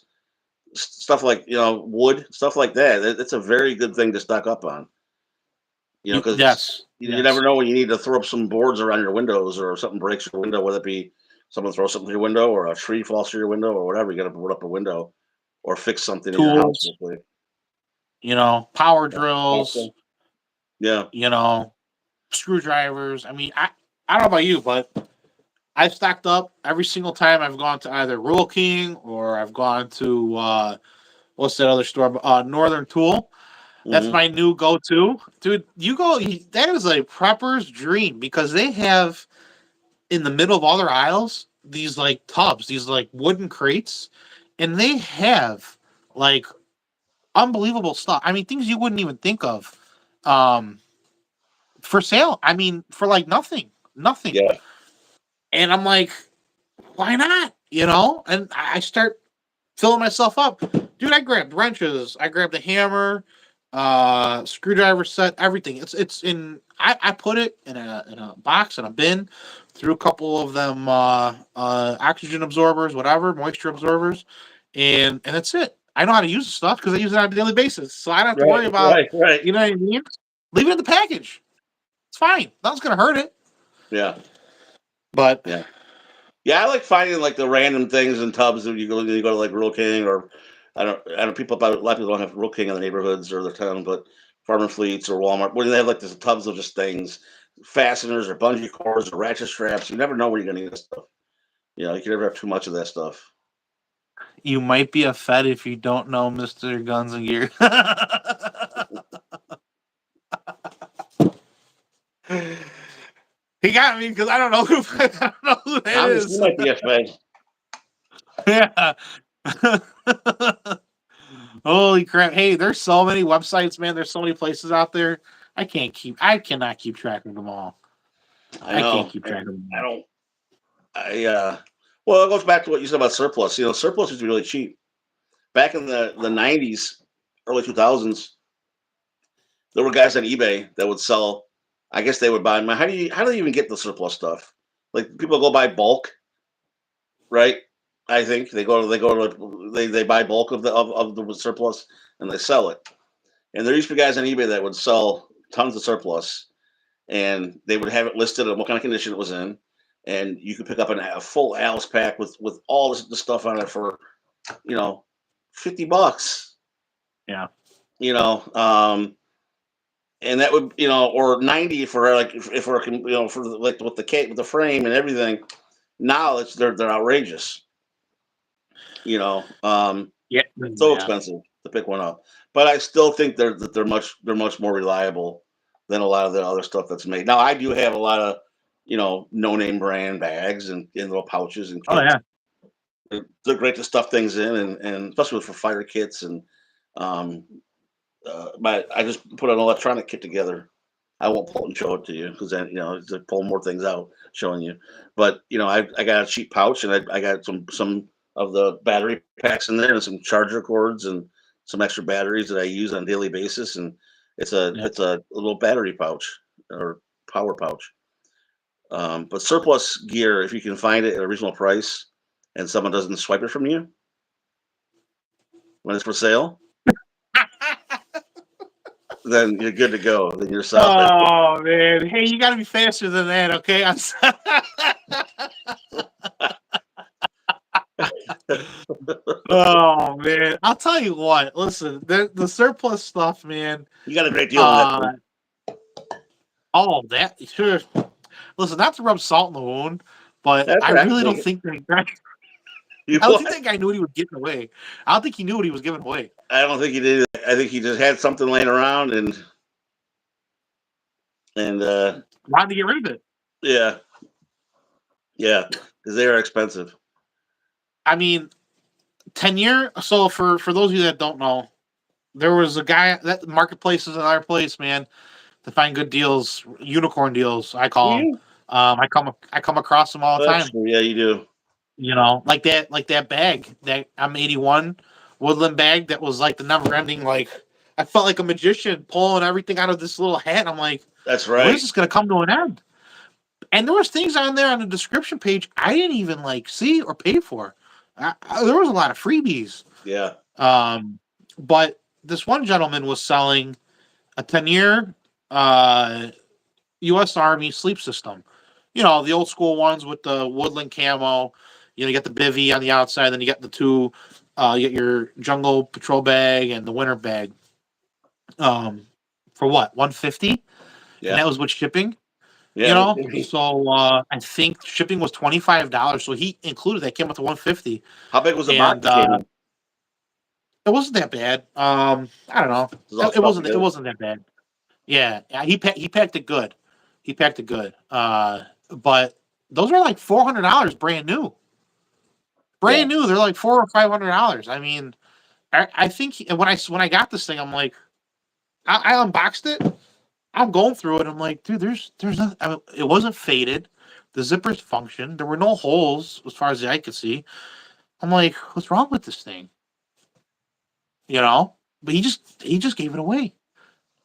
stuff like wood, stuff like that. It's a very good thing to stock up on. Because yes, you never yes. know when you need to throw up some boards around your windows, or something breaks your window, whether it be someone throws something through your window, or a tree falls through your window, or whatever. You got to board up a window or fix something in your house Tools, quickly. power drills, Also, yeah, you know, screwdrivers. I mean, I don't know about you, but I've stocked up every single time I've gone to either Rural King or I've gone to what's that other store? Northern Tool. That's hmm my new go-to, dude. That is a prepper's dream because they have in the middle of all their aisles these like tubs, these like wooden crates, and they have like unbelievable stuff. I mean, things you wouldn't even think of um, for sale. I mean, for like nothing, nothing. yeah, And I'm like, why not? And I start filling myself up. Dude, I grabbed wrenches, I grabbed a hammer, screwdriver set, everything. It's in I put it in a box in a bin, threw a couple of them oxygen absorbers, whatever, moisture absorbers, and that's it. I know how to use the stuff because I use it on a daily basis. So I don't have to right, worry about, right, right, you know what I mean? Leave it in the package. It's fine. Nothing's gonna hurt it. yeah, But yeah. Yeah, I like finding like the random things in tubs that you go to like Rural King, or I don't people about a lot of people don't have Rural King in the neighborhoods or their town, but Farmer Fleets or Walmart, when they have like this tubs of just things, fasteners or bungee cords or ratchet straps. You never know where you're gonna need this stuff. You can never have too much of that stuff. you might be a fed if you don't know Mr. Guns and Gear. He got me because I don't know who I don't know who that Thomas, you is. might be a fed. Yeah. Holy crap! Hey, there's so many websites, man. There's so many places out there. I cannot keep track of them all. I I can't know. keep I, track of them I all. don't. Well, it goes back to what you said about surplus. Surplus is really cheap. Back in the '90s, early 2000s, there were guys on eBay that would sell. I guess they would buy. How do they even get the surplus stuff? Like, people go buy bulk, right? I think they buy bulk of the surplus, and they sell it. And there used to be guys on eBay that would sell tons of surplus, and they would have it listed on what kind of condition it was in, and you could pick up a full Alice pack with all the stuff on it for you know $50. Yeah. You know, and that would or 90 for like if we're for like with the cake with the frame and everything. Now they're outrageous. You know, Yeah. so Yeah. expensive to pick one up. But I still think they're much more reliable than a lot of the other stuff that's made. Now I do have a lot of no name brand bags and little pouches and Oh kits. yeah. They're great to stuff things in, and especially for fire kits and um, but I just put an electronic kit together. I won't pull it and show it to you because then to pull more things out showing you. But I got a cheap pouch, and I got some of the battery packs in there, and some charger cords and some extra batteries that I use on a daily basis. And it's a Yeah. it's a little battery pouch or power pouch. But surplus gear, if you can find it at a reasonable price, and someone doesn't swipe it from you when it's for sale, then you're good to go. Then you're solid. Oh man. Hey, you got to be faster than that, okay? Oh man. I'll tell you what. Listen, the surplus stuff, man. You got a great deal on that Uh, too. all of that. Sure. Listen, not to rub salt in the wound, but That's I right. I can really take don't it. think that guy. You I don't think what? that guy knew what he was giving away. I don't think he knew what he was giving away. I don't think he did. I think he just had something laying around and Wanted to get rid of it. yeah, yeah, because they are expensive. I mean, 10-year. So for those of you that don't know, there was a guy that marketplace is another place, man, to find good deals, unicorn deals. I Do call them. you? I come across them all the That's time. true. Yeah, you do. You know, like that bag that I'm 81 woodland bag that was like the never ending. Like I felt like a magician pulling everything out of this little hat. I'm like, That's when is right. this gonna come to an end? And there was things on there on the description page I didn't even like see or pay for. There was a lot of freebies. Yeah, Um, but this one gentleman was selling a 10-year U.S. Army sleep system. You know, the old school ones with the woodland camo. You know, you got the bivy on the outside, then you got the two, you got your jungle patrol bag and the winter bag. For what, 150? And yeah, that was with shipping. You yeah. know, so I think shipping was $25. So he included that, came with the 150, How big was the box and that came in? it wasn't that bad. I don't know. It was all It stuff wasn't. It together. wasn't that bad. Yeah, he packed it good. He packed it good. But those are like $400 brand new. Yeah, Brand new. They're like $400 or $500. I mean, I think when I got this thing, I'm like, I unboxed it. I'm going through it. I'm like, dude, there's nothing. I mean, it wasn't faded. The zippers functioned. There were no holes as far as the eye could see. I'm like, what's wrong with this thing? You know? But he just gave it away.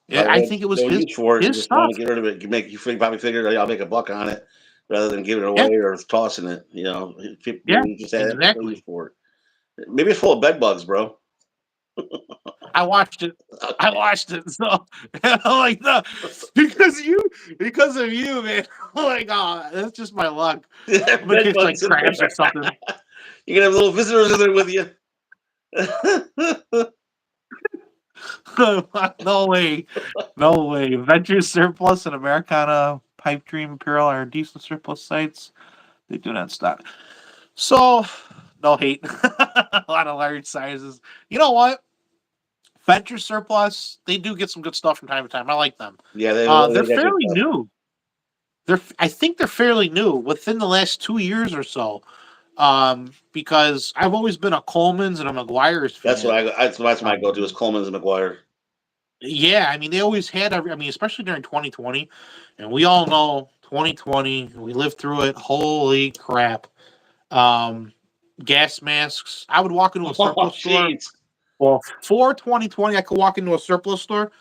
Yeah, probably I had think it was no use for it. You his just want stuff. to get rid of it. You make probably figured, "Hey, I'll make a buck on it rather than giving it Yeah, away or tossing it. You know, yeah, maybe you just had no use exactly. for it. Maybe it's full of bed bugs, bro. I watched it. I watched it. So I'm like, no, because of you, man. I'm like, oh, that's just my luck. I'm gonna Bed catch like bugs in crabs or there. something. You can have little visitors in there with you. No way. No way. Venture Surplus and Americana Pipe Dream Apparel are decent surplus sites. They do not stock. So, no hate. A lot of large sizes. You know what? Venture Surplus, they do get some good stuff from time to time. I like them. Yeah, They're they got good fairly stuff. new. I think they're fairly new within the last 2 years or so. Because I've always been a Coleman's and a McGuire's That's what fan. that's my go to is Um, Coleman's and McGuire. Yeah, I mean they always had. I mean, especially during 2020, and we all know 2020. We lived through it. Holy crap! Um, Gas masks. I would walk into a Oh, surplus store. jeez. Well, for 2020, I could walk into a surplus store,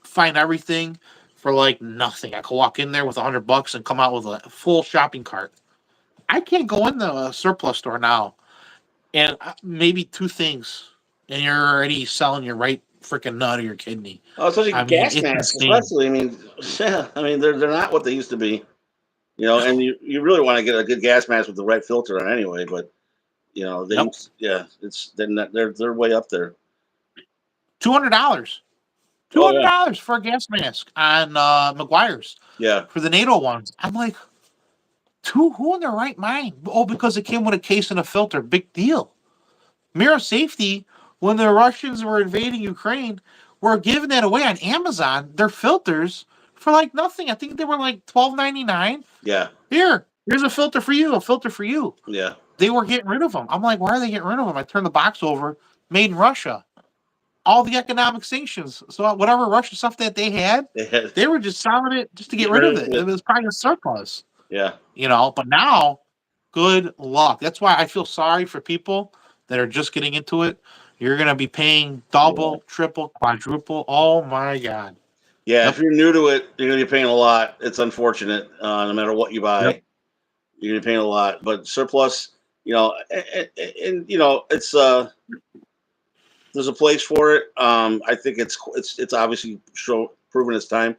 find everything for like nothing. I could walk in there with $100 and come out with a full shopping cart. I can't go in the surplus store now and maybe two things, and you're already selling your right freaking nut or your kidney. Oh, especially I mean, gas it's masks, insane. especially. I mean, yeah, I mean they're not what they used to be. You know, and you really want to get a good gas mask with the right filter on anyway. But you know, Yep, yeah, it's they're way up there. $200. Two Oh hundred yeah, dollars for a gas mask on McGuire's yeah, for the NATO ones. I'm like, who in their right mind? Oh, because it came with a case and a filter. Big deal. Mirror safety. When the Russians were invading Ukraine, were giving that away on Amazon. Their filters for like nothing. I think they were like $12.99. yeah, Here's a filter for you. A filter for you. yeah. They were getting rid of them. I'm like, why are they getting rid of them? I turned the box over. Made in Russia. All the economic sanctions. So whatever Russian stuff that they had, They had they were just selling it just to get get rid rid of of it. It it. was probably a surplus, Yeah, But now, good luck. That's why I feel sorry for people that are just getting into it. You're gonna be paying yeah, double, triple, quadruple. Oh my god. yeah. If Yep. you're new to it, you're gonna be paying a lot. It's unfortunate, no matter what you Yep. buy, you're gonna be paying a lot. But surplus, you know, and you know, it's there's a place for it. I think it's obviously proven its time.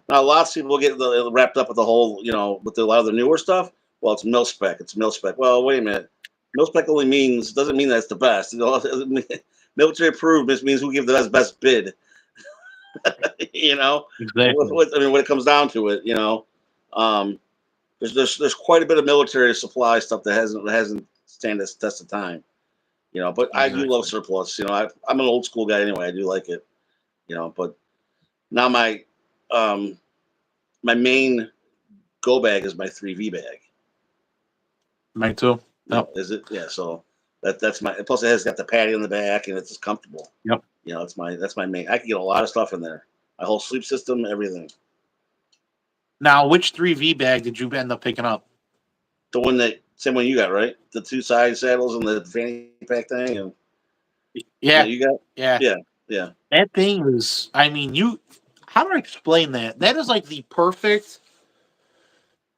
Now, lots of people get wrapped up with the whole, you know, with a lot of the newer stuff. Well, it's mil spec. It's mil spec. Well, wait a minute. Mil spec only doesn't mean that's the best. You know, military approved means who gives the best bid. You know, Exactly. I mean, when it comes down to it, you know, um, there's quite a bit of military supply stuff that hasn't stand the test of time. But I do love Exactly. surplus. I'm an old school guy anyway. I do like it. But now um, my main go bag is my 3V bag. Me too. Yep. Is it? Yeah. So that's my. Plus, it has got the padding in the back, and it's just comfortable. Yep. That's my main. I can get a lot of stuff in there. My whole sleep system, everything. Now, which 3V bag did you end up picking up? The one that same one you got, right? The two side saddles and the fanny pack thing, and Yeah. you got. Yeah. Yeah, yeah. That thing is, I mean, how do I explain that? That is like the perfect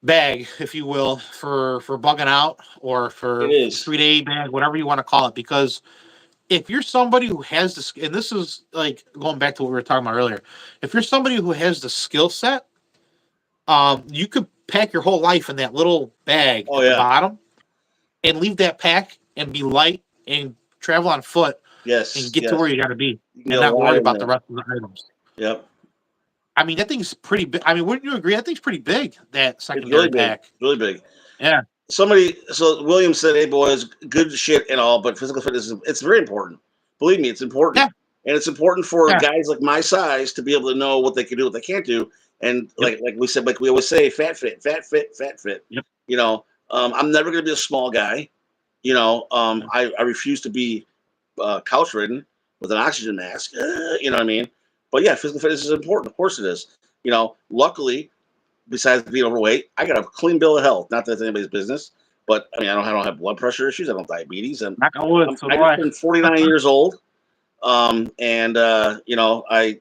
bag, if you will, for bugging out or It for is. 3-day bag, whatever you want to call it. Because if you're somebody who has this, and this is like going back to what we were talking about earlier, if you're somebody who has the skill set, you could pack your whole life in that little bag Oh at the yeah. bottom and leave that pack and be light and travel on foot and Yes. get to Yes. where you got to be You can get and a not lot worry in about the there. rest of the items. Yep. I mean, that thing's pretty big. I mean, wouldn't you agree? That thing's pretty big, that It's really secondary big. pack. Really big. Yeah. So William said, "Hey boys, good shit and all, but physical fitness it's very important. Believe me, it's important, Yeah. and it's important for Yeah. guys like my size to be able to know what they can do, what they can't do, and Yep. like we said, like we always say, fat fit, fat fit, fat fit. Yep. I'm never going to be a small guy. Yep. I refuse to be couch ridden with an oxygen mask. You know what I mean? But yeah, physical fitness is important. Of course it is. Luckily, besides being overweight, I got a clean bill of health. Not that it's anybody's business, but I mean, I don't have blood pressure issues. I don't have diabetes. Knock on wood. So I do just I. turned 49 years old. And I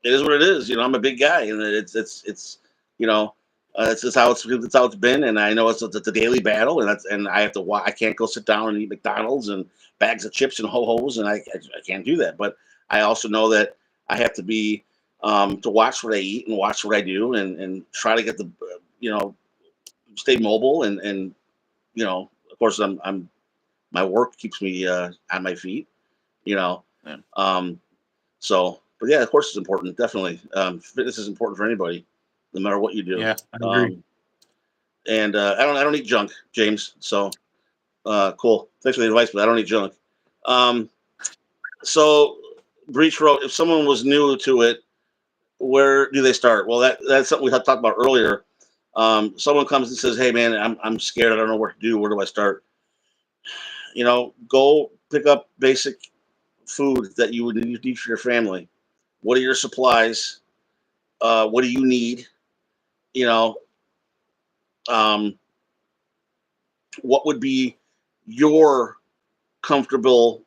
it is what it is. I'm a big guy, and it's you know, it's just how it's been. And I know it's a daily battle, and I have to. I can't go sit down and eat McDonald's and bags of chips and ho hos, and I can't do that. But I also know that I have to be to watch what I eat and watch what I do, and try to get the stay mobile, and of course I'm my work keeps me on my feet. You know, Yeah. But yeah, of course it's important. Definitely, fitness is important for anybody, no matter what you do. Yeah, I agree. Um, and I don't eat junk, James. So cool. Thanks for the advice, but I don't eat junk. Um, so Breach wrote, if someone was new to it, where do they start? Well, that's something we had talked about earlier. Someone comes and says, "Hey, man, I'm scared. I don't know what to do. Where do I start?" Go pick up basic food that you would need for your family. What are your supplies? What do you need? You know, um, what would be your comfortable?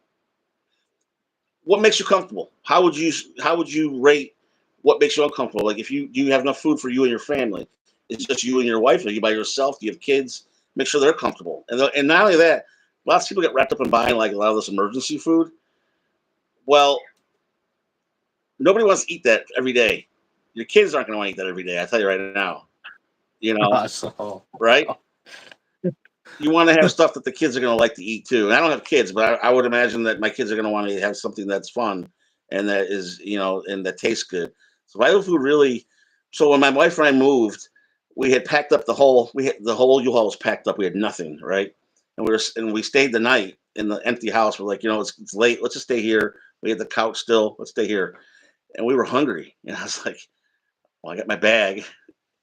What makes you comfortable? How would you rate what makes you uncomfortable? Like, if you do you have enough food for you and your family? It's just you and your wife. Are you by yourself? Do you have kids? Make sure they're comfortable. And not only that, lots of people get wrapped up in buying like a lot of this emergency food. Well, nobody wants to eat that every day. Your kids aren't going to want to eat that every day. I tell you right now. You know, So, right? You want to have stuff that the kids are going to like to eat too. And I don't have kids, but I would imagine that my kids are going to want to have something that's fun and that is, and that tastes good. So vital food really. So when my wife and I moved, we had packed up the whole U-Haul was packed up. We had nothing, right? And we stayed the night in the empty house. We're like, it's late. Let's just stay here. We had the couch still. Let's stay here. And we were hungry. And I was like, well, I got my bag,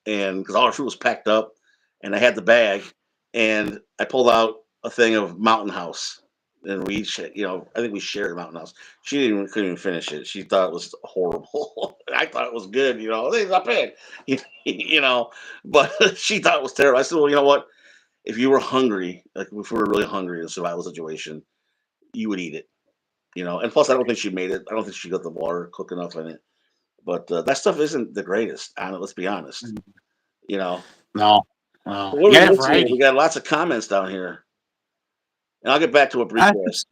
and because all our food was packed up, and I had the bag, and I pulled out a thing of Mountain House, and I think we shared the Mountain House. She couldn't even finish it. She thought it was horrible. I thought it was good. It's not bad, you know, but she thought it was terrible. I said, well, you know what? If you were hungry, like if we were really hungry in a survival situation, you would eat it. And plus, I don't think she made it. I don't think she got the water cook enough in it. But that stuff isn't the greatest. Let's be honest. You know. no, So no. what You are we gotta have missing here? We variety. got lots of comments down here, and I'll get back to what Breach That's was. just,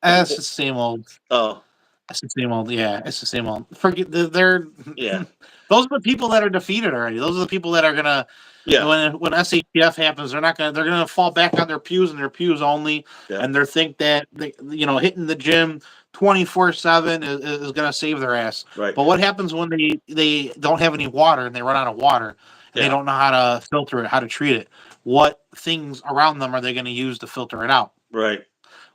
that's the same old. Oh, That's the same old. Yeah, it's the same old. Forget they're yeah, those are the people that are defeated already. Those are the people that are gonna yeah, when SATF happens, they're gonna fall back on their pews and their pews only, yeah. and they think that hitting the gym 24/7 is gonna save their ass. Right. But what happens when they don't have any water and they run out of water and they Yeah. don't know how to filter it, how to treat it? What things around them are they going to use to filter it out? Right.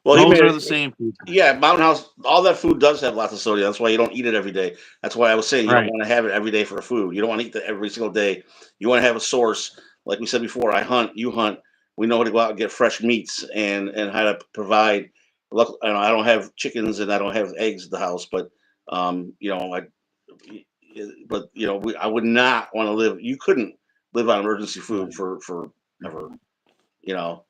Well, he Those made are it. the same people. Yeah, Mountain House. All that food does have lots of sodium. That's why you don't eat it every day. That's why I was saying you don't Right. want to have it every day for food. You don't want to eat that every single day. You want to have a source. Like we said before, I hunt. You hunt. We know how to go out and get fresh meats and how to provide. Look, I don't have chickens and I don't have eggs at the house, but you know, but I would not want to live. You couldn't live on emergency food Right. for ever. You know.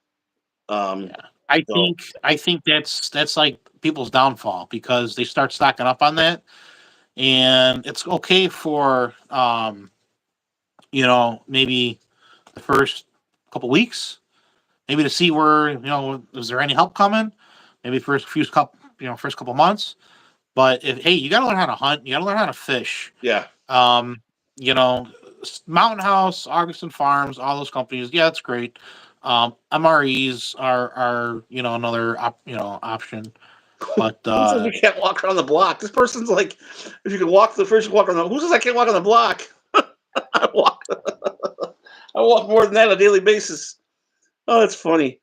Um, Yeah. I so think I think that's like people's downfall because they start stocking up on that, and it's okay for maybe the first couple weeks, maybe to see where is there any help coming, maybe first couple months. But if hey, you got to learn how to hunt, you got to learn how to fish. yeah. Um, you know, Mountain House, Augustin Farms, all those companies, yeah, it's great. MREs are another option, but Who says you can't walk around the block? This person's like, if you can walk the first, you walk around the. Who says I can't walk on the block? I walk. I walk more than that on a daily basis. Oh, that's funny.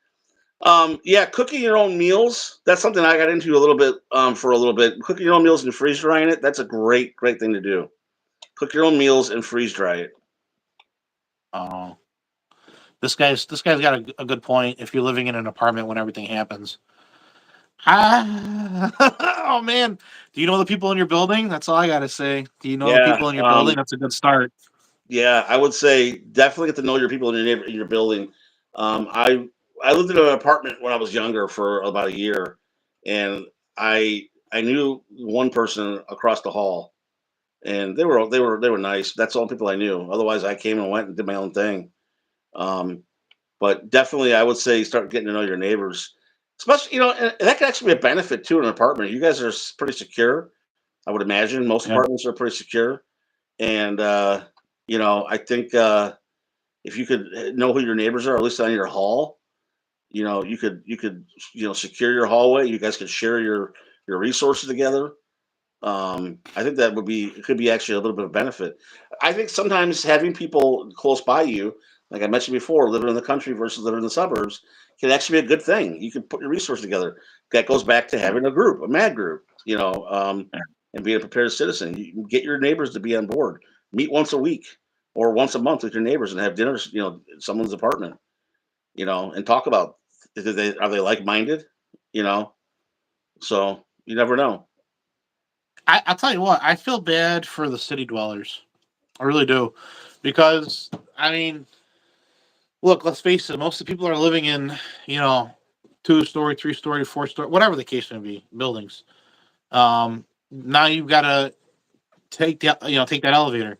Yeah, cooking your own meals. That's something I got into a little bit. For a little bit, cooking your own meals and freeze drying it. That's a great thing to do. Cook your own meals and freeze dry it. uh, this guy's got a good point. If you're living in an apartment when everything happens, oh man, do you know the people in your building? That's all I gotta say. Do you know the Yeah. people in your building? That's a good start. Yeah, I would say definitely get to know your people in your in your building. I lived in an apartment when I was younger for about a year, and I knew one person across the hall, and they were nice. That's all people I knew. Otherwise, I came and went and did my own thing. Um, but definitely, I would say start getting to know your neighbors, especially and that could actually be a benefit too in an apartment. You guys are pretty secure. I would imagine most Yeah. apartments are pretty secure, and I think if you could know who your neighbors are, at least on your hall, you could secure your hallway. You guys could share your resources together. I think that it could be actually a little bit of benefit. I think sometimes having people close by you, like I mentioned before, living in the country versus living in the suburbs, can actually be a good thing. You can put your resources together. That goes back to having a group, a mad group, and being a prepared citizen. You can get your neighbors to be on board. Meet once a week or once a month with your neighbors and have dinners, at someone's apartment, and talk about are they like minded, you know. So you never know. I'll tell you what, I feel bad for the city dwellers. I really do. Because, I mean, look, let's face it, most of the people are living in, you know, 2-story, 3-story, 4-story, whatever the case may be, buildings. Now you've got to take that elevator.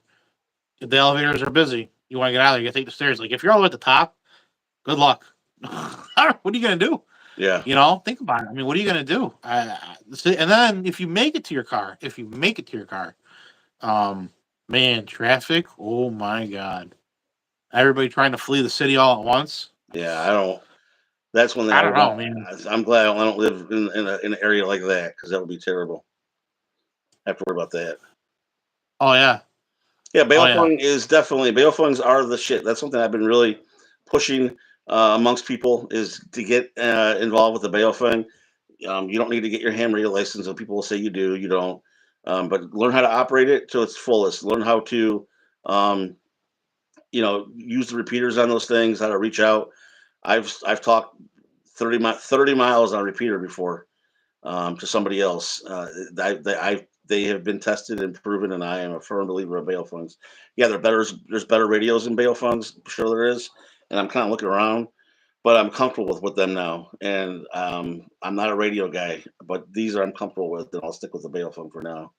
If the elevators are busy, you want to get out of there, you got to take the stairs. Like, if you're all the way at the top, good luck. What are you going to do? Yeah. Think about it. I mean, what are you going to do? And then if you make it to your car, um, man, traffic. Oh my God. Everybody trying to flee the city all at once. Yeah, I don't. That's one thing I I don't would know, man. not. I'm glad I don't live in an area like that because that would be terrible. I have to worry about that. Oh yeah. Yeah, Oh yeah. bail funds are the shit. That's something I've been really pushing amongst people is to get involved with the bail fund. You don't need to get your ham radio license, and people will say you do. You don't. But learn how to operate it to its fullest. Learn how to, um, use the repeaters on those things. How to reach out. I've talked 30 miles on a repeater before to somebody else. They have been tested and proven, and I am a firm believer of bail funds. Yeah, there's better radios in bail funds, sure there is, and I'm kind of looking around, but I'm comfortable with them now. And I'm not a radio guy, but these I'm comfortable with, and I'll stick with the bail fund for now.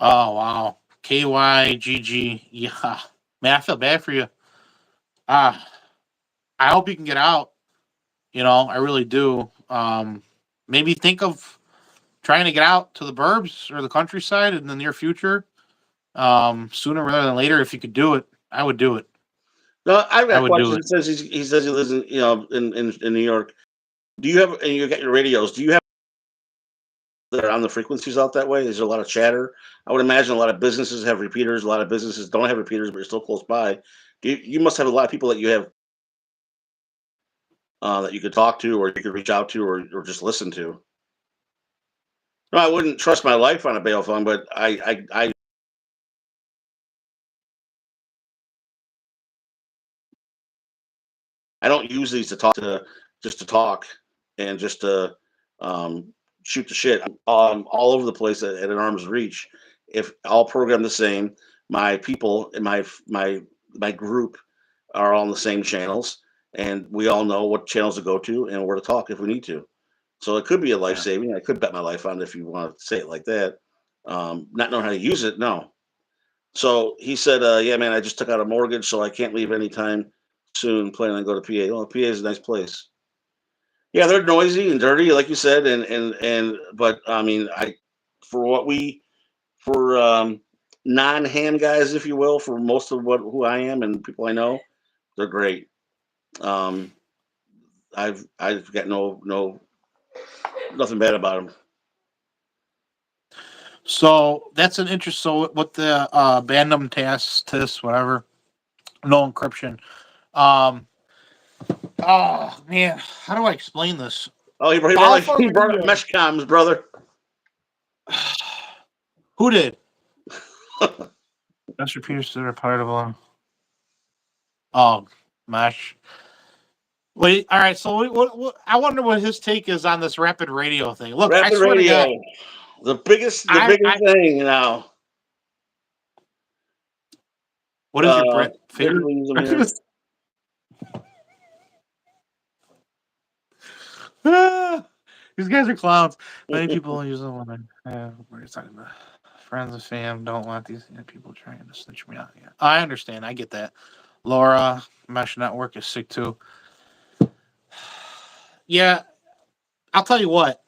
Oh wow. KYGG. Yeah. Man, I feel bad for you. Ah, I hope you can get out. I really do. Maybe think of trying to get out to the burbs or the countryside in the near future. Sooner rather than later, if you could do it, I would do it. No, I've I got would do questions. it. He says he lives in New York. Do you have and you got your radios? Do you have that are on the frequencies out that way? There's a lot of chatter. I would imagine a lot of businesses have repeaters. A lot of businesses don't have repeaters, but you're still close by. You must have a lot of people that you have that you could talk to, or you could reach out to, or just listen to. No, I wouldn't trust my life on a bail phone, but I don't use these to talk to, just to talk and just to um, shoot the shit. I'm all over the place at an arm's reach. If all programmed the same, my people in my group are all on the same channels, and we all know what channels to go to and where to talk if we need to. So it could be a life Yeah. saving. I could bet my life on it if you want to say it like that. Not knowing how to use it, no. So he said, "Yeah, man, I just took out a mortgage, so I can't leave anytime soon. Planning on go to PA. Oh, PA is a nice place. Yeah, they're noisy and dirty, like you said, and but I mean, I for what we for non-ham guys, if you will, for most of what who I am and people I know, they're great. Um, I've got nothing bad about them. So that's an interest. So with the Bandom test, whatever, no encryption. Um, oh man, how do I explain this? Oh, Balfour he brought up Radio. mesh comms, brother. Who did? Mr. Peterson are part of one. Oh, Mesh. Wait, all right. So what, I wonder what his take is on this rapid radio thing. Look, I Rapid swear to radio, God, the I biggest thing now. what is your Get favorite? people use them here. These guys are clowns. Many people use them when we're talking about friends and fam don't want these people trying to snitch me out. Yeah, I understand. I get that. Laura, Mesh Network is sick too. Yeah, I'll tell you what.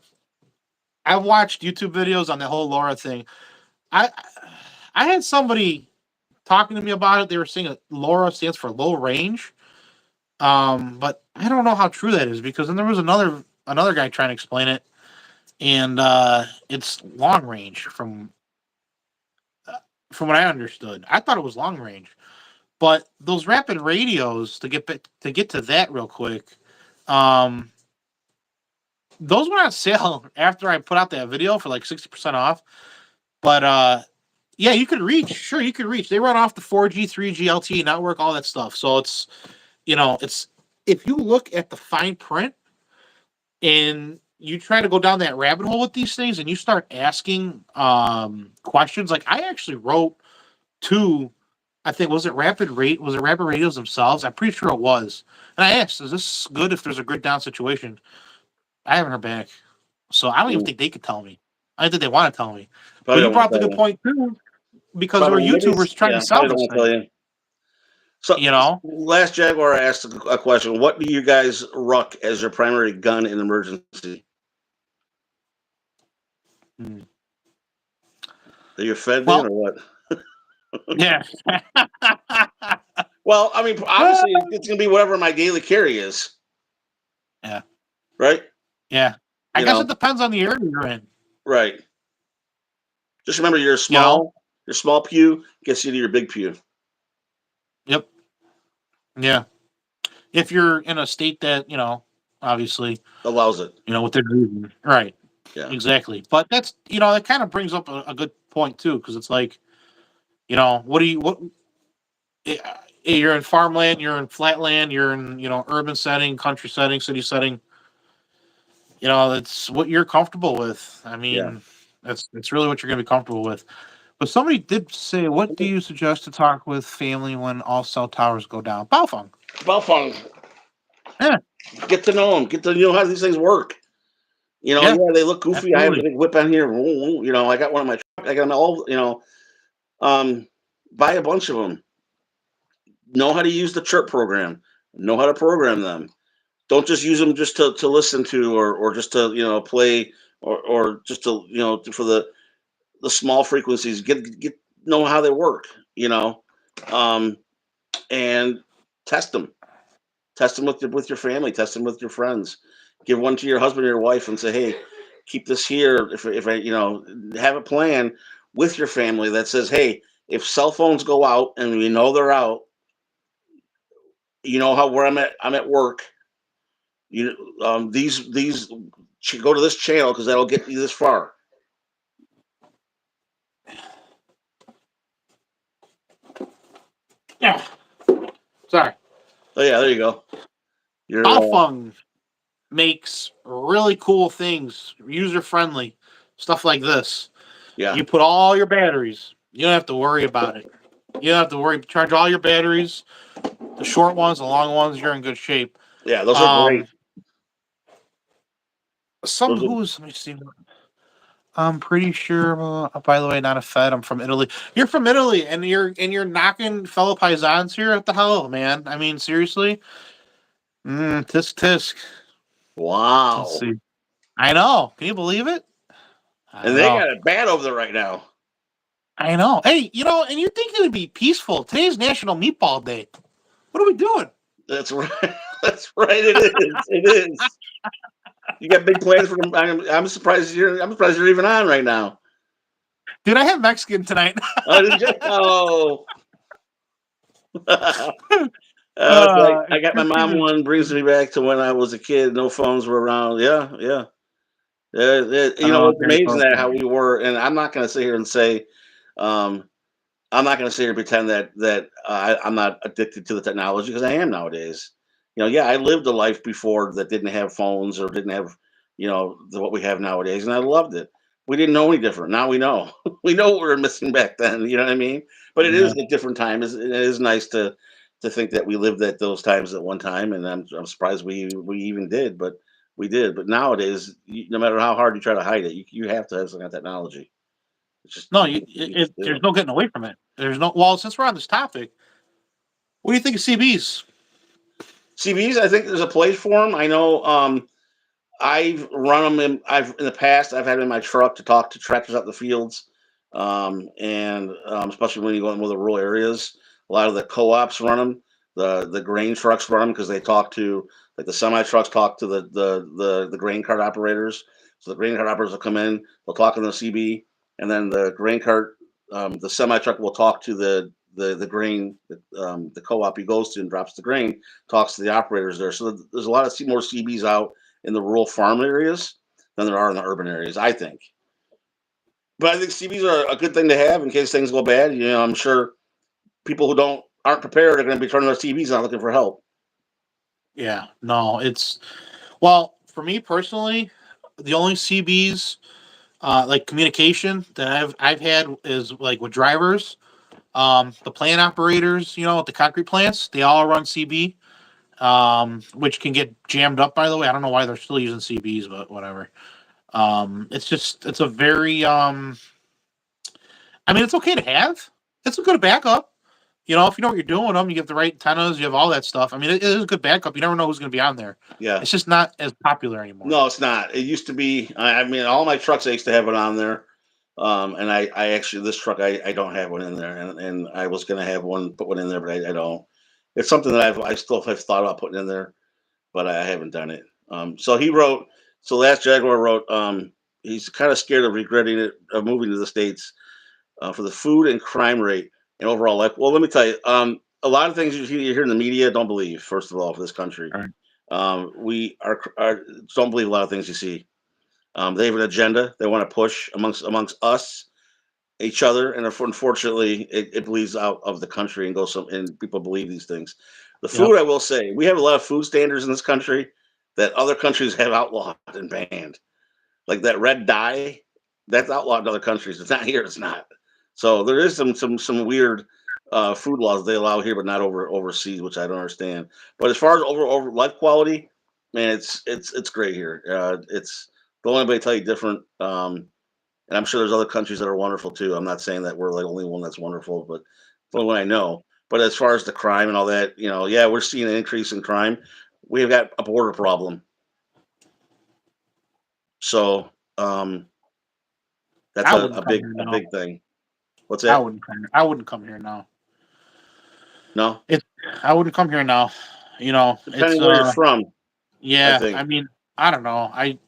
I've watched YouTube videos on the whole Laura thing. I I had somebody talking to me about it. They were saying that LoRa stands for low range. But I don't know how true that is because then there was another guy trying to explain it, and it's long range from what I understood. I thought it was long range, but those rapid radios to get to that real quick, um, those went on sale after I put out that video for like 60% off. But yeah, you could reach. Sure, you could reach. They run off the 4G, 3G, LTE network, all that stuff. So it's if you look at the fine print and you try to go down that rabbit hole with these things and you start asking questions, like I actually wrote to, I think was it rapid radios themselves? I'm pretty sure it was. And I asked, is this good if there's a grid down situation? I haven't heard back. So I don't even think they could tell me. I don't think they want to tell me. Probably But you don't want brought to up tell the good you. point too, because there were Probably maybe, YouTubers trying yeah, to sell probably don't this want to tell thing. you. So You know? last Jaguar asked a question. What do you guys ruck as your primary gun in emergency? Hmm. Are you fed then Well, or what? yeah. Well, I mean, obviously it's gonna be whatever my daily carry is, Yeah. right? Yeah. I You guess know, it depends on the area you're in. right. Just remember You know? your small pew gets you to your big pew. Yep. Yeah. If you're in a state that, obviously, Allows it. what they're doing. Right. Yeah. Exactly. But that's, that kind of brings up a good point too, because it's like, eh, you're in farmland, you're in flatland, you're in, urban setting, country setting, city setting. That's what you're comfortable with. I Yeah. mean, it's really what you're going to be comfortable with. But somebody did say, what do you suggest to talk with family when all cell towers go down? Baofeng. Balfung. Yeah. Get to know them. Get to know how these things work. Yeah. Yeah, they look goofy. I have the Absolutely. big whip on here. I got one of my. I got them all. Buy a bunch of them. Know how to use the chirp program. Know how to program them. Don't just use them just to listen to or just to play or just to for the small frequencies. Get know how they work. Um, and test them. Test them with your family. Test them with your friends. Give one to your husband or your wife and say, hey, keep this here. If I have a plan with your family that says, hey, if cell phones go out and we know they're out, you know how where I'm at. I'm at work. these go to this channel because that'll get you this far. Yeah. Sorry. Oh yeah, there you go. Stockpiling makes really cool things, user friendly, stuff like this. Yeah. You put all your batteries. You don't have to worry about it. You don't have to worry. Charge all your batteries. The short ones, the long ones, you're in good shape. Yeah, those are great. Let me see. I'm pretty sure. By the way, not a Fed. I'm from Italy. You're from Italy, and you're knocking fellow paisans here. What the hell, man? I mean, seriously. Tisk tisk. Wow. Let's see. I know. Can you believe it? And they got it bad over there right now. I know. Hey, and you think it would be peaceful. Today's National Meatball Day. What are we doing? That's right. That's right. It is. It is. You got big plans for them. I'm surprised you're even on right now. Dude, I have Mexican tonight. Oh, did you? Oh. I got my mom one. Brings me back to when I was a kid. No phones were around. Yeah, yeah. It's amazing that how we were. And I'm not going to sit here and say, I'm not going to sit here and pretend that I'm not addicted to the technology because I am nowadays. Yeah, I lived a life before that didn't have phones or didn't have, what we have nowadays, and I loved it. We didn't know any different. Now we know. We know what we were missing back then. You know what I mean? But it is a different time. It is nice to think that we lived at those times at one time, and I'm surprised we even did, but we did. But nowadays, no matter how hard you try to hide it, you have to have some kind of technology. It's just No, there's no getting away from it. There's no. Well, since we're on this topic, what do you think of CBs? CBs, I think there's a place for them. I know. I've run them. In the past, I've had them in my truck to talk to tractors out in the fields, and especially when you go in the rural areas. A lot of the co-ops run them. The grain trucks run them because they talk to, like, the semi trucks talk to the grain cart operators. So the grain cart operators will come in, they'll talk on the CB, and then the grain cart, the semi truck will talk to the grain, the co-op he goes to and drops the grain, talks to the operators there. So there's a lot of more CBs out in the rural farm areas than there are in the urban areas, I think. But I think CBs are a good thing to have in case things go bad. I'm sure people who aren't prepared are going to be turning their CBs on looking for help. Yeah, no, well, for me personally, the only CBs like communication that I've had is like with drivers, the plant operators, at the concrete plants, they all run CB, which can get jammed up. By the way, I don't know why they're still using CBs, but whatever. It's a very I mean, it's okay to have. It's a good backup. If you know what you're doing them, you get the right antennas, you have all that stuff. I mean, it is a good backup. You never know who's going to be on there. Yeah. It's just not as popular anymore. No, it's not. It used to be. I mean, all my trucks, I used to have it on there. And I actually, this truck, I don't have one in there. And I was going to put one in there, but I don't. It's something that I still have thought about putting in there, but I haven't done it. So Last Jaguar wrote, he's kind of scared of regretting it, of moving to the States for the food and crime rate and overall life. Well, let me tell you, a lot of things you hear in the media, don't believe, first of all, for this country. Right. We don't believe a lot of things you see. They have an agenda they want to push amongst us, each other, and unfortunately, it bleeds out of the country and and people believe these things. The food, I will say, we have a lot of food standards in this country that other countries have outlawed and banned. Like that red dye, that's outlawed in other countries. It's not here. It's not. So there is some weird food laws they allow here, but not overseas, which I don't understand. But as far as over life quality, man, it's great here. It's don't let anybody tell you different. And I'm sure there's other countries that are wonderful too. I'm not saying that we're the only one that's wonderful, but from what I know. But as far as the crime and all that, yeah, we're seeing an increase in crime. We've got a border problem. So that's a big thing. What's that? I wouldn't come here now. No, I wouldn't come here now. Depending where you're from. Yeah, I mean, I don't know. I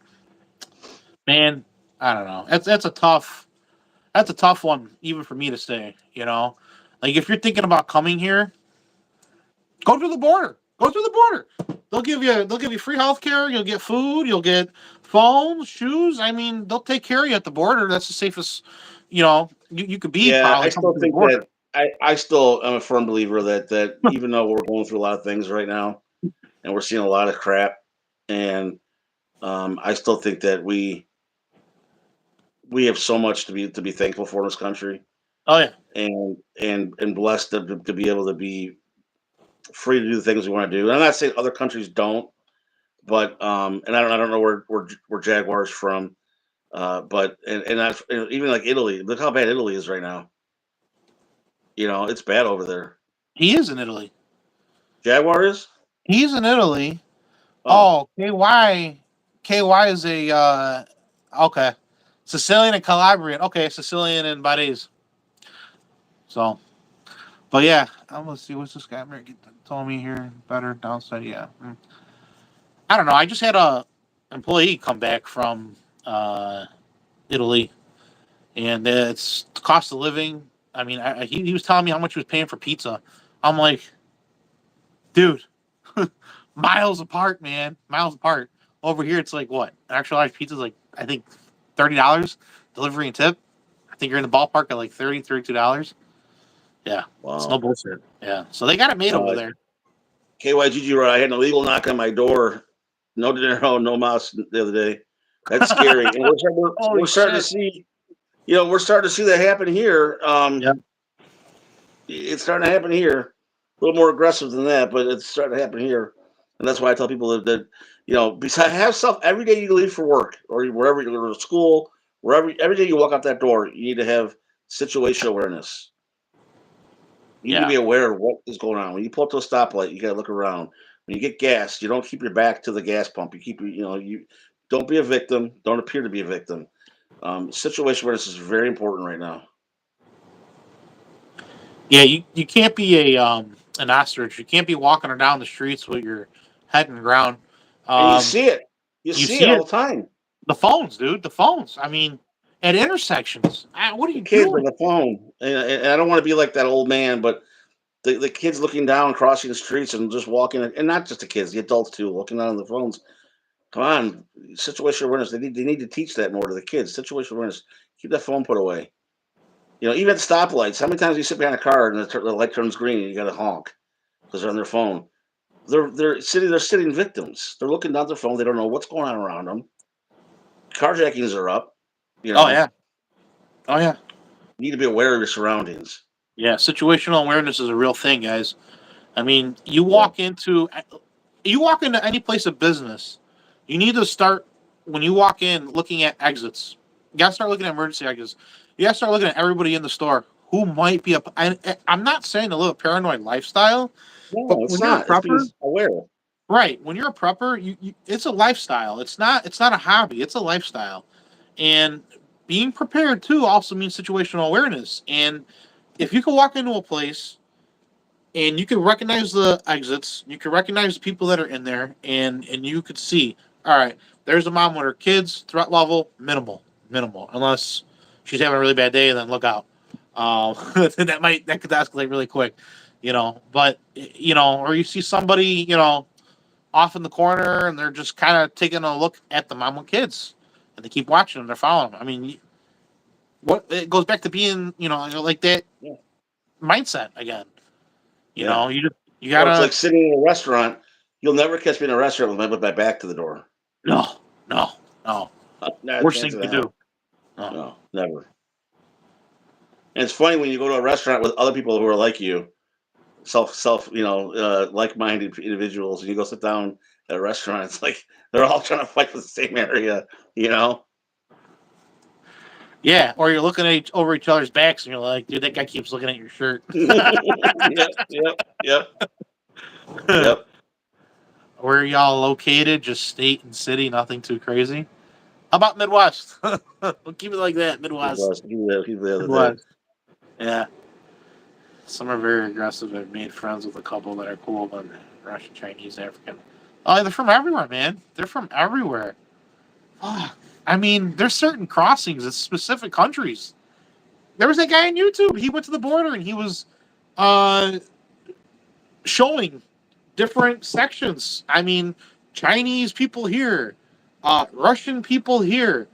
don't know. That's a tough one even for me to say. Like if you're thinking about coming here, go to the border. Go through the border. They'll give you free healthcare. You'll get food. You'll get phones, shoes. I mean, they'll take care of you at the border. That's the safest, you could be Yeah, I probably coming still through the think border. that I still am a firm believer that even though we're going through a lot of things right now and we're seeing a lot of crap, and I still think that we have so much to be thankful for in this country, Oh yeah, and blessed to be able to be free to do the things we want to do. And I'm not saying other countries don't, but and I don't know where Jaguar's from, but and even like Italy. Look how bad Italy is right now. It's bad over there. he is in Italy. Jaguar is. He's in Italy. Oh, Oh, KY is a okay. Sicilian and Calabrian. Okay, Sicilian and Barese. So, but yeah, I'm gonna see what's this guy told me here. Better downside, yeah. I don't know. I just had a employee come back from Italy, and it's the cost of living. I mean, he was telling me how much he was paying for pizza. I'm like, dude, miles apart, man. Miles apart. Over here, it's like what? An actual large pizza's like, I think, $30 delivery and tip. I think you're in the ballpark at like $32. Yeah, it's no wow. bullshit. Yeah, so they got it made over Uh, there. KYGG, right? I had an illegal knock on my door. No dinero, no mouse the other day. That's scary, and we're Holy starting to shit! see. We're starting to see that happen here. Yeah, It's starting to happen here. A little more aggressive than that, but it's starting to happen here. And that's why I tell people that besides have stuff every day you leave for work or wherever you go to school, wherever every day you walk out that door, you need to have situational awareness. You need to yeah, be aware of what is going on. When you pull up to a stoplight, you gotta look around. When you get gas, you don't keep your back to the gas pump. You don't be a victim. Don't appear to be a victim. Situation awareness is very important right now. yeah. You can't be a an ostrich. You can't be walking down the streets with your head in the ground. And you Um, see it. You you see it see all it. the time. The phones, dude. The phones. I mean, at intersections. What are The you kids on doing? the phone, and I don't want to be like that old man, but the kids looking down, crossing the streets, and just walking, and not just the kids, the adults too, looking down on the phones. Come on, situational awareness. They need to teach that more to the kids. Situational awareness. Keep that phone put away. Even at stoplights. How many times you sit behind a car and the light turns green and you got to honk because they're on their phone? They're sitting victims. They're looking down their phone. They don't know what's going on around them. Carjackings are up. You Oh know, yeah. Oh yeah. you need to be aware of your surroundings. Yeah. Situational awareness is a real thing, guys. I mean, Yeah. you walk into any place of business, you need to start when you walk in looking at exits. You gotta start looking at emergency exits. You gotta start looking at everybody in the store who might be up. I'm not saying to live a paranoid lifestyle, but No, it's when you're a not. It's being prepper, aware. right? When you're a prepper, it's a lifestyle. It's not a hobby. It's a lifestyle, and being prepared too also means situational awareness. And if you can walk into a place and you can recognize the exits, you can recognize the people that are in there, and you could see, all right, there's a mom with her kids, threat level minimal, unless she's having a really bad day, then look out. That could escalate really quick, But or you see somebody, off in the corner, and they're just kind of taking a look at the mom with kids, and they keep watching them, they're following them. I mean, what it goes back to being, like that Yeah. mindset again. Yeah. You Or it's gotta like sitting in a restaurant. You'll never catch me in a restaurant with my back to the door. no, no, no. Not a Worst chance thing in you can do. hell. No. No, never. And it's funny when you go to a restaurant with other people who are like you, like-minded individuals, and you go sit down at a restaurant. It's like they're all trying to fight for the same area. You know? Yeah, or you're looking at over each other's backs, and you're like, dude, that guy keeps looking at your shirt. Yep. Yep. Yep. Where Yep. are y'all located? Just state and city, nothing too crazy. How about Midwest? We'll keep it like that. He Midwest. was. He was the other day. Midwest. Yeah. Some are very aggressive. I've made friends with a couple that are cool, but Russian, Chinese, African. Oh, they're from everywhere, man. They're from everywhere. Fuck. I mean, there's certain crossings in specific countries. There was that guy on YouTube. He went to the border and he was uh, showing different sections. I mean, Chinese people here, Russian people here,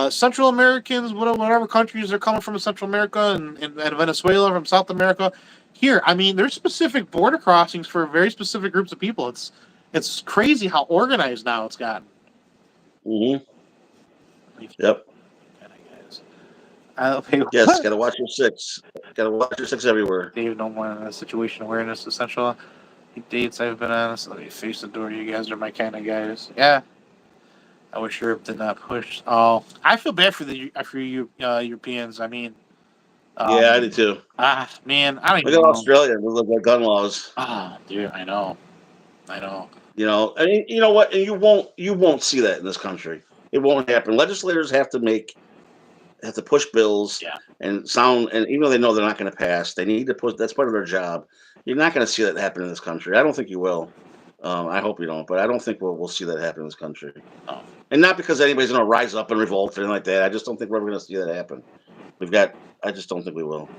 Central Americans, whatever countries they're coming from in Central America and Venezuela, from South America. Here, I mean, there's specific border crossings for very specific groups of people. It's crazy how organized now it's gotten. Mm-hmm. Yep. Okay. Yes, gotta watch your six. Gotta watch your six everywhere. Dave, no more situation awareness essential. Dates I've been on. So let me face the door. You guys are my kind of guys. Yeah. I wish Europe did not push. Oh, I feel bad for you Europeans. I mean, Yeah, I do too. Man, I don't Look even at know. Australia. Look at their gun laws. Dude, I know. I mean, you know what? And you won't see that in this country. It won't happen. Legislators have to push bills Yeah. and even though they know they're not going to pass, they need to push. That's part of their job. You're not going to see that happen in this country. I don't think you will. I hope you don't, but I don't think we'll see that happen in this country. Oh. And not because anybody's going to rise up and revolt or anything like that. I just don't think we're ever going to see that happen. I just don't think we will.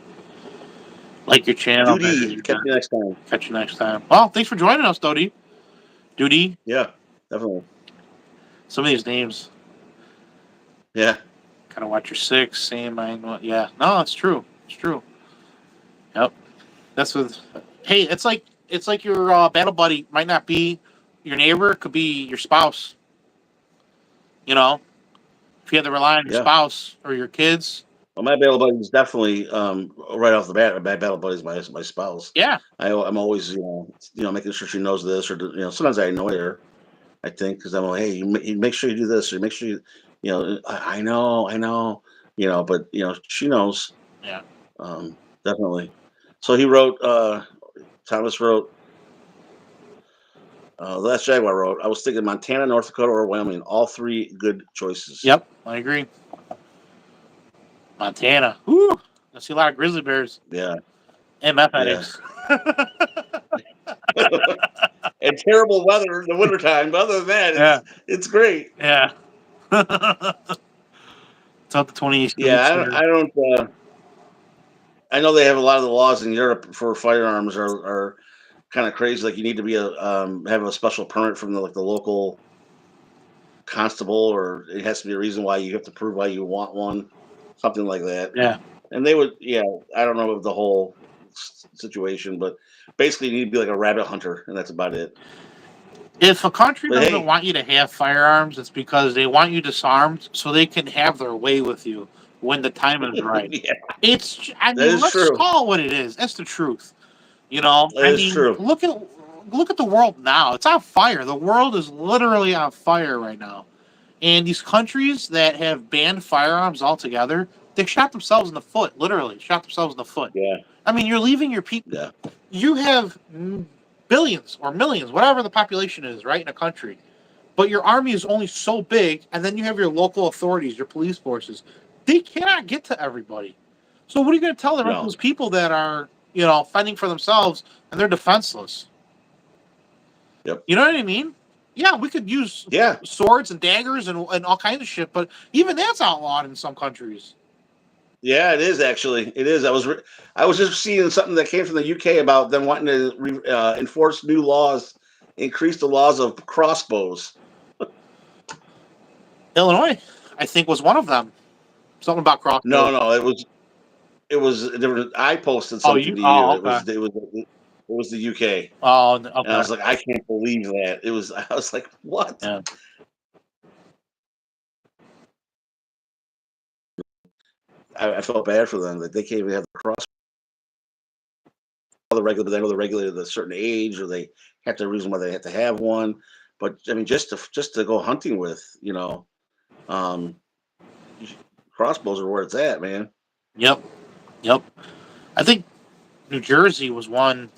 Like your channel. Duty. Catch you next time. Catch you next time. Well, thanks for joining us, Dodie. Duty. Yeah, definitely. Some of these names. Yeah. Kind of watch your six. Same mind. Yeah. No, it's true. It's true. Yep. That's with. Hey, it's like your battle buddy might not be your neighbor. It could be your spouse. If you have to rely on your spouse or your kids. Well, my battle buddy is definitely right off the bat. My battle buddy is my spouse. Yeah. I'm always making sure she knows this, or sometimes I annoy her. I think because I'm like, hey, you make sure you do this, or make sure I know, but she knows. Yeah. Definitely. So he wrote. Thomas wrote. The last Jaguar wrote. I was thinking Montana, North Dakota, or Wyoming. All three good choices. Yep, I agree. Montana. Woo! I see a lot of grizzly bears. Yeah. And meth addicts. And terrible weather in the wintertime. But other than that, it's great. Yeah. It's up to 28 states. Yeah, I don't. I know they have a lot of the laws in Europe for firearms are kind of crazy. Like you need to be have a special permit from the local constable, or it has to be a reason why you have to prove why you want one, something like that. Yeah. And they would, I don't know the whole situation, but basically you need to be like a rabbit hunter, and that's about it. If a country doesn't want you to have firearms, it's because they want you disarmed so they can have their way with you when the time is right. Let's call it what it is. That's the truth. True. Look at the world now. It's on fire. The world is literally on fire right now. And these countries that have banned firearms altogether, they shot themselves in the foot. Literally shot themselves in the foot. Yeah. I mean, you're leaving your people. Yeah. You have billions or millions, whatever the population is, right, in a country. But your army is only so big, and then you have your local authorities, your police forces. They cannot get to everybody. So what are you going to tell the rest of those people that are, fighting for themselves and they're defenseless? Yep. You know what I mean? Yeah, we could use swords and daggers and all kinds of shit, but even that's outlawed in some countries. Yeah, it is actually. It is. I was just seeing something that came from the UK about them wanting to enforce new laws, increase the laws of crossbows. Illinois, I think, was one of them. Something about crossbows. No, it was. I posted something to you. Okay. It was the UK. Oh, okay. And I was like, I can't believe that. I was like, what? Yeah. I felt bad for them that they can't even have the cross. They know they're regulated at a certain age, or they have to reason why they have to have one. But I mean, just to go hunting with, crossbows are where it's at, man. Yep. I think New Jersey was one.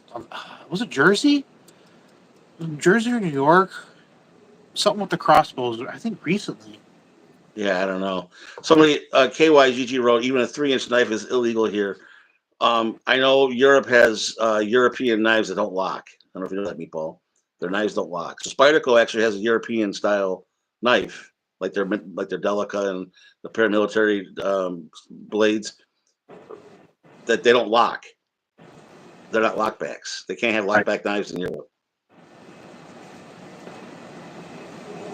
Was it Jersey? New Jersey or New York? Something with the crossbows. I think recently. Yeah, I don't know. Somebody, KYGG wrote, even a 3-inch knife is illegal here. I know Europe has European knives that don't lock. I don't know if you know that, Meatball. Their knives don't lock. So Spyderco actually has a European style knife, like their Delica and the paramilitary blades, that they don't lock. They're not lockbacks. They can't have lockback knives in Europe.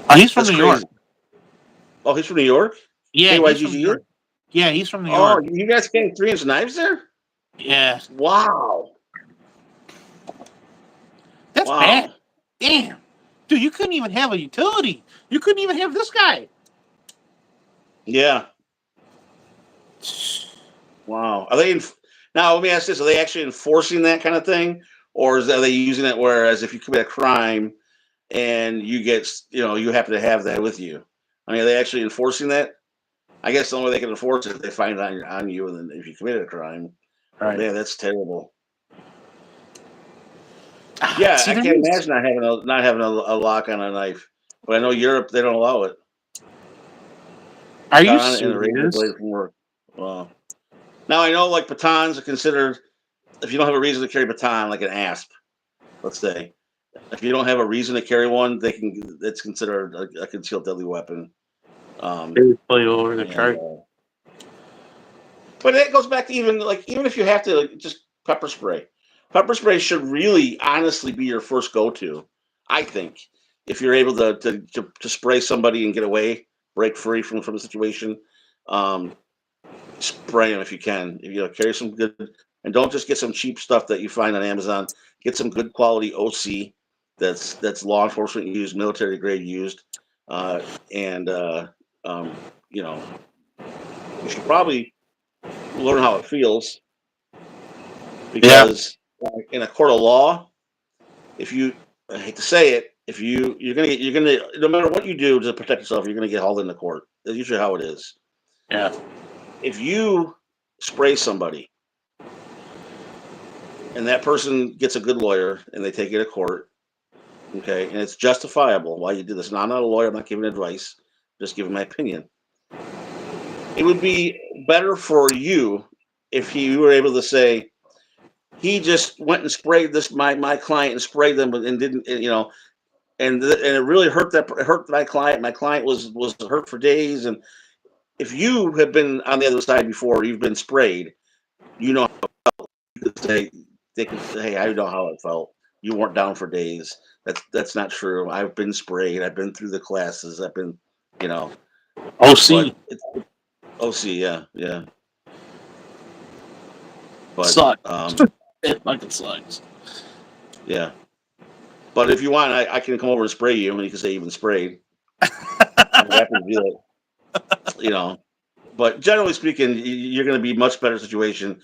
Oh, he's from That's New York. crazy. Oh, he's from New York? Yeah, he's from New KYGG? York. Yeah, he's from New Oh, York. you guys carry 3-inch knives there? Yeah, Wow. that's bad. Wow. Damn, dude, you couldn't even have a utility. You couldn't even have this guy. Yeah. Wow. Are they now? Let me ask this: are they actually enforcing that kind of thing, or are they using it whereas if you commit a crime and you get, you happen to have that with you? I mean, are they actually enforcing that? I guess the only way they can enforce it is if they find it on you, and then if you committed a crime. Right. Man, that's terrible. Yeah, See, I can't imagine not having a lock on a knife. But I know Europe, they don't allow it. Are you On it and a razor serious? blade from work. Wow. Now I know like batons are considered, if you don't have a reason to carry a baton, like an asp, let's say. If you don't have a reason to carry one, it's considered a concealed deadly weapon. They play over the And chart. but it goes back to even if you have to just pepper spray. Pepper spray should really honestly be your first go-to, I think. If you're able to spray somebody and get away, break free from the situation, spray them if you can. Carry some good, and don't just get some cheap stuff that you find on Amazon. Get some good quality OC that's law enforcement used, military grade used, and you should probably learn how it feels because in a court of law, if you, I hate to say it, if you're gonna no matter what you do to protect yourself, you're gonna get hauled into court. That's usually how it is. Yeah. If you spray somebody and that person gets a good lawyer and they take it to court, okay, and it's justifiable why you do this. Now, I'm not a lawyer, I'm not giving advice, just giving my opinion. It would be better for you if you were able to say, he just went and sprayed my client and sprayed them and didn't, and it really hurt my client. My client was hurt for days. And if you have been on the other side before, you've been sprayed, you know, they could say, hey, I know how it felt. You weren't down for days. That's not true. I've been sprayed. I've been through the classes. I've been, OC. It's OC, yeah. But Sucks. It fucking sucks. Yeah. But if you want, I can come over and spray you, and you can say you've been sprayed. I'm happy to do it. But generally speaking, you're going to be much better situation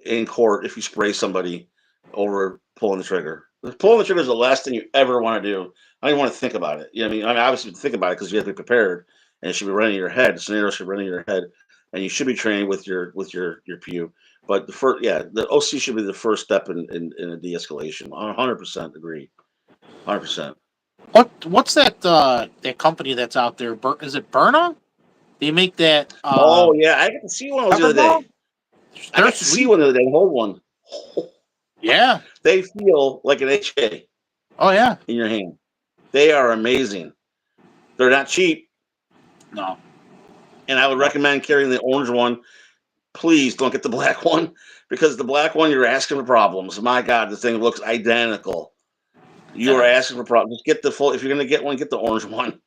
in court if you spray somebody over pulling the trigger. Pulling the trigger is the last thing you ever want to do. I don't even want to think about it. You know what I mean? I mean, obviously think about it because you have to be prepared, and it should be running in your head. The scenario should be running in your head, and you should be trained with your PU. But the OC should be the first step in a de-escalation. 100% agree. 100%. What's that company that's out there? Is it Burna? They make that. Oh yeah, I got to see one of those the other day. I got to see one the other day. Hold one. Yeah. They feel like an HK. Oh yeah. In your hand. They are amazing. They're not cheap. No. And I would recommend carrying the orange one. Please don't get the black one because the black one you're asking for problems. My God, the thing looks identical. You are asking for problems. Just get the full. If you're going to get one, get the orange one.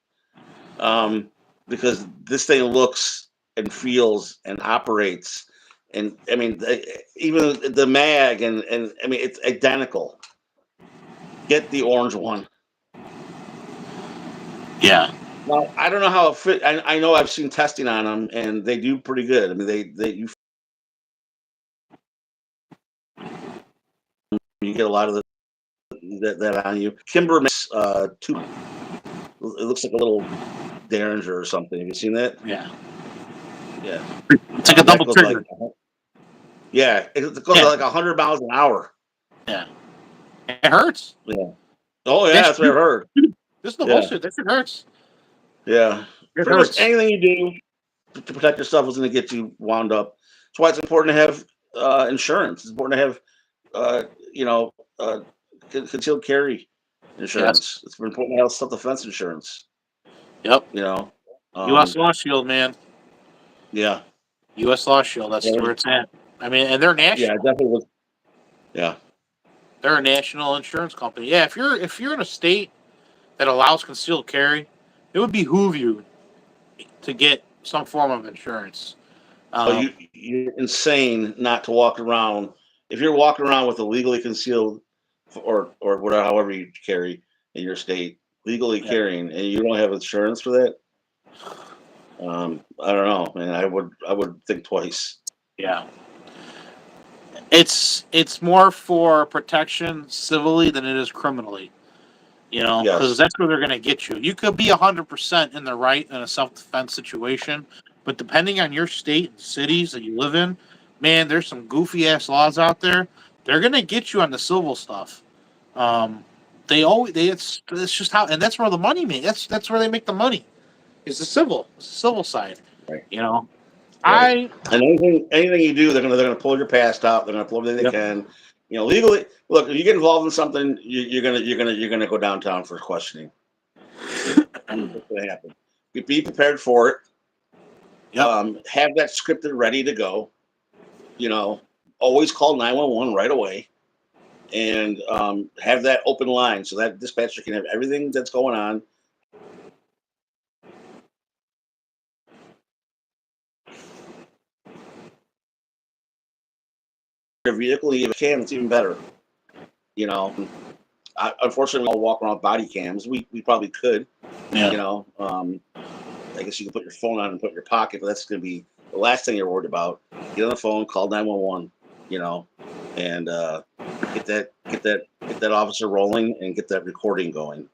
Because this thing looks and feels and operates, and I mean, even the mag and I mean, it's identical. Get the orange one. Yeah. Well, I don't know how it fit. I know I've seen testing on them, and they do pretty good. I mean, you get a lot of that on you. Kimber makes two. It looks like a little Derringer or something. Have you seen that? Yeah. Yeah. It's like a double trigger. It goes like 100 miles an hour. Yeah. It hurts. Yeah. Oh yeah, that's what I've heard. This is the bullshit. That shit hurts. Yeah. It Pretty hurts. much anything you do to protect yourself is going to get you wound up. That's why it's important to have insurance. It's important to have concealed carry insurance. Yes. It's important to have self-defense insurance. Yep. U.S. Law Shield, man. Yeah. U.S. Law Shield. That's where it's at. I mean, and they're national. Yeah, it definitely was. Yeah. They're a national insurance company. Yeah, if you're in a state that allows concealed carry, it would behoove you to get some form of insurance. Oh, Um, you're insane not to walk around. If you're walking around with a legally concealed or whatever, however you carry in your state, legally yeah, carrying, and you don't have insurance for that, I don't know, man. I would think twice. yeah. It's more for protection civilly than it is criminally. Because Yes, that's where they're going to get you. You could be 100% in the right in a self defense situation, but depending on your state and cities that you live in, man, there's some goofy ass laws out there. They're going to get you on the civil stuff. Um, it's just how, and that's where the money made. That's where they make the money. Is the civil side. right, You know, right. I And anything you do, they're gonna pull your past out. They're gonna pull everything they yep. can. Legally. Look, if you get involved in something, you're gonna go downtown for questioning. What's gonna happen? Be prepared for it. Yep. Have that scripted ready to go. You know, always call 911 right away, and have that open line so that dispatcher can have everything that's going on. Your vehicle, if you can, it's even better. You know, unfortunately, we all walk around with body cams. We probably could. Yeah. You know, I guess you can put your phone on and put it in your pocket, but that's going to be the last thing you're worried about. Get on the phone, call 911. You know, and get that officer rolling and get that recording going.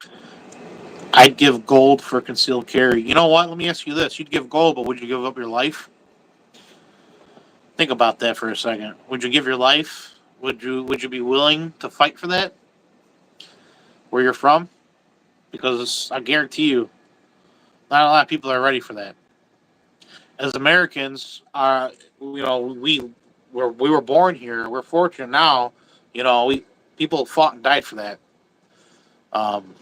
I'd give gold for concealed carry. You know what? Let me ask you this: you'd give gold, but would you give up your life? Think about that for a second. Would you give your life? Would you be willing to fight for that? Where you're from? Because I guarantee you, not a lot of people are ready for that. As Americans, we were born here. We're fortunate now. We people fought and died for that. Um,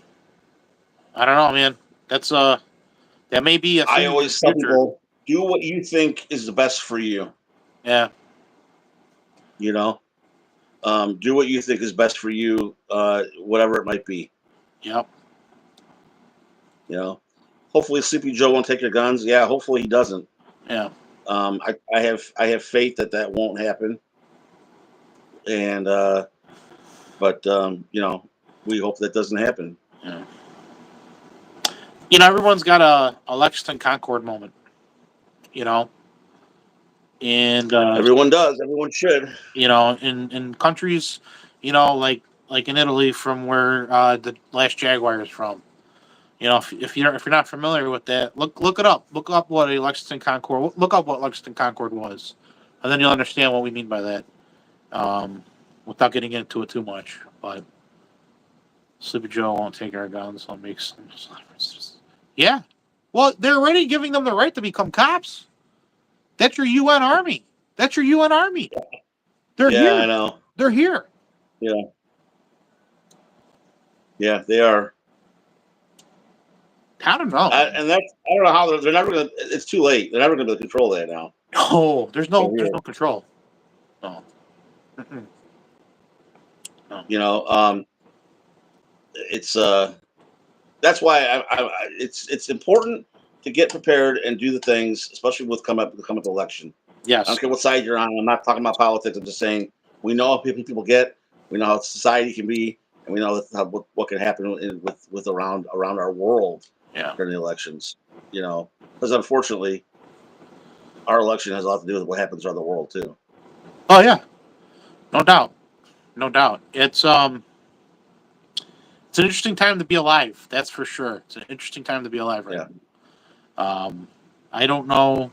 I don't know, man. That's that may be a I thing in the always tell future. people, do what you think is the best for you. Yeah, You know, do what you think is best for you, whatever it might be. yep, You know, hopefully Sleepy Joe won't take your guns. Yeah, hopefully he doesn't. yeah, I have faith that that won't happen, and but we hope that doesn't happen. yeah. Everyone's got a Lexington Concord moment. You know, and Everyone does. Everyone should. in countries, like in Italy, from where the last Jaguar is from. If you're not familiar with that, look it up. Look up what a Lexington Concord. Look up what Lexington Concord was, and then you'll understand what we mean by that. Um, without getting into it too much, but Sleepy Joe won't take our guns, so it makes yeah. Well, they're already giving them the right to become cops. That's your UN Army. That's your UN Army. They're Yeah, here. I know. They're here. Yeah, yeah, they are. I don't know, man. And I don't know how they're never gonna. It's too late. They're never gonna be able to control that now. No, there's no Over there's here. no control. No. No. It's that's why it's important to get prepared and do the things, especially with come up election. I don't Yes. care what side you're on. I'm not talking about politics. I'm just saying we know how people get. We know how society can be, and we know what can happen with around our world Yeah. during the elections. Because unfortunately, our election has a lot to do with what happens around the world too. Oh yeah. No doubt. No doubt. It's an interesting time to be alive. That's for sure. It's an interesting time to be alive right Yeah. now. I don't know.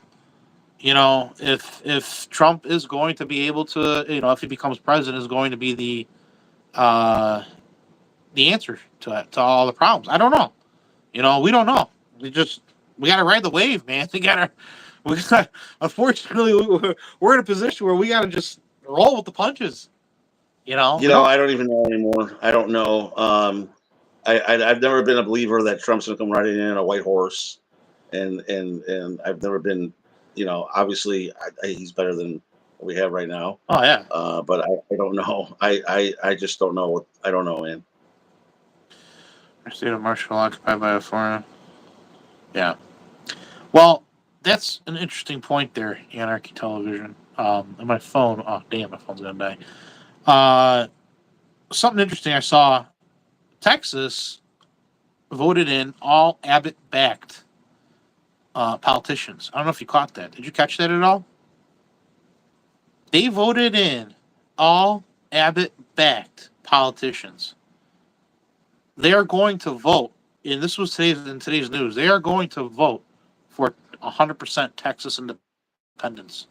If Trump is going to be able to, if he becomes president, is going to be uh, the answer to all the problems. I don't know. We don't know. We got to ride the wave, man. We got. Unfortunately, we're in a position where we got to just roll with the punches. We don't. I don't even know anymore. I don't know. I've never been a believer that Trump's gonna come riding in a white horse, and I've never been. Obviously, he's better than we have right now. Oh yeah. But I don't know. I just don't know. I don't know, man. The state of Marshall occupied by a foreign. Yeah. Well, that's an interesting point there. Anarchy Television. And my phone. Oh damn, my phone's gonna die. Something interesting I saw. Texas voted in all Abbott-backed politicians. I don't know if you caught that. Did you catch that at all? They voted in all Abbott-backed politicians. They are going to vote, and this was in today's news. They are going to vote for 100% Texas independence,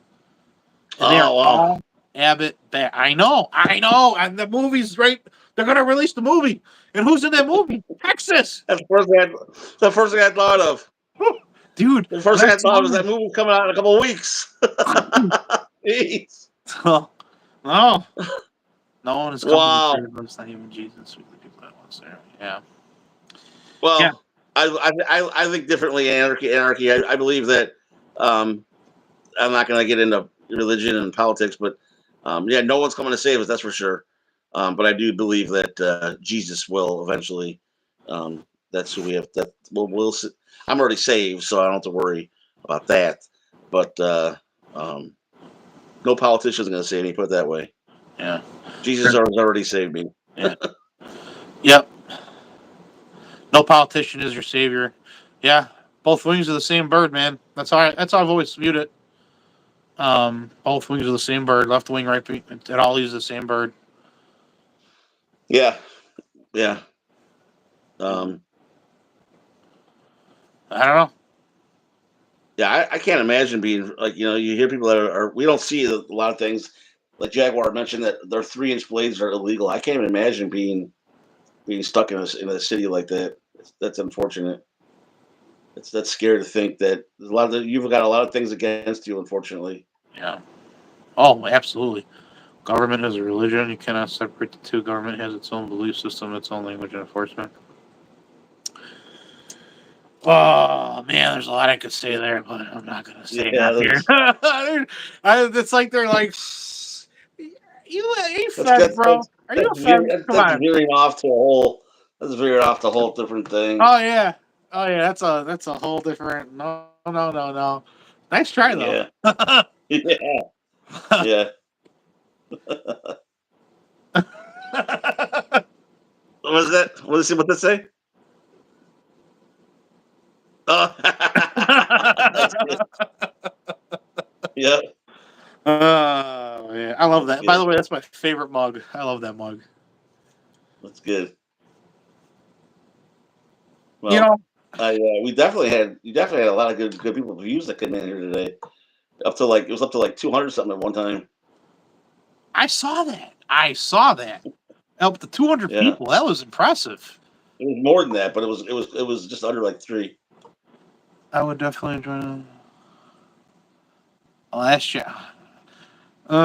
and they are Oh wow. all Abbott back. I know, and the movie's right. They're going to release the movie, and who's in that movie? Texas, That's the first thing I thought of. dude. The first When thing I I thought saw was that movie coming out in a couple of weeks. Jeez. no, no one is coming to Wow. save us. Not even Jesus. We the people that once there. Yeah, yeah. Well, I think differently. Anarchy. I believe that. Um, I'm not going to get into religion and politics, but yeah, no one's coming to save us. That's for sure. But I do believe that Jesus will eventually. That's who we have. That I'm already saved, so I don't have to worry about that. But um, no politician's going to save me. Put it that way. Yeah. Jesus has already saved me. Yeah. Yep. No politician is your savior. Yeah. Both wings of the same bird, man. That's how I've always viewed it. Both wings of the same bird, left wing, right wing. It all leaves the same bird. Yeah, yeah. Um, I don't know. yeah, I can't imagine being like you hear people that are we don't see a lot of things like Jaguar mentioned that their 3-inch blades are illegal. I can't even imagine being stuck in a city like that. That's unfortunate. That's scary to think that there's you've got a lot of things against you. Unfortunately, Yeah. Oh, absolutely. Government is a religion. You cannot separate the two. Government has its own belief system, its own language and enforcement. Oh man, there's a lot I could say there, but I'm not gonna say it yeah, up here. that's It's like they're like, you that's fed, that's bro? that's, Are you that's, a fed? Come that's on. veering off to a whole that's veering off to a whole different thing. Oh yeah, oh yeah. That's a whole different. No, no, no, no. Nice try though. Yeah, yeah, yeah. What was that? What did it say? Oh, that's good. Yeah, Oh yeah, I love that's that. By the good. way, that's my favorite mug. I love that mug. That's good. You Well, know, we definitely had you definitely had a lot of good people views that came in here today. It was up to like 200 something at one time. I saw that. I saw that. Up to 200 Yeah, people. That was impressive. it was more than that, but it was just under like three. I would definitely join. Last year. Hmm.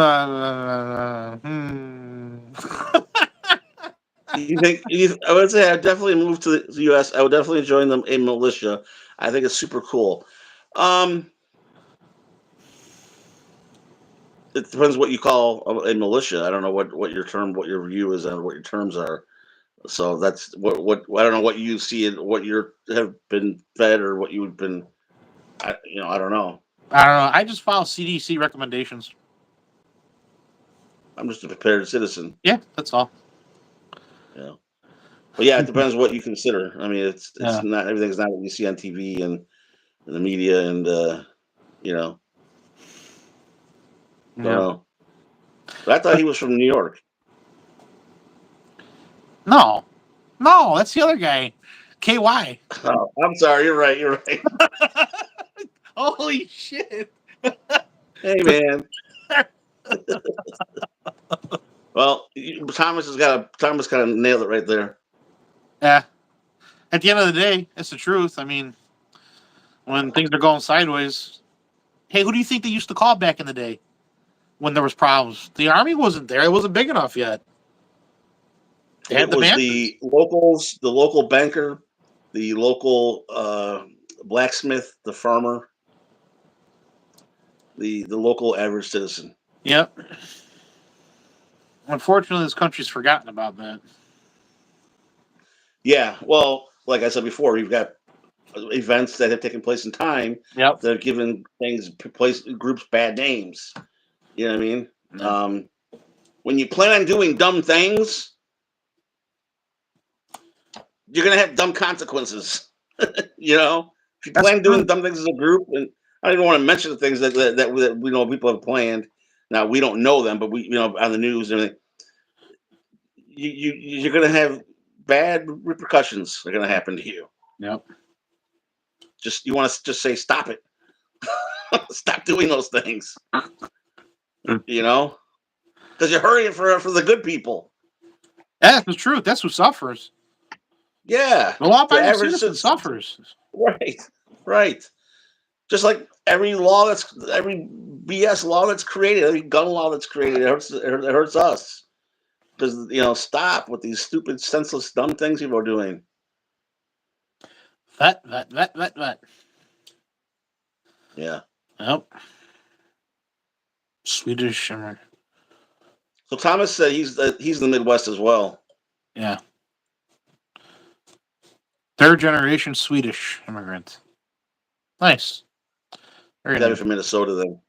I would say I definitely moved to the U.S. I would definitely join them a militia. I think it's super cool. Um, it depends what you call a militia. I don't know what your view is and what your terms are. So that's what I don't know what you see and what you have been fed or what you've been. I don't know. I don't know. I just follow CDC recommendations. I'm just a prepared citizen. Yeah, that's all. But yeah, it depends what you consider. I mean, it's Yeah. not everything's not what you see on TV and the media and you know, don't Yeah. know. But I thought he was from New York. No. No, that's the other guy. KY. Oh, I'm sorry. You're right. You're right. Holy shit. Hey, man. Well, Thomas kind of nailed it right there. Yeah. At the end of the day, it's the truth. I mean, when things are going sideways, hey, who do you think they used to call back in the day when there was problems? The army wasn't there. It wasn't big enough yet. They It had the was bands. the locals, the local banker, the local blacksmith, the farmer, the local average citizen. Yep. Unfortunately, this country's forgotten about that. Yeah, well, like I said before, we've got events that have taken place in time Yep. that have given place groups bad names. You know what I mean? No. When you plan on doing dumb things, you're gonna have dumb consequences. You know, if you That's plan true. doing dumb things as a group, and I don't even want to mention the things that we know people have planned. Now we don't know them, but we on the news and everything. You're gonna have bad repercussions. Are gonna happen to you. Yep. Just you want to just say stop it. Stop doing those things. You know, because you're hurrying for the good people. That's the truth. That's who suffers. Yeah, The the law-abiding average citizen suffers. right, right. Just like every BS law that's created, every gun law that's created, it hurts us because stop with these stupid, senseless, dumb things people are doing. That. Yeah. Yep. Swedish shimmer. So Thomas said he's in the Midwest as well. Yeah. Third generation Swedish immigrant. Nice. Very Got to nice. be from Minnesota then.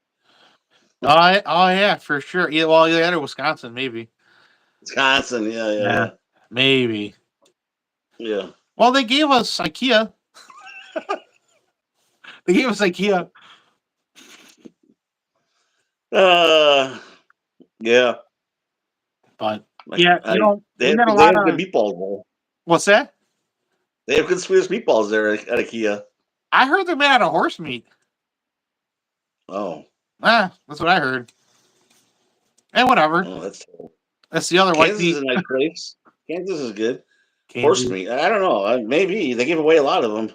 Oh yeah, for sure. Yeah, well, either Wisconsin, maybe. Wisconsin, yeah. Maybe. Yeah. Well, they gave us IKEA. They gave us IKEA. Yeah. But yeah, they we have got a they lot have good of. meatballs there. What's that? They have good Swedish meatballs there at IKEA. I heard they're made out of horse meat. Oh. That's what I heard. And whatever. Oh, that's terrible. That's the other white Kansas meat. is a nice place. Kansas is good. Horse Kansas. meat. I don't know. Maybe they give away a lot of them.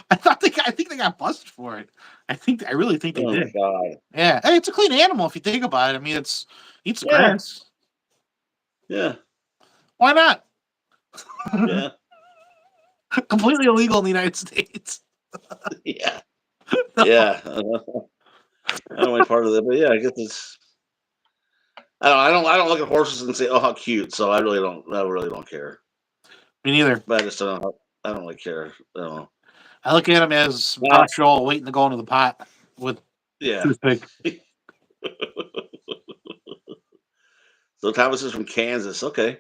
I think they got busted for it. I really think they Oh my did. god. Yeah. Hey, it's a clean animal if you think about it. I mean, eats the grass. Yeah. Why not? Yeah. Completely illegal in the United States. Yeah. Yeah. I don't know any part of that, but yeah, I guess it's. I don't look at horses and say, "Oh, how cute." So I really don't care. Me neither. But I just don't. I don't really care. I don't know. I look at him as Now, Marshall waiting to go into the pot with yeah. toothpick. So Thomas is from Kansas. Okay.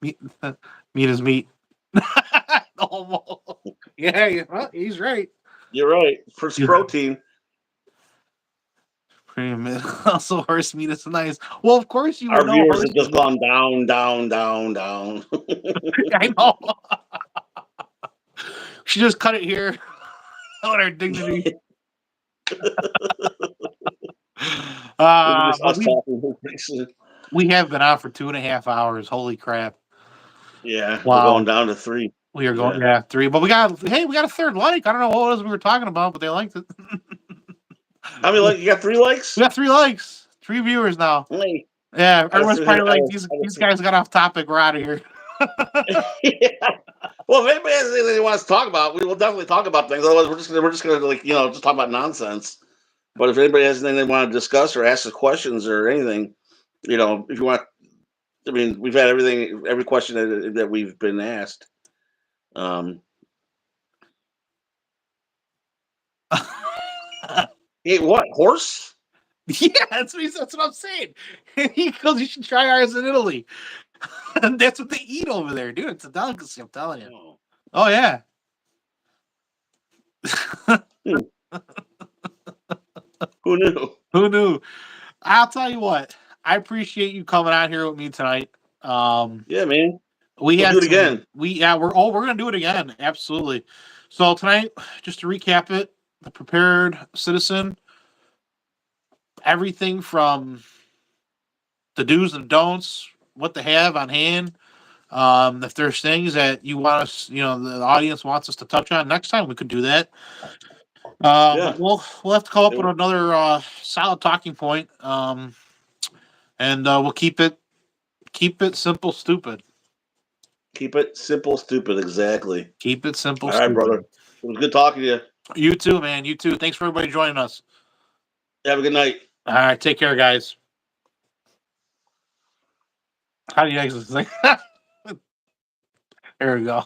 Meat, meat is meat. Yeah, well, he's right. You're right. First protein. Also, horse meat is nice. Well, of course you would Our know. viewers have just gone down. I know. She just cut it here on her dignity. But we have been on for 2.5 hours. Holy crap! Yeah, wow. We're going down to 3. We are going, 3. But we got a third like. I don't know what it was we were talking about, but they liked it. How many likes? You got 3 likes? We got 3 likes. 3 viewers now. Hey. Yeah, everyone's probably like, these guys got off topic. We're out of here. Yeah. Well, if anybody has anything they want to talk about, we will definitely talk about things. Otherwise, we're just gonna just talk about nonsense. But if anybody has anything they want to discuss or ask us questions or anything, if you want, I mean, we've had every question that we've been asked. Hey, what horse? Yeah, that's what I'm saying. He goes, you should try ours in Italy. And that's what they eat over there, dude. It's a delicacy, I'm telling you. Oh yeah. Who knew? Who knew? I'll tell you what. I appreciate you coming out here with me tonight. Yeah, man. We'll do it again. We're gonna do it again. Absolutely. So tonight, just to recap it, the prepared citizen, everything from the do's and don'ts, what to have on hand. If there's things that you want us, the audience wants us to touch on next time, we could do that. But we'll have to come up with another solid talking point. And we'll keep it simple, stupid. Keep it simple, stupid. Exactly. Keep it simple. All right, brother. It was good talking to you. You too, man. You too. Thanks for everybody joining us. Have a good night. All right, take care, guys. How do you exit this thing? There we go.